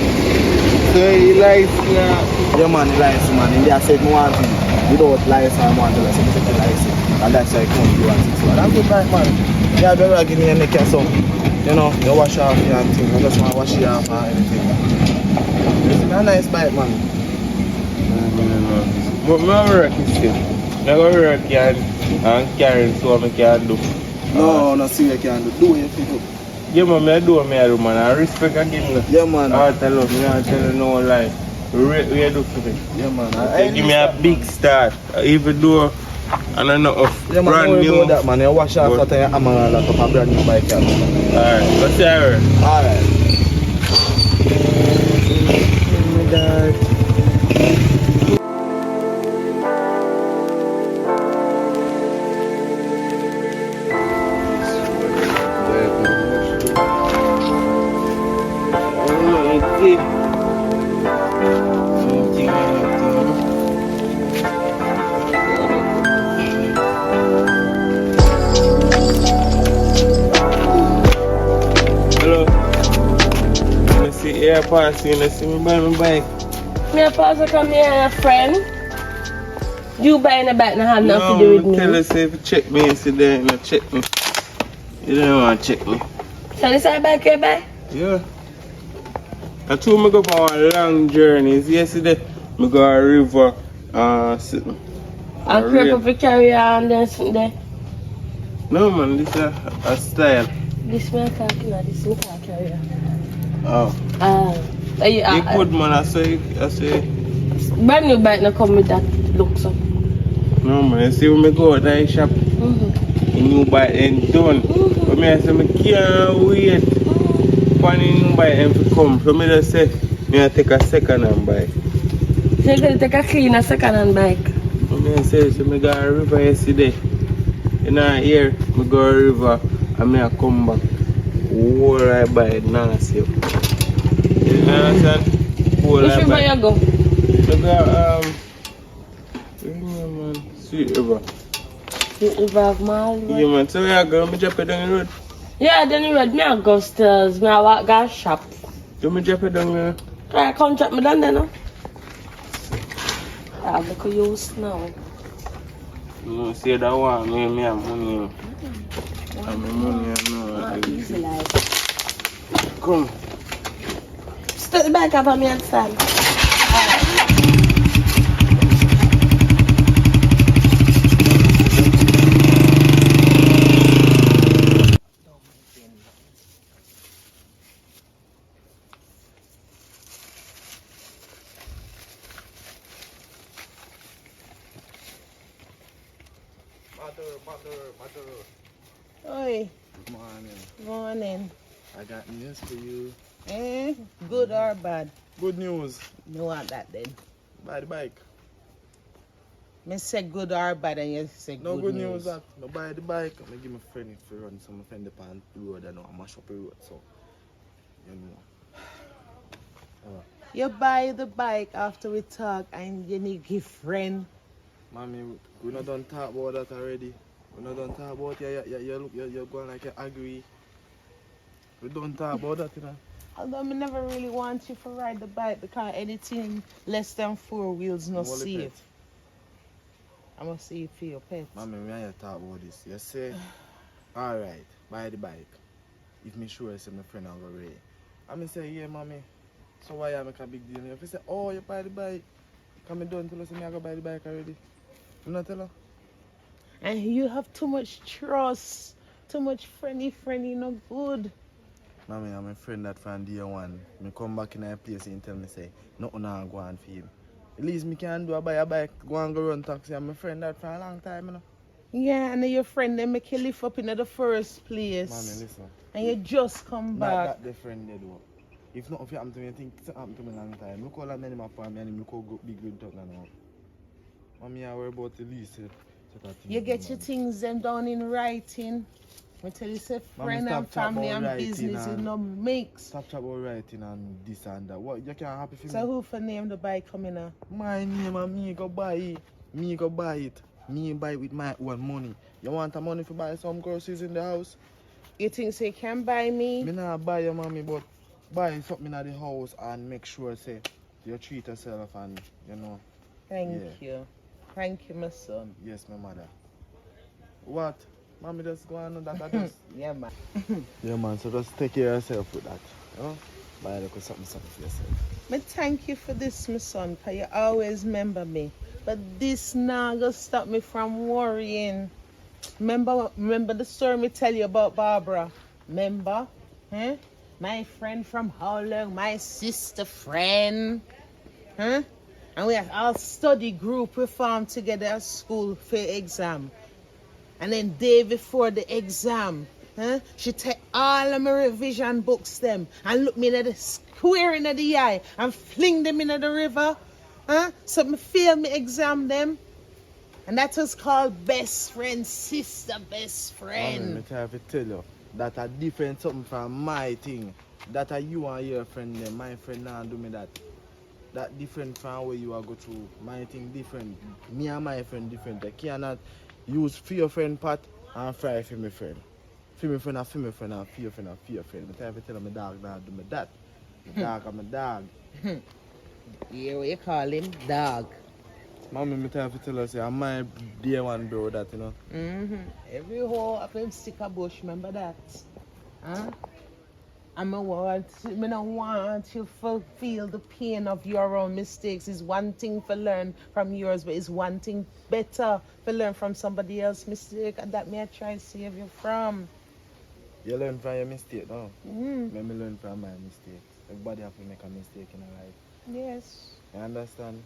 So he likes now. Yeah, man, he likes man. And they said no one thing. Without license, I want to say the license. And that's why I come to 161. That's good bike, man. Yeah, better give me a neck or something. You know, you wash off your thing. I just want to wash it off and everything. It's a nice bike, man. But my work is still. I go work and carry so I can do. No, see what you can do. Do what you do. Yeah, man, I do what I do, man. I respect again. Yeah, man. I tell you, I tell you no lie. We do for me. Yeah, man. Give me a big start. Even though I don't know of yeah, man, brand new. That, man. You wash off that and I'm a lot of a brand new bike. Alright, let's see her. Alright. Oh my God. Yeah, pass you, let's see me buy my bike. Me a pass come here, friend. You buying a bike and have nothing to do with me. Tell us if you check me and sit there and you check me. You don't want to check me. So this is a bike you buy? Yeah. I told me go on a long journey. Yesterday, I go a river. Sitting. I crap up a carrier and then something there. No man, this is a style. This me talking about, this me talking carrier. Oh. You good man, I say. Brand new bike not come with that look so. No man, you see when I go to the shop, a new bike ain't done. But me I say I can't wait for the new bike to come. So me just say, I take a second hand bike. So you're going to take a clean second hand bike? Me I say, so I go to the river yesterday. In a year, I go to the river and I come back. Whole I buy nasty. You understand? Whole which I river buy. you go? I go, man, Sweet River. Sweet River of Mall? Yeah man, so where I go? I drop it down the road. Yeah, down the road, me I go stairs, me I walk go shop. Do me drop it down there? I come drop me down there now. I look at you now. No, say that one, me have money. I have money, I know. Easy like. Come. Step the bike up on me and stand. Oi. Good morning. Morning. I got news for you. Good or bad? Good news. No want that then. Buy the bike. Me say good or bad and you say No good good news that. No buy the bike. I give my friend it to run some friend upon the road and I mash up the road so you know. You buy the bike after we talk and you need give friend. Mommy, we not done talk about that already. We not done talk about you're going like you agree. We don't talk about that, you know. Although me never really want you to ride the bike because anything less than 4 wheels no safe. I must see it for your pet. Mommy, we are talk about this. You say, alright, buy the bike. If me sure I say my friend will go ready. I mean say, yeah, mommy. So why I make a big deal? If you say, oh, you buy the bike, come down tell us me I go buy the bike already. You not tell her? And you have too much trust, too much friendly, no good. Mommy, I'm a friend that from day one. Me come back in a place and tell me say, nothing now go on for him. At least me can do buy a bike, go and go run taxi. I'm a friend that for a long time, you know. Yeah, and then your friend them make you live up in the first place. Mommy, listen. And you just come back. That the friend they do. If not, if you happen to me, I think it happened to me a long time. Look all that many for me and look how big with talk now. Mommy, I worry about the least. You get your things them down in writing. I tell you, say friend and family and business is no mix. Stop talking about writing and this and that. What, you can't happy for me? So who for name the bike coming up? My name and me go buy it. Me go buy it. Me buy it with my own money. You want the money to buy some groceries in the house? You think say can buy me? Me not buy your mommy, but buy something at the house and make sure say you treat yourself and you know. Thank you. Thank you, my son. Yes, my mother. What? Mommy just go on that I just Yeah, man. yeah, man, so just take care of yourself with that. You know? Buy a little something for yourself. Me thank you for this, my son, because you always remember me. But this now gonna stop me from worrying. Remember the story me tell you about Barbara? Remember? Huh? My friend from how long? My sister friend. Huh? And we have our study group we formed together at school for exam. And then day before the exam, she take all of my revision books them and look me in the square in the eye and fling them into the river. So me fail me exam them. And that was called best friend, sister best friend. Mommy, I have to tell you, that a different something from my thing. That are you and your friend them. My friend now do me that. That different from where you are go to. My thing different. Me and my friend different. I cannot use for your friend part and fry for my friend. For my friend and for my friend and for your friend and for your friend. I have to tell my dog now do me that. My dog and my dog. Yeah, what you call him? Dog. Mommy, I have to tell her, say, I'm my dear one bro, that, you know. Every hole of him stick a bush, remember that? I don't want you to feel the pain of your own mistakes. It's one thing to learn from yours, but it's one thing better to learn from somebody else's mistake, and that may I try to save you from. You learn from your mistake, no? Let me learn from my mistakes. Everybody have to make a mistake in their life. Yes. You understand?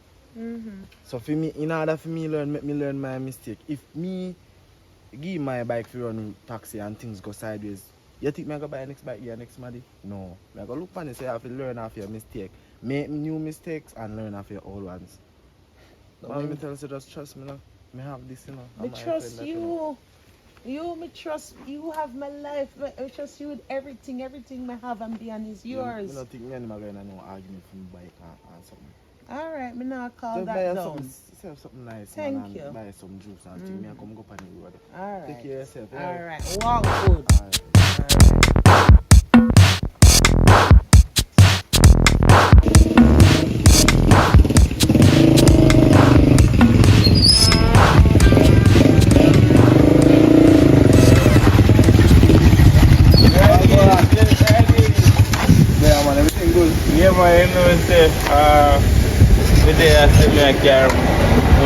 So for me, in order for me learn, make me learn my mistake. If me give my bike for run taxi and things go sideways, you think me go buy next bike here next month? No. I go look for it, say I have to learn off your mistake. Make new mistakes and learn off your old ones. But me tell you, just trust me now. Me have this, you know. Me trust you. Me trust you have my life. I trust you with everything. Everything I have and beyond is yours. I don't think me and him are going to no argument from bike and something. Alright, me now call just that buy down. something nice. Thank man, you. And buy some juice and thing. Me and come go on the road. Alright. Take care of yourself. Alright. Walk good. Alright. Yeah, man, you know, say, the day I see me, I can't go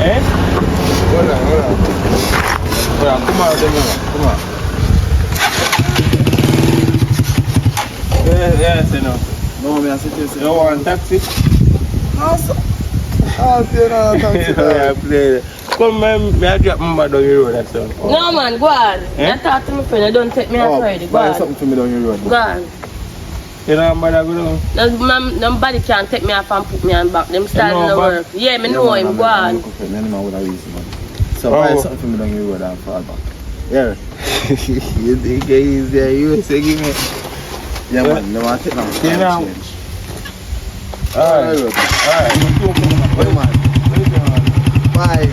Eh? Hold on. Come on, come on. Yes, you know. No, me I sit here. You want taxi? No, sir. I'll see you now, taxi. Yeah, play. Come, man, I drop my down your road, that's all. No, man, go on. I talk to my friend, I don't take me outside. Go buy on. something for me down your road. Go on. You know, but I go down. Nobody can take me off and put me on back. Them starting to work. Yeah, me know him. Go on. So buy something for me down your road and fall back. Yeah. You think it's easier, you say give me. Yeah, man, no one take no change. Alright. Buy.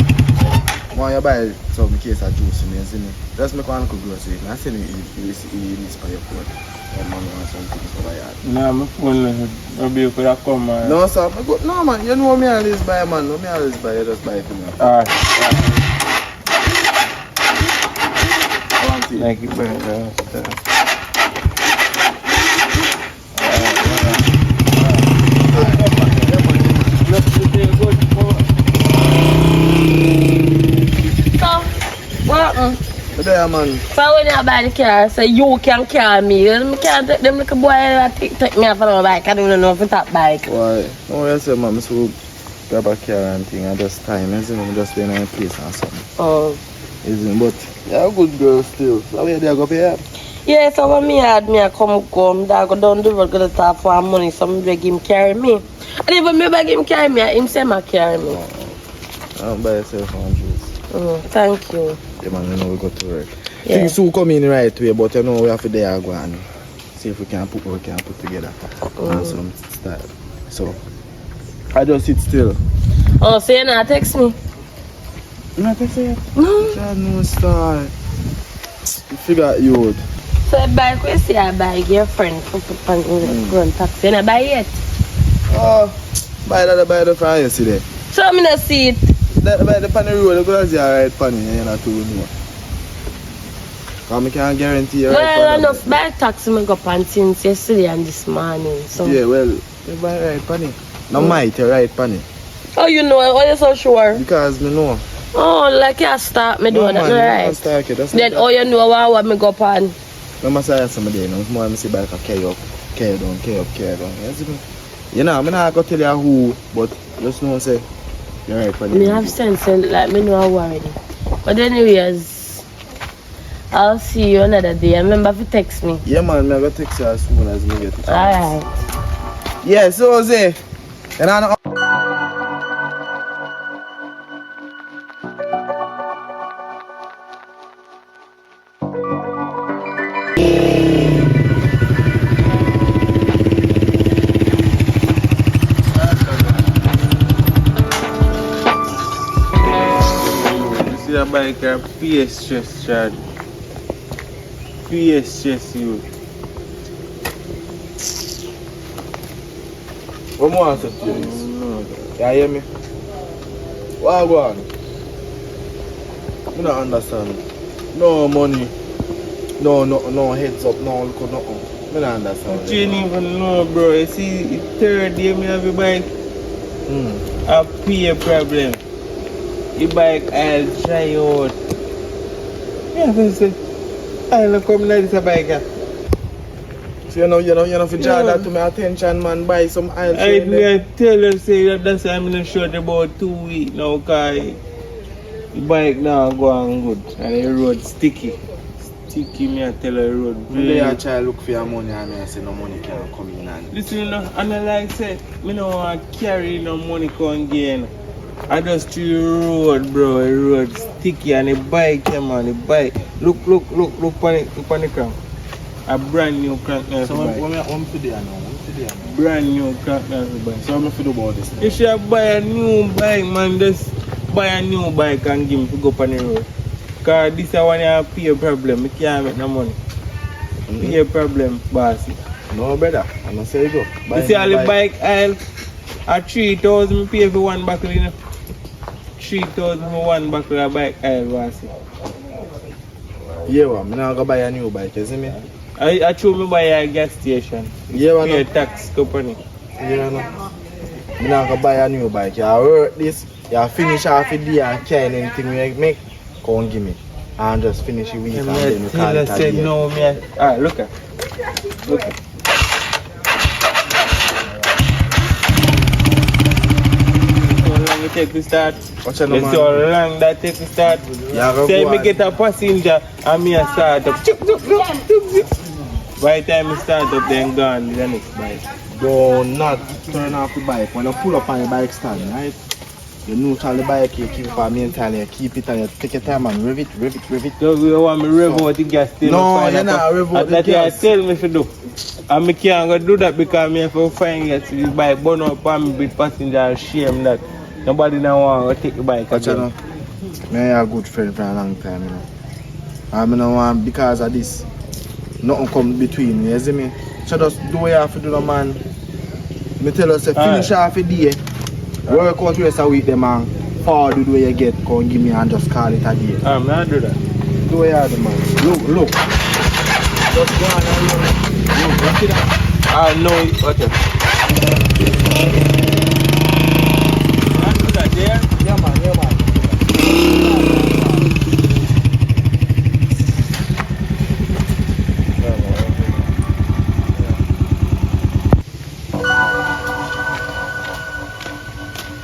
When you buy some case of juice, you see me. Just make one cook grocery. I see me release for your phone. Or money or something for my yard. No, my phone maybe could have come, man. No, sir. No, man. You know me always buy, man. No, me always buy. You just buy it for me. Alright. Thank you. Thank you very much. So, what happened? Today yeah, man. So when you buy the car, say you can carry me. You can't take them little boy that take me off on my bike. I don't know if it's that bike. Why? No, I say, man, so grab a car and thing. I just time, isn't it? Just being in a place or something. Oh. Isn't it? But you're a good girl still. So where they go pay? Yeah, so when me had me, I come, I go down the road, go to top for money, so me beg him carry me. And even me beg him carry me, him say me carry me. I'll buy yourself one juice. Thank you. Yeah, man, you know we go to work. Yeah. Things will come in the right way, but you know we have to there go and see if we can put what we can put together and some style. So I just sit still. Oh, so you not text me? Not text you? No. Child, no style. You figure you out. So I buy, you see I buy your friend for run taxi, and I buy it. Oh, buy the fire yesterday. So I'm not see it. Buy the pan the road, because you're right pan, you're not too more. Because I can't guarantee you're right pan. Well, enough buy taxi me go pan since yesterday and this morning. So. Yeah, well, you buy right pan. No might, you're right pan. Oh, you know, why you so sure? Because me know. Oh, like you start me doing that, right? Start it, then all you know what me go pan. I must say somebody, you know, more I see bike carry up, carry down. You know, I'm not going to tell you who, but just know say you're right for me have sense and like me know how already. But anyways, I'll see you another day. Remember if you text me. Yeah man, I'm gonna text you as soon as me get it. Alright. Yeah, so say and I know a bike or PS stress charge. PS stress you. what more answer to this? You hear me? What go on? I don't understand. No money. No heads up, no look, nothing. I don't understand. You didn't even know, bro. You see, the third day me have a bike. A pay problem. The bike I'll try out. Yeah, I say, I'll come like this a bike. So you know, if you draw that to my attention, man, buy some oil. I tell you, say that's why I'm in the short about 2 weeks now, because the bike now go on good and the road sticky. Sticky, me I tell you, the road. Really, I try to look for your money and I say no money can come in. And listen, you know, and I like say, me no want to carry no money come again. I just through the road, bro. The road sticky and the bike, yeah, man, the bike. Look on the crank. A brand new crank now. so what to do now? Brand new crank now, bike. So what to do about this now? You should buy a new bike, man. Just buy a new bike and give me to go up on the road. Because this is one you pay a problem. I can't make no money. Pay a problem, boss. No, brother. I'm not saying go. You see all the bike aisle at 3,000 I pay for one buckle, you know. 3,000 for one buckle of bike aisle, boss. Yeah, well, I'm not going to buy a new bike, you see me? I told me buy a gas station. Yeah, well, pay a no. tax company. Yeah, no. I'm not going to buy a new bike. You work this, you finish off the day and carry anything you make, come give me. And just finish the week and then you call it a said day. no, me. Look at. Take to start. What's your It's number? so long that take to start. Yeah, Say go me on. get a passenger and me a start up. By the time I start up, then gone the next bike. Do not turn off the bike. When you pull up on your bike stand, right? You neutral the bike, you keep it for maintain, you keep it and you take your time and rev it. So you want me rev out the gas still? No, you're not rev out the That's what I gas. tell me to do. And I can't go do that because I have to find gas to the bike, burn up on me with passenger and shame that. Nobody now want to take the bike But you again. know, me a good friend for a long time, you know. And I don't want, because of this, nothing come between me, you see me? So just do what you have to do, no, man. Me tell us, finish off the day, work out the rest of the week, them, and forward the way you get, come give me and just call it a day. I'm not do that. Do what you have to do, man. Look. Just go on and look, see that? I know it. Okay. Yeah, man.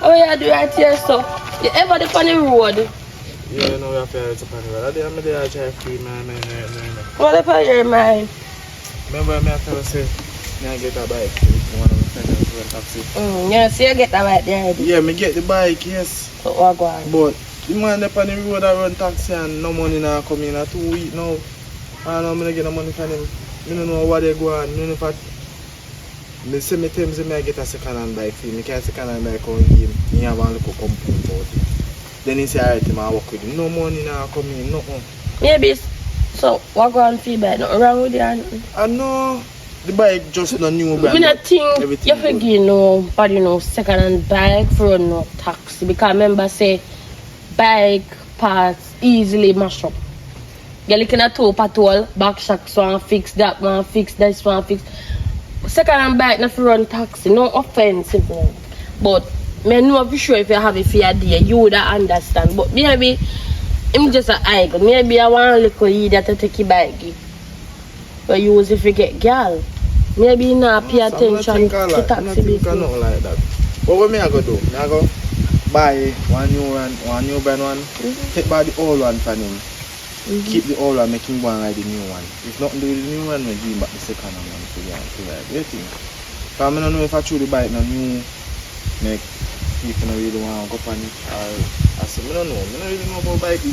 How you do right here, so? You ever dip on the road? Yeah, no, we have to head up on the road. I'm there, I try to free, man. What if I hear mine? Remember, I tell you, say, I get a bike. One of my friends went taxi. Yeah, so you get that right there. Yeah, me get the bike, yes. So what go on? But the man up on the road I run taxi and no money now come in. 2 weeks now. I don't know I'm get no money from him. I don't know what they go on. I don't know if I say me tell me I get a second hand bike for him. I can't second hand bike on him. He have one little complaint about it. Then he say alright, I work with him. No money now come in, nothing. Maybe so what go on feedback? Nothing wrong with it? I know the bike just no new brand. I don't think Everything you forget nobody no second hand bike for no taxi because remember say bike parts easily mash up. You're looking at top at all, back shocks one fix, that one fix, this one fix. Second hand bike not for run taxi, no offense. But I know for sure if you have a fear there, you would understand. But maybe I'm just an idle. Maybe I want a little either to take your bike. But you use if you get girl. Maybe you not pay attention to taxi business. Nothing like that. But what I go do? I go buy one new brand one, take back the old one from him. Keep the old one, make him go and ride the new one. If nothing do with the new one, we give him back the second one to ride. What do you think? Because I don't know if I choose the bike no new, make people don't really want to go on it. I said, I don't know. I don't really know about bikes.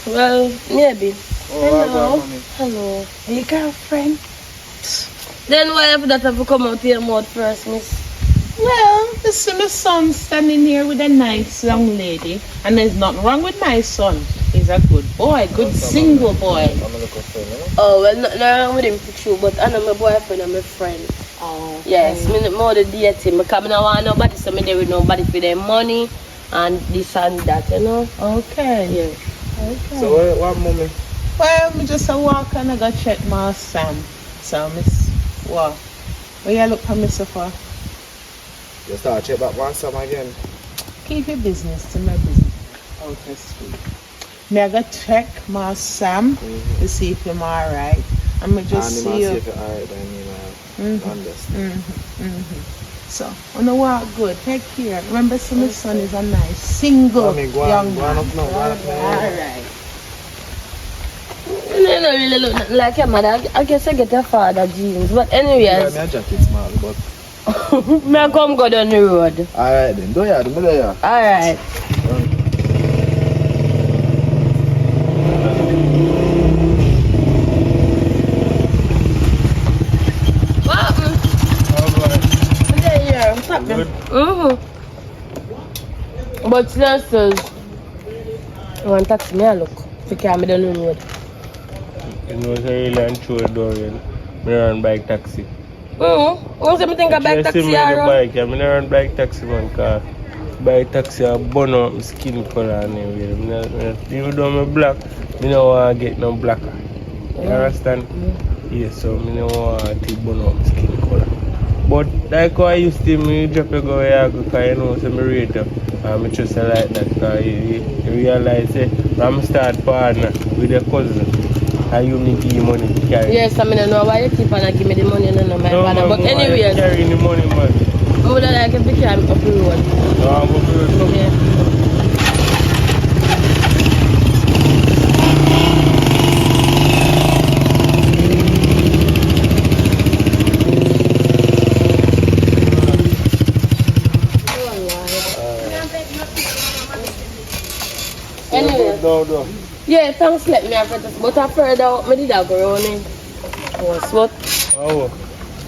Well, maybe. Oh, Hello. Are you girlfriend? Then why if that have to come out here mouth first, miss? Well, you see my son standing here with a nice young lady, and there's nothing wrong with my son. He's a good boy, good single boy. Oh, well, nothing wrong with him for sure, but I know my boyfriend and my friend. Oh, Yes, me more the dating because I don't want nobody, so me there with nobody for their money and this and that, you know? okay. Yeah. Okay. So what mommy? Well, me just a walk and I go check my Sam. So, miss, what? Where you look for me so far? You start check back one Sam again. Keep your business to my business. Okay, sweet. Me I go check my Sam to see if I'm alright. I'm gonna just see you. And if you're alright, then you understand. So, on the walk good. Take care. Remember, so my son is a nice single young man. Alright. You don't really look nothing like your mother. I guess I get your father jeans. But anyways, My jacket small, but me I come go down the road. alright then. Do ya? Do me there. Alright. What happened? I'm there, yeah. What's happening? But just says, I want to taxi me a look. If you can't be down the road. You know, it's really untrue, Dorian. I run bike taxi. What do you think of bike taxi? I run bike taxi, man, because bike taxi I burn out my skin color and everything. Even though I'm black, I don't want to get no blacker. You understand? Yeah, so I don't want to burn out my skin color. But like how I used to, me drop a go where I go, because you know, so I rate you. I just like that, because you realize that I'm start partner with your cousin. And you me give you money to carry. Yes, I mean, I know why you keep on give me the money, no, my father. But anyway, carrying the money, man. I would like if you carry me up the road. No, I'm up the road. Yeah. Anyway. No. Yeah, thanks let me have it, but I further out, I did have go around it. What? Oh.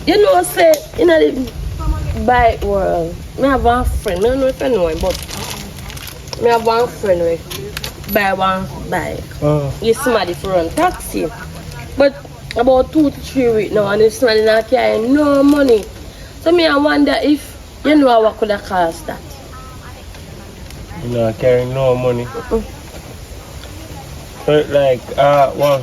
You know, say, in the bike world, I have one friend, I don't know if I know him, but I have one friend who buy one bike. He's somebody for run taxi. But about 2 to 3 weeks now, and this man not carrying no money. So I wonder if, you know, what could have cost that. You not carrying no money. But like,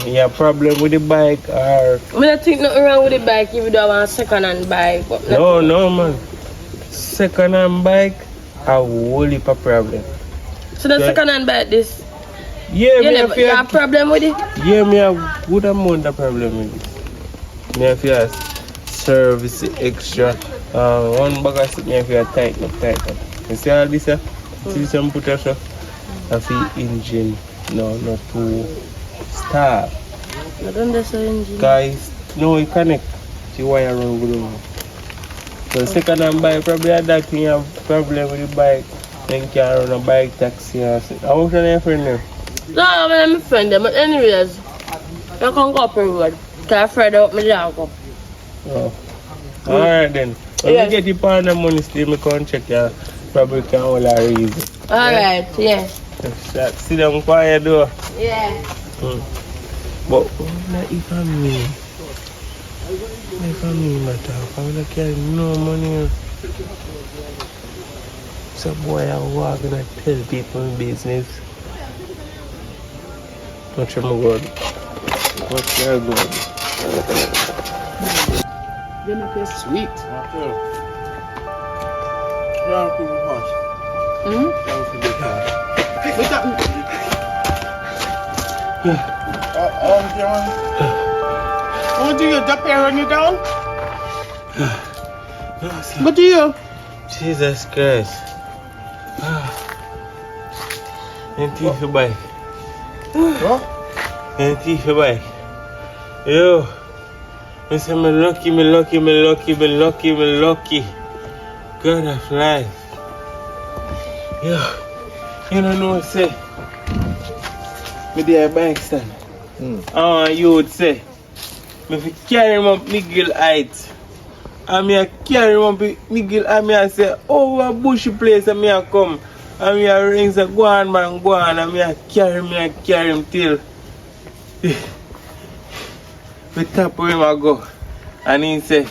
you have problem with the bike or? I don't think nothing wrong with the bike if you don't want a second-hand bike. But No, man. Second-hand bike, a whole heap of problem. So the second-hand bike, this? Yeah, you have a problem with it? Yeah, me have good amount of problem with it. Me have to service extra. One bag of me have to tighten up. You see all this? See some put us of the engine. No, not to start. I don't know the engine. Guys, no, you connect. The wire run good. So second hand bike, probably had that thing have problem with the bike. Then can run a bike taxi or something. How much are your friend there? No, I'm my friend, but anyways, I can go up the road. Because I'm afraid of my dog. Oh. Alright then. When Yes. we get the partner money still, I can check you. Probably can hold a reason. Alright, yeah. Sit down quiet though. Yeah. But not if I'm me. If I'm me, matter. I'm not carrying no money. So boy, I walk and I tell people in business. Watch your good. Watch your good. You know, they're sweet. What do you do? Run you down? What do you? Jesus Christ. And thief your bike. What? And thief your bike. Yo. I say me lucky. God of life. Yo. You don't know what say. Me there bike stand. You would say. Me fi carry him up Miguel height. And me a carry him up Miguel and me a say over bushy place and me a come. And me a ring say go on man go on and me a carry him till we tap where him a go. And he say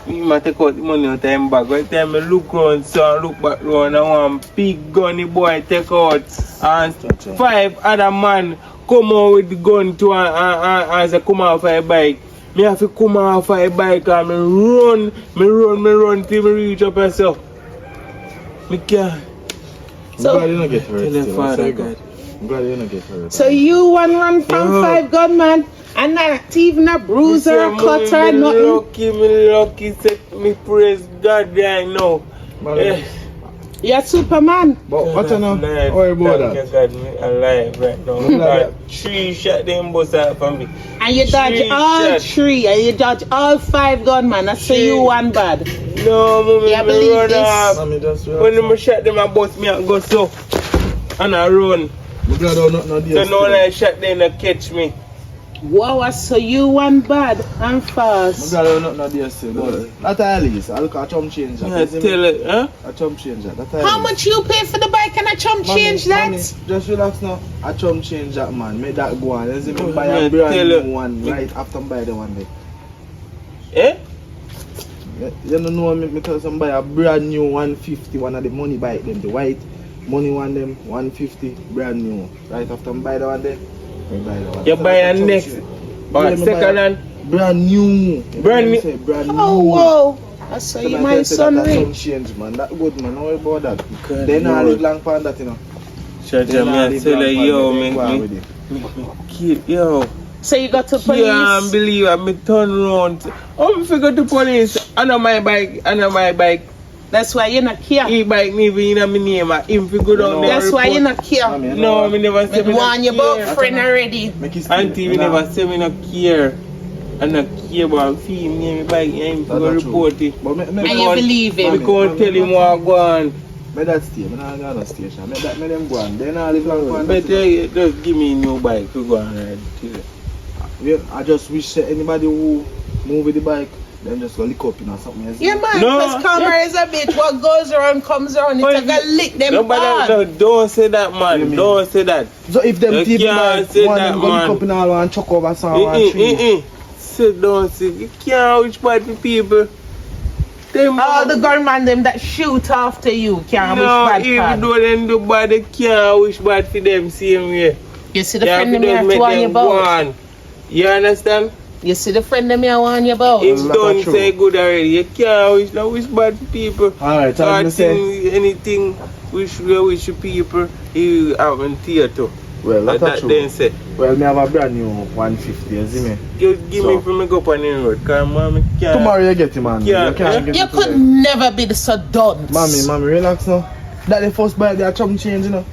he might take out the money out of him bag. By the time I look round so I look back round and one big gunny boy take out and 5 other man come out with the gun to and say come off a bike. Me have to come off a bike and me run till me reach up myself. Me can't. So, I'm glad you don't get hurt. Tell the father God. I'm glad you don't get hurt. So you one run from 5 gunmen and not even a bruiser or cutter or nothing? Me lucky, say me praise God right now. Yes. You're Superman. But what you know? Worry about that. God me alive right now. God, 3 shot them bust out for me. And you dodge all 3 and you dodge all 5 gunmen. That's so you one bad. No, mommy, You me believe run this? off. Mommy, just When them shot them, I bust me and go so. And I run. I'm glad I'm not So now when I shot them, they catch me. Wow, so you one bad and I'm fast. glad I'm not there still. But that at least, I look at a chum change that. I tell it, huh? A chum change that. How much you pay for the bike and a chump change that? Mommy, just relax now. A chum change that, man. Make that go on. Let's see me buy Yeah, a brand tell new her. one right after I buy the one day. Eh? You don't know me tell some buy a brand new 150 one of the money bike them, the white money one them 150 brand new. Right after I buy the one day, I buy the one. You buy a next. But me second buy hand. brand new. Brand new. Say brand new. Oh, whoa. I saw you, my son, That's some rich. change, man. That good, man. Don't worry about that. God, They not Lord. live long for that, you know. Shaja, me I tell her, yo, me kill, yo. So you got to Can't police. believe I me turn around. Oh, me figure to police. Under my bike. That's why you not care. E-bike me even in my name. Him figure down there. That's why you not care. No, me never say me Warn your not care. boyfriend already. Make it still. Auntie, me never say me not care. I not care about him. Me bike. Him That's figure not true. report it. But And you believe Me him. can't tell him what go on. Make that stay. Me not go to station. Make them go on. They not live long for that. Better just give me a new bike to go and ride. Yeah, I just wish that anybody who move with the bike, then just go lick up, you know, something else. Yeah, man, No. because karma is a bitch. What goes around comes around. It's like a lick them hard. No, don't say that, man. You mean? Don't say that. So if them You people can't bike, say one that, them go lick man. up in all and chuck over some one tree. Sit down, sit. You can't wish bad for people. Them All the gunmen them that shoot after you can't no, wish bad even card. though they do bad, they can't wish bad for them same way. You see the You have friend to them here just to make warn you them go about. on. You understand? You see the friend them here warn you about. Him That's don't true. say good already. You can't wish bad for people. Alright, so I'm God say, thing, anything wish you people, you haven't theatre. Well, Like that's that true. then say. Well, me have a brand new 150, you see me? You give So- me for me go up on the road, cause man, I can't. Tomorrow you get it, man. Yeah, You can't get You it could today. never be so done. Mommy, relax now. That the first bike, they are chunk change, you know.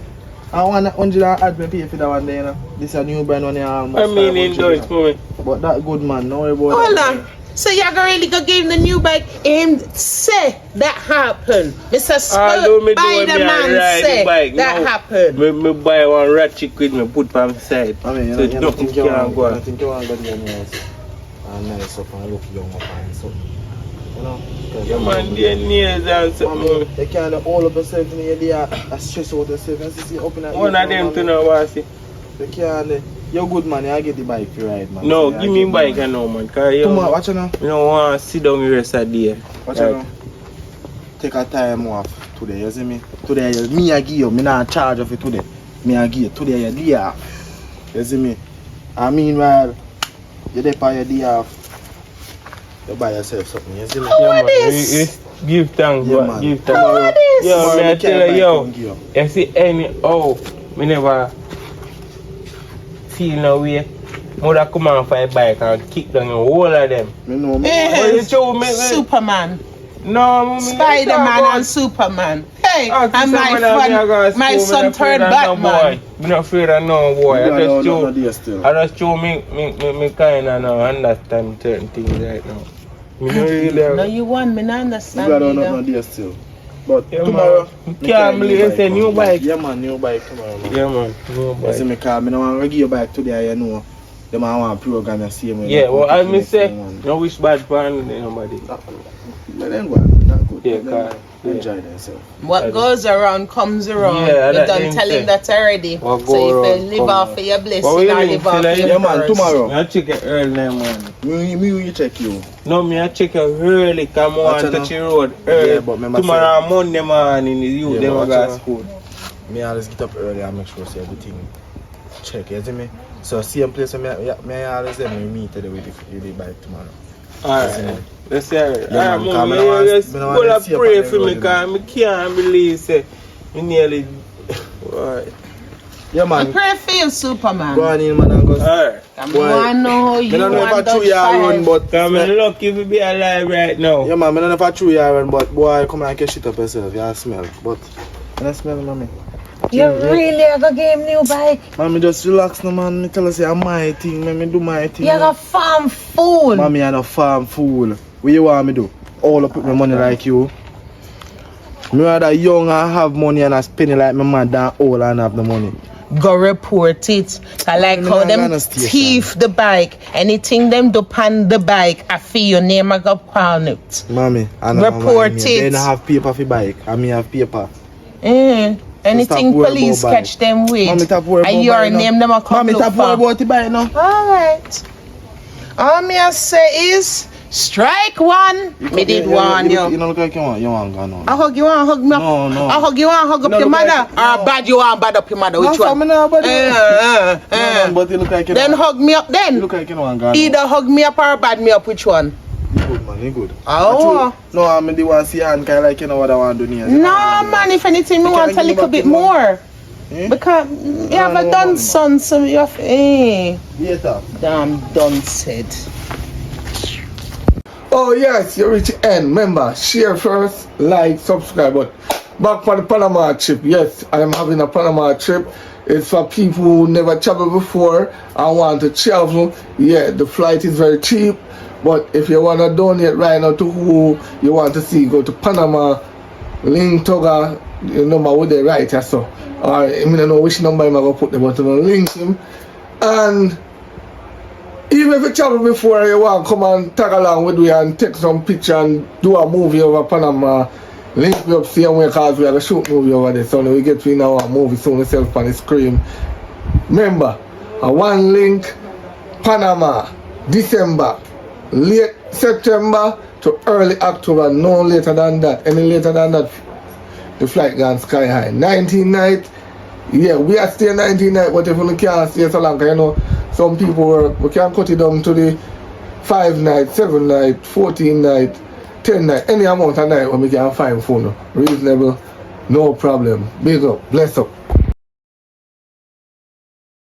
I want 100 add me pay for that one there, you know. This is a new brand one, almost. I mean, indulge for me. But that good, man. No worry about Hold that. on. So you're really gonna give him the new bike? Him say that happened. Mr. Although me Spur by do the me man ride the say bike, that no. happened. Me buy one ratchet with me put on the side. I mean, so you know, nothing think you can want, go I on. think you want to get nice and nice up and look young up and so. You know? Yeah, man, their nails and something. They can't hold up yourself in your day and stress out yourself and see up in that. One of them to know what I see. They can't. You're good, man. I get the bike to ride, man. No, So, give me bike and no, man. Cause you Tomorrow, watch it now. don't want to sit down the rest of the day. Watch it now. Take a time off today, you see me? Today, me I give you. Me not charge of it today. Me I give you. Today, your day off. You see me? I mean, well, you dey for your day off. You buy yourself something, you see me? Yeah, man. Give thanks, Yeah, but man. give Tomorrow, thanks. Yo, tomorrow me I me tell carry you, bike yo, and give you see any, me never feel no way. Mother come on for a bike and kick down the whole of them. Me know me. What you show me? Superman, No, me Spider-Man and Superman. Hey, Oh, and my son turned Batman. I'm not afraid of no boy. You I don't just know show, there still. I just show me kind of now understand certain things right now. Me no really. No, you want me not You understand. gotta either. know there still. But Yeah, tomorrow, man. Can't believe it's a new bike. Yeah, man, new bike tomorrow, man. Yeah, man. No You see bike. me, cause me no want to give you bike today, you know. Them I want to program the same way. Yeah, well, I me me say, no wish bad for nobody. Let them go, not good. Yeah, Let them cause, enjoy themselves. What goes around comes around. Yeah, you that done thing tell him say. that already. What So go if around you live come off around. of your blessing, What or we live link off till of your Yeah, man, curse. tomorrow. I check it early, man. Me you check you. No, me I check it early, come on, Watch touch it the road early. Yeah, but remember Tomorrow Monday morning, you Yeah, them but a watch go it to now. school. Me always get up early and make sure say everything check, you see me? So same place where me always say me meet today with the bike tomorrow. Alright, let's say it. Yeah, Alright, man, mom, me no want- just me no go want and to see up pray on the for me, road, because I can't believe say me nearly. Alright. Yeah, I man. pray for you, Superman. Go on in, man, and go. Alright. I Boy, want to know how you Me don't know if I want true to you run, but Because I'm lucky to be alive right now. yeah, man, I don't know if I true you run, but boy, come and get shit up yourself. You smell, but you smell, mommy. You really are going to give him new bike? Mommy, just relax, no man. Me tell her say I'm my thing. Me do my thing. You're a farm fool. Mommy, I'm a farm fool. What you want me do? All up with my money like you. Me rather young and have money and I spend it like my man than old and have the money. Go report it. I like Me how not them gonna station. thief the bike. Anything them do pan the bike, I feel your name I go pan it. Mommy, I Report it. it. They don't have paper for bike. I me have paper. Anything stop worrying police about catch them with. Mommy, stop worrying And about your bike now. name them a come Mommy, look stop worrying for. about the bike now. Alright. All me I say is strike one. Me did warn You you. don't look like you want go now. I hug you and hug me up. No, no. I hug you and hug up No, your look mother. like- Or bad you and bad up your mother. Which No, one? me no, but Eh. but you look like you Then know. hug me up You then. look like you want go now. Either hug me up or bad me up. Which one? You good, man. You good. Oh. No, I mean, they want to see hand kind of like you know what I want to do here. No, man, if anything, me You want can't a give little back bit your money. more. Eh? Because you No, haven't no, done man. son, so you have. Later. Damn, done said. Oh yes, you reach the end. Remember, share first, like, subscribe. But back for the Panama trip. Yes, I am having a Panama trip. It's for people who never traveled before and want to travel. Yeah, the flight is very cheap. But if you want to donate right now to who you want to see, go to Panama, link Toga, the number with the right here, so. Or I don't know which number I'm going to put there, but I'm going to link him. And even if you travel before, you want to come and tag along with me and take some picture and do a movie over Panama, link me up same way because we are going to shoot movie over there. So when we get to our movie soon itself on the screen. Remember, one link, Panama, December, late September to early October, no later than that. Any later than that, the flight gone sky high. 19 nights. Yeah, we are still 19 nights, but if we can't stay so long, you know, some people work, we can cut it down to the 5 nights, 7 nights, 14 nights, 10 nights, any amount of night when we can find phone. Reasonable, no problem. Big up, bless up.